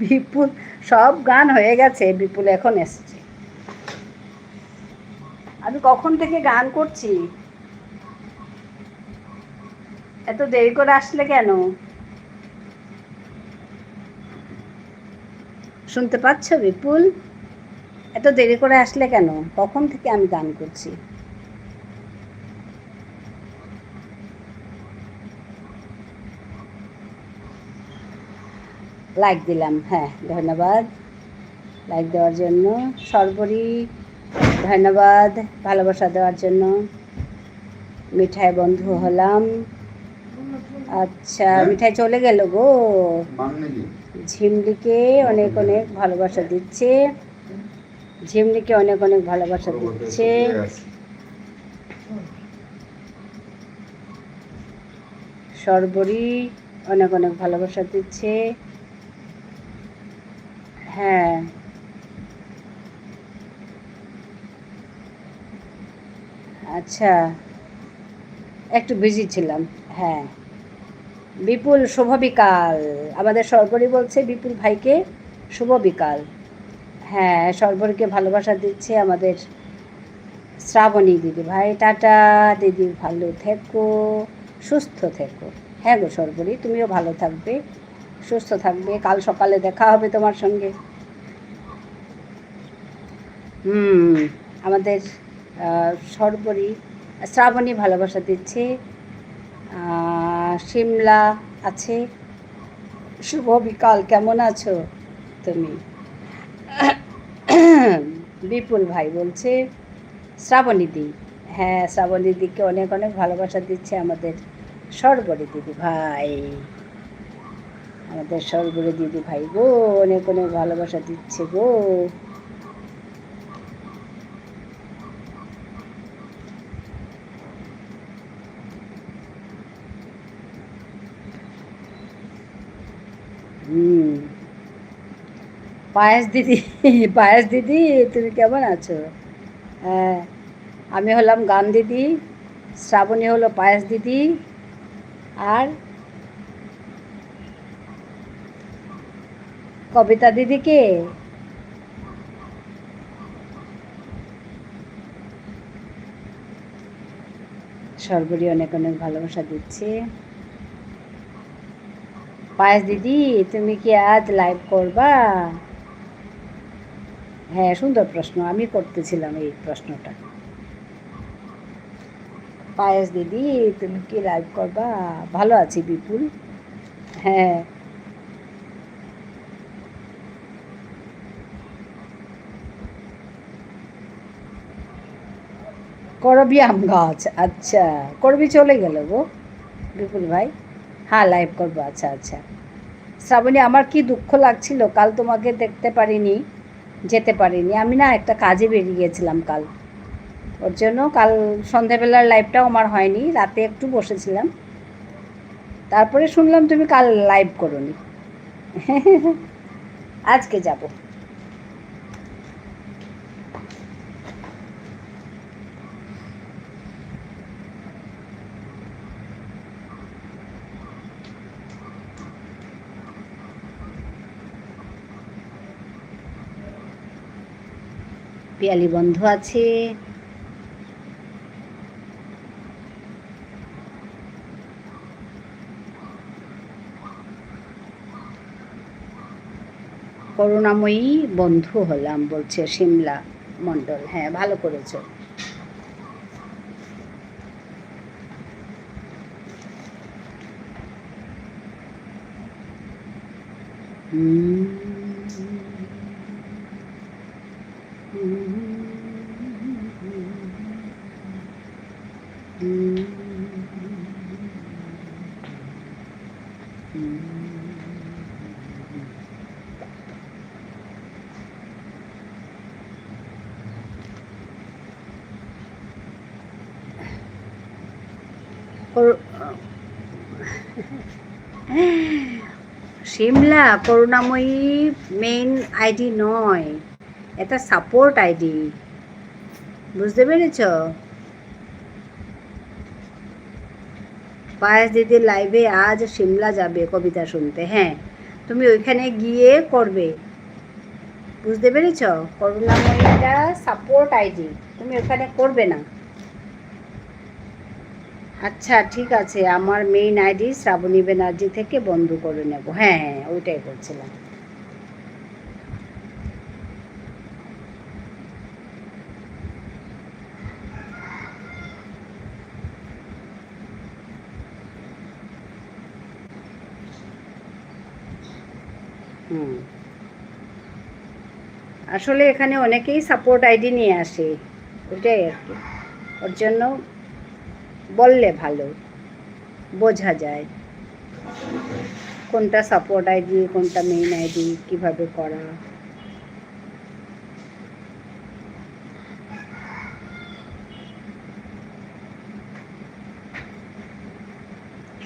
বিপুল সব গান হয়ে গেছে, বিপুল এখন এসছে। আমি কখন থেকে গান করছি, এত দেরি করে আসলে কেন? শুনতে পাচ্ছ বিপুল? এত দেরি করে আসলে কেন? কখন থেকে আমি গান করছি। লাইক দিলাম, হ্যাঁ ধন্যবাদ লাইক দেওয়ার জন্য। সর্বরী ধন্যবাদ ভালোবাসা দেওয়ার জন্য। মিঠাই বন্ধু হলাম। আচ্ছা মিঠাই চলে গেল গো। ঝিমলিকে অনেক অনেক ভালোবাসা দিচ্ছে, ঝিমলিকে অনেক অনেক ভালোবাসা দিচ্ছে। সর্বরী অনেক অনেক ভালোবাসা দিচ্ছে। হ্যাঁ আচ্ছা, একটু বিজি ছিলাম। হ্যাঁ, বিপুল শুভ বিকাল। আমাদের সর্বরী বলছে বিপুল ভাইকে শুভ বিকাল। হ্যাঁ, সর্বরীকে ভালোবাসা দিচ্ছে আমাদের শ্রাবণী দিদি ভাই। টাটা দিদি, ভালো থেকো, সুস্থ থেকো। হ্যাঁ গো সর্বরী, তুমিও ভালো থাকবে, সুস্থ থাকবে। কাল সকালে দেখা হবে তোমার সঙ্গে। আমাদের সর্বরী, শ্রাবণী ভালোবাসা দিচ্ছে, শিমলা আছে। শুভ বিকাল, কেমন আছো তুমি? বিপুল ভাই বলছে শ্রাবণী দি। হ্যাঁ, শ্রাবণী দিকে অনেক অনেক ভালোবাসা দিচ্ছে আমাদের সর্বরী দিদি ভাই। আমাদের সর্বরী দিদি ভাই গো, অনেক অনেক ভালোবাসা দিচ্ছে গো। পায়েস দিদি, পায়েস দিদি তুমি কেমন আছো? হ্যাঁ, আমি হলাম গান দিদি, শ্রাবণী হলো পায়েস দিদি, আর কবিতা দিদিকে সর্বরী অনেক অনেক ভালোবাসা দিচ্ছে। পায়েস দিদি তুমি কি আজ লাইভ করবা? হ্যাঁ, সুন্দর প্রশ্ন, আমি করতেছিলাম এই প্রশ্নটা। পায়েস দিদি তুমি কি লাইভ করবা? ভালো আছি বিপুল। হ্যাঁ, করবি আম গাছ, আচ্ছা করবি চলে গেল গো বিপুল ভাই। হ্যাঁ, লাইভ করবো, আচ্ছা আচ্ছা। শ্রাবণী, আমার কি দুঃখ লাগছিল, কাল তোমাকে দেখতে পারিনি, যেতে পারিনি। আমি না একটা কাজে বেরিয়ে গিয়েছিলাম কাল, ওর জন্য কাল সন্ধ্যাবেলার লাইভটাও আমার হয়নি, রাতে একটু বসেছিলাম। তারপরে শুনলাম তুমি কাল লাইভ করোনি। আজকে যাব। পিয়ালি বন্ধু আছে, করুণাময়ী বন্ধু হলাম বলছে শিমলা মণ্ডল। হ্যাঁ, ভালো করেছো। শিমলা, করুণাময়ী মেইন আইডি নয়, এটা সাপোর্ট আইডি, বুঝতে পেরেছ? পায়েস দিদি লাইভে আজ শিমলা যাবে কবিতা শুনতে। হ্যাঁ, তুমি ওইখানে গিয়ে করবে, বুঝতে পেরেছ? করুণাময়ীটা সাপোর্ট আইডি, তুমি ওখানে করবে না। আচ্ছা ঠিক আছে, আমার মেইন আইডি শ্রাবণী ব্যানার্জি থেকে বন্ধ করে নেব। হ্যাঁ হ্যাঁ, ওইটাই করছিলাম। আসলে এখানে অনেকেই সাপোর্ট আইডি নিয়ে আসে, ওইটাই আর কি। ওর জন্য বললে ভালো বোঝা যায় কোনটা সাপোর্ট আইডি, কোনটা মেইন আইডি, কিভাবে করা।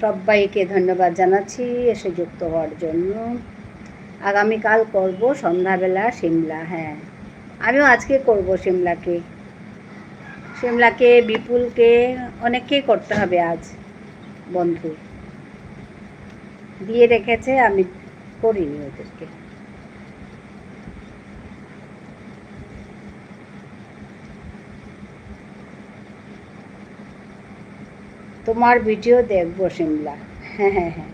সবাইকে ধন্যবাদ জানাচ্ছি এসে যুক্ত হওয়ার জন্য। আগামীকাল করব সন্ধ্যাবেলা শিমলা। হ্যাঁ, আমিও আজকে করব শিমলাকে। শিমলাকে, বিপুলকে, অনেককেই করতে হবে আজ বন্ধু দিয়ে রেখেছে, আমি করিনি ওদেরকে। তোমার ভিডিও দেখবো শিমলা। হ্যাঁ হ্যাঁ হ্যাঁ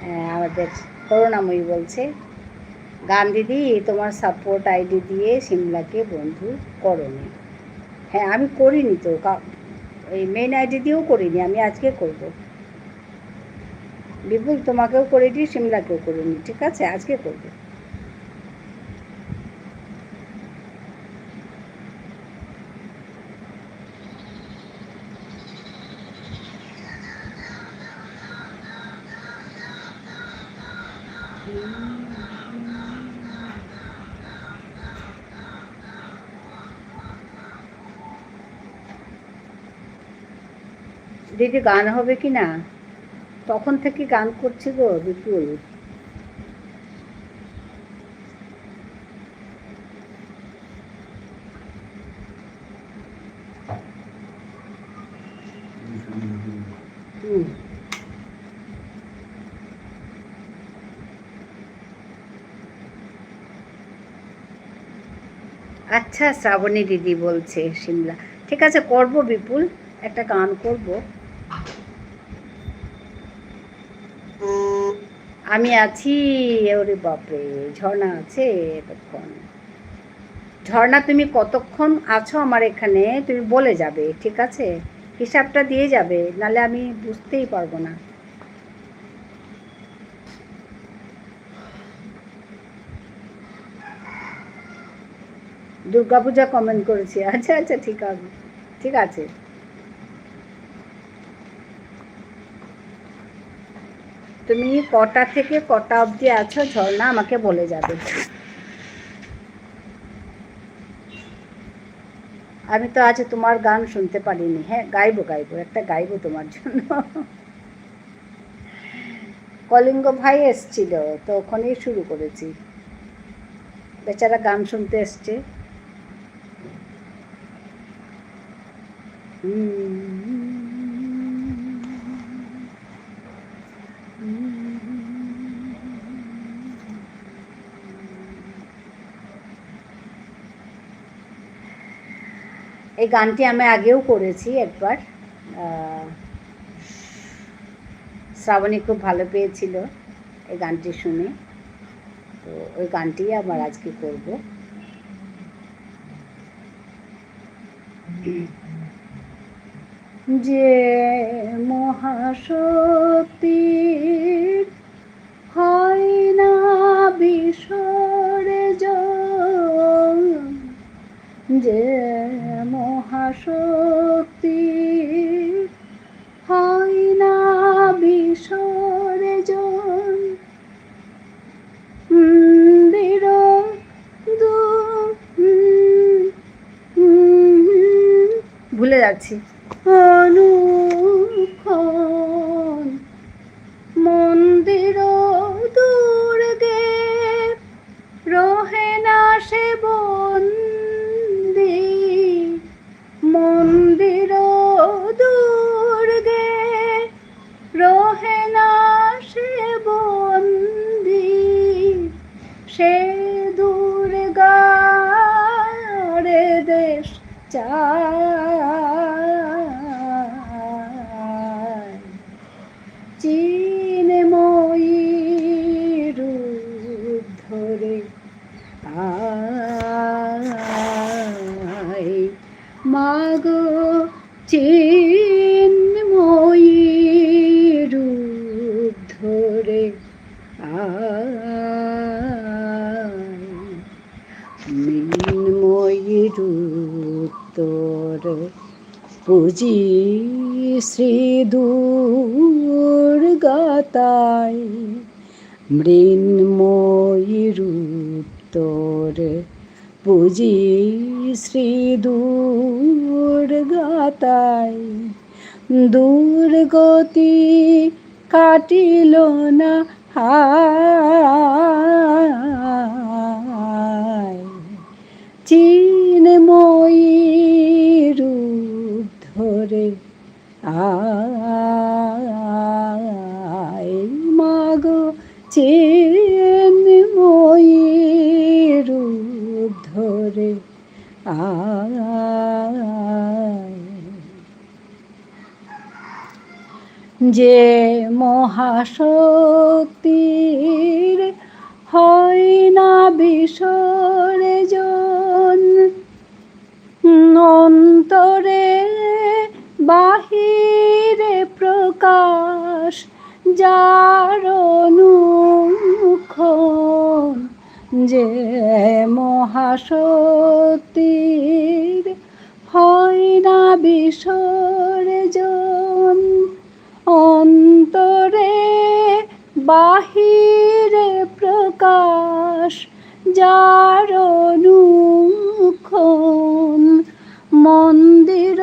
হ্যাঁ, আমাদের করুণাময়ী বলছে, গান দিদি তোমার সাপোর্ট আইডি দিয়ে শিমলাকে বন্ধু করোনি। হ্যাঁ আমি করিনি তো, এই মেন আইডি দিয়েও করিনি, আমি আজকে করব। বিপুল তোমাকেও করে দিই, শিমলাকেও করিনি, ঠিক আছে আজকে করব। দিদি গান হবে কি না? তখন থেকে গান করছি গো বিপুল। আচ্ছা শ্রাবণী দিদি বলছে শিমলা, ঠিক আছে করব বিপুল, একটা গান করব। আমি আছি, ওরে বাপরে, ঝর্ণা আছে এতক্ষণ। ঝর্ণা তুমি কতক্ষণ আছো আমার এখানে তুমি বলে যাবে, ঠিক আছে হিসাবটা দিয়ে যাবে, নালে আমি বুঝতেই পারবো না। দুর্গাপূজা কমেন্ট করেছি, আচ্ছা আচ্ছা ঠিক আছে ঠিক আছে। তুমি কটা থেকে কটা অবধি আছো ঝর্ণা আমাকে বলে যাবে। আমি তো আজ তোমার গান শুনতে পারিনি। হ্যাঁ গাইবো গাইবো, একটা গাইবো তোমার জন্য। কলিঙ্গ ভাই এসছিল তো ওখানেই শুরু করেছি, বেচারা গান শুনতে এসছে। এই গানটি আমি আগেও করেছি একবার, শ্রাবণী খুব ভালো পেয়েছিল এই গানটি শুনে, তো ওই গানটি আবার আজকে করব। যে মহাশক্তির হয় না বিসর্জন, যে মহাশক্তির হয় না বিসর্জন, মন্দির ভুলে যাচ্ছি, অনুক্ষণ মন্দির দুর্গে রহে না সে বন্দী, মন্দির দুর্গে রহে না সে বন্দী, সে দুর্গার দেশ চায়, চিন্ময়ী রূপ ধরে আয়, মাগো চিন্ময়ী রূপ ধরে আয়, মৃন্ময়ী রূপ তোর পুজি শ্রী দুর্গাতাই, মৃন্ময়ী রূপ তোর পুজি শ্রী দুর্গাতাই, দুর্গতি কাটিল না হায়, চিন্ময়ী ধরে আয় মাগো চিন্ময়ী রূপ ধরে আয় যে মহাশক্তির হয় না বিসর্জন অন্তরে বাহিরে প্রকাশ যার অনুক্ষণ যে মহাশক্তির হয় না বিসর্জন অন্তরে বাহিরে প্রকাশ যার অনুক্ষণ মন্দির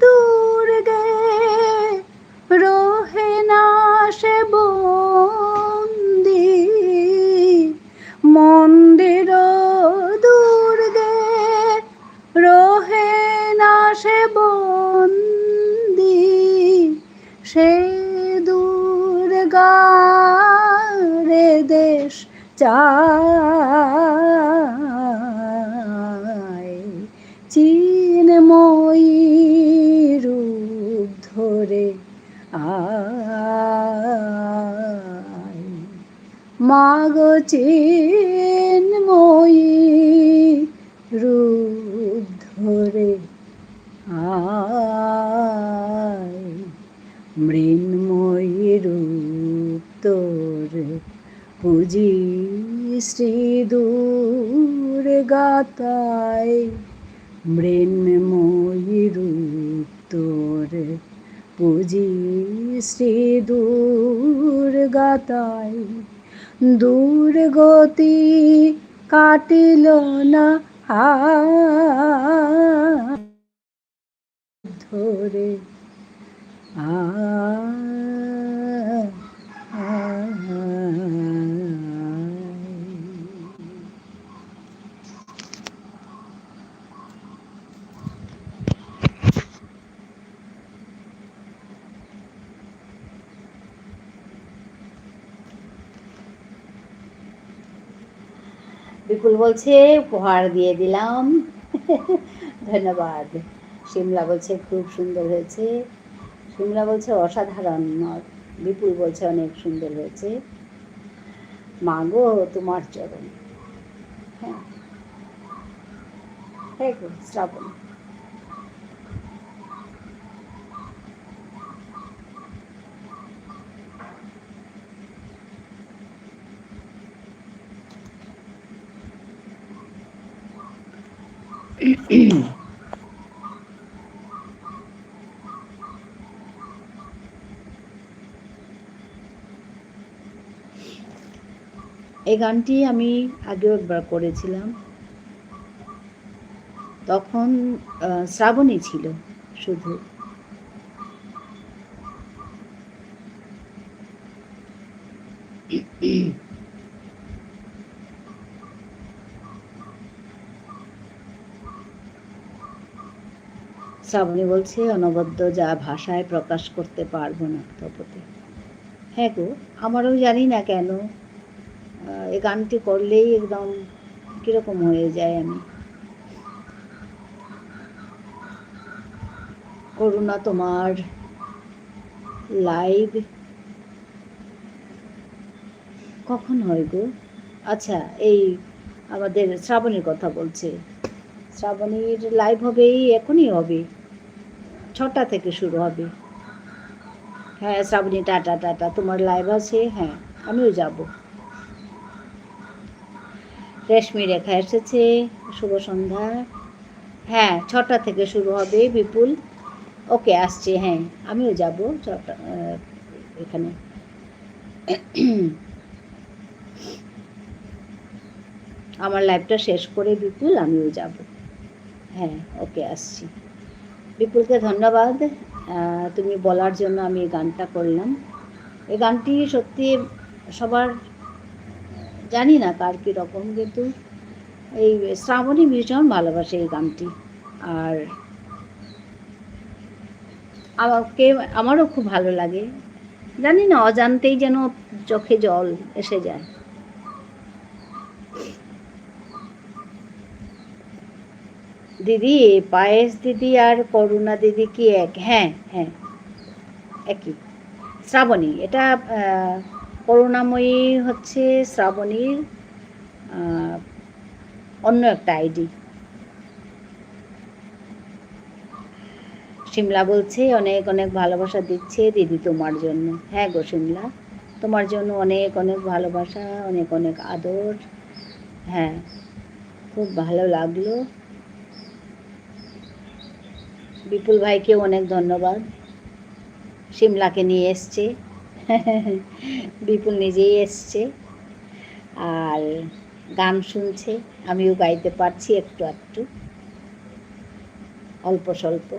দুর্গে রহে না সে বন্দি মন্দির দুর্গে রহে না সে বন্দি সে দুর্গারে দেশ চায় চিন্ময়ী রূপ ধরে আয় মাগো চিন্ময়ী রূপ ধরে আয় মৃন্ময়ী রূপ তোর পুজি শ্রী দুর্গাতায় মৃন্ময়ী রূপ তোর পুজি শ্রী দুর্গাতায় দুর্গতি কাটিল না ধরে বিপুল বলছে উপহার দিয়ে দিলাম ধন্যবাদ শিমলা বলছে খুব সুন্দর হয়েছে শিমলা বলছে অসাধারণ বিপুল বলছে অনেক সুন্দর হয়েছে মাগো তোমার চরণ হ্যাঁ হ্যাঁ গো শ্রাবণ এই গানটি আমি আগেও একবার করেছিলাম তখন শ্রাবণী ছিল শুধু শ্রাবণী বলছে অনবদ্য যা ভাষায় প্রকাশ করতে পারবো না তপতে হ্যাঁ গো আমারও জানি না কেন এই গানটি করলেই একদম কিরকম হয়ে যায় আমি করুণা তোমার লাইভ কখন হয় গো আচ্ছা এই আমাদের শ্রাবণীর কথা বলছে শ্রাবণীর লাইভ হবে এখনই হবে 6টা থেকে শুরু হবে হ্যাঁ শ্রাবণী টাটা টাটা তোমার লাইভ আছে হ্যাঁ আমিও যাব রেশমি রেখা এসেছে শুভ সন্ধ্যা হ্যাঁ 6টা থেকে শুরু হবে বিপুল ওকে আসছে হ্যাঁ আমিও যাব 6টা এখানে আমার লাইভটা শেষ করে বিপুল আমিও যাব হ্যাঁ ওকে আসছি বিপুলকে ধন্যবাদ তুমি বলার জন্য আমি এই গানটা করলাম এই গানটি সত্যি সবার জানি না কার কীরকম কিন্তু এই শ্রাবণী ভীষণ ভালোবাসে এই গানটি আর আমারও খুব ভালো লাগে, জানি না অজান্তেই যেন চোখে জল এসে যায়। দিদি, পায়েস দিদি আর করুণা দিদি কি এক? হ্যাঁ হ্যাঁ, একই। শ্রাবণী, এটা করুণাময়ী হচ্ছে শ্রাবণীর অন্য একটা আইডি। শিমলা বলছে অনেক অনেক ভালোবাসা দিচ্ছে দিদি তোমার জন্য। হ্যাঁ গো শিমলা, তোমার জন্য অনেক অনেক ভালোবাসা, অনেক অনেক আদর। হ্যাঁ, খুব ভালো লাগলো। বিপুল ভাইকেও অনেক ধন্যবাদ, শিমলাকে নিয়ে এসছে। বিপুল নিজেই এসছে আর গান শুনছে, আমিও গাইতে পারছি একটু একটু, অল্প স্বল্প।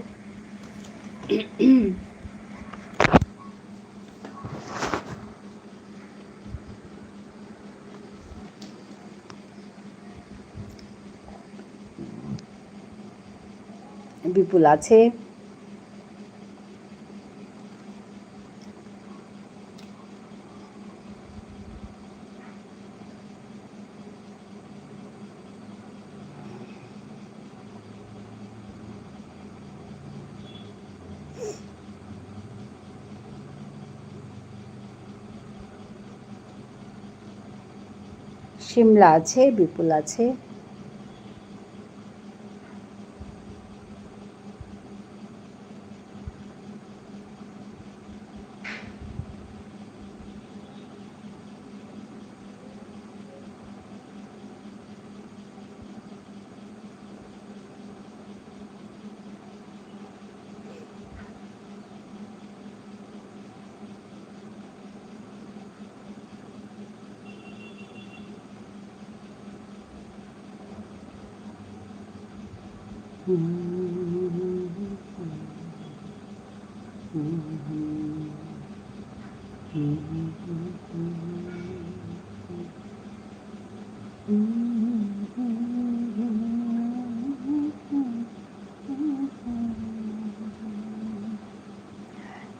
বিপুল আছে, শিমলা আছে, বিপুল আছে।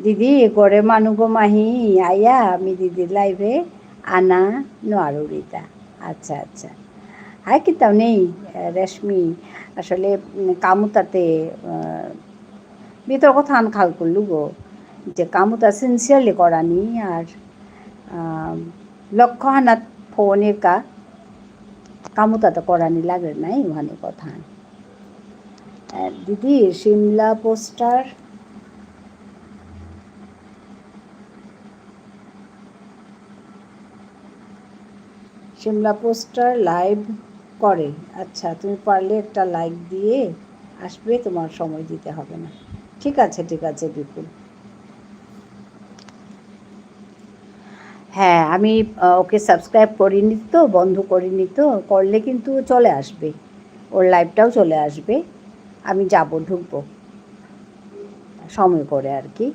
দিদি গড়ে মানুগো মাহি আয়া আমি দিদির লাইভে আনা নোয়ারুরিতা। আচ্ছা আচ্ছা, হাই কিতাও নেই রেশমি, আসলে কামুতাতে বিতর্ক থান খাল করলু গো, যে কামুতা সিনসিয়ারলি করানি আর লক্ষ্য হানাত ফোনের কা কামুতাতে করানি লাগে নাই ওখানে কথা। দিদি শিমলা পোস্টার লাইভ করে। আচ্ছা, তুমি পারলে একটা লাইক দিয়ে আসবে, তোমার সময় দিতে হবে না। ঠিক আছে ঠিক আছে বিপুল। হ্যাঁ, আমি ওকে সাবস্ক্রাইব করিনি তো, বন্ধ করিনি তো, করলে কিন্তু চলে আসবে, ওর লাইভটাও চলে আসবে। আমি যাব, ঢুকবো সময় করে আর কি।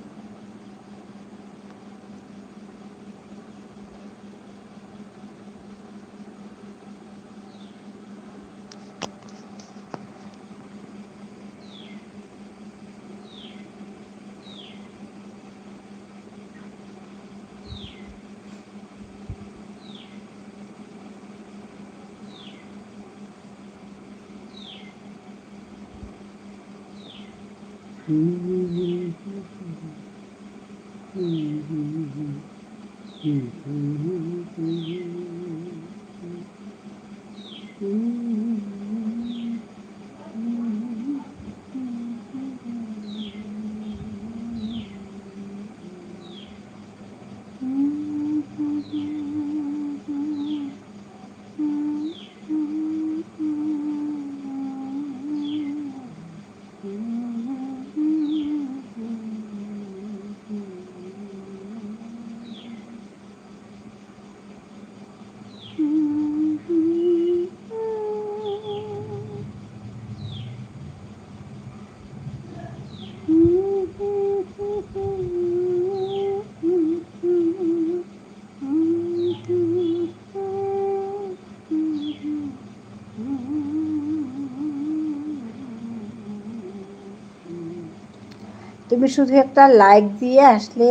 তুমি শুধু একটা লাইক দিয়ে আসলে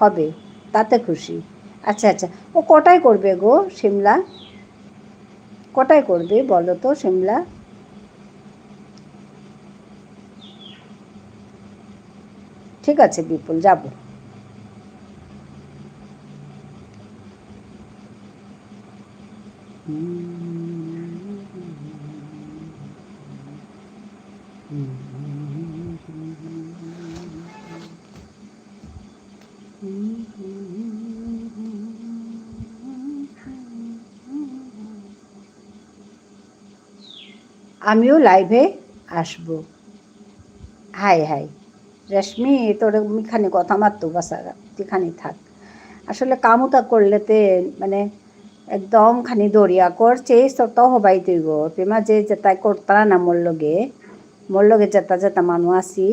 হবে, তাতে খুশি। আচ্ছা আচ্ছা, ও কটায় করবে গো শিমলা? কটায় করবে বলো তো শিমলা? ঠিক আছে বিপুল, যাব। আমিও লাইভে আসব। হাই হাই রেশমি, তোর খানি কথা মারতো বাসারা, তুই খানি থাক। আসলে কামুতা করলেতে মানে একদম খানি দরিয়া করছে সত হবাই তুই গো পেমা যে যেতাই করতারা না মোর লগে যেতা যেতা মানুষ আছি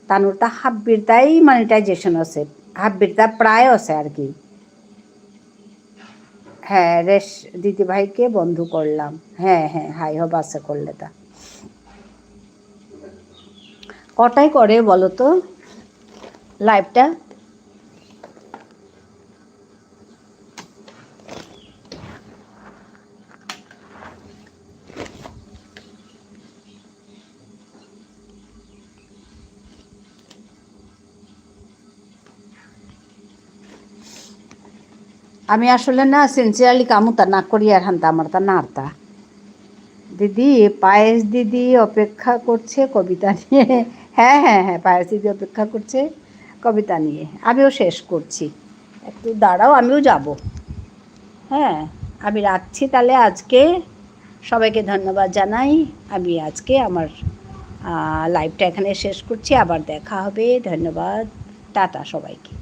তানুর তা হাব্বির তাই মনিটাইজেশন আছে, হাব্বির তা প্রায় আছে আর কি। হ্যাঁ রেশ দিদি ভাইকে বন্ধু করলাম। হ্যাঁ হ্যাঁ হাই হব আছে করলে তা কটাই করে বলো তো লাইভটা? আমি আসলে না সিনসিয়ারলি কামুতা না করি আর হান্তা আমার তা না আরতা। দিদি পায়েস দিদি অপেক্ষা করছে কবিতা নিয়ে। হ্যাঁ হ্যাঁ হ্যাঁ পায়েস দিদি অপেক্ষা করছে কবিতা নিয়ে, আমিও শেষ করছি, একটু দাঁড়াও আমিও যাব। হ্যাঁ আমি রাখছি তাহলে আজকে, সবাইকে ধন্যবাদ জানাই। আমি আজকে আমার লাইভটা এখানে শেষ করছি, আবার দেখা হবে। ধন্যবাদ, টাটা সবাইকে।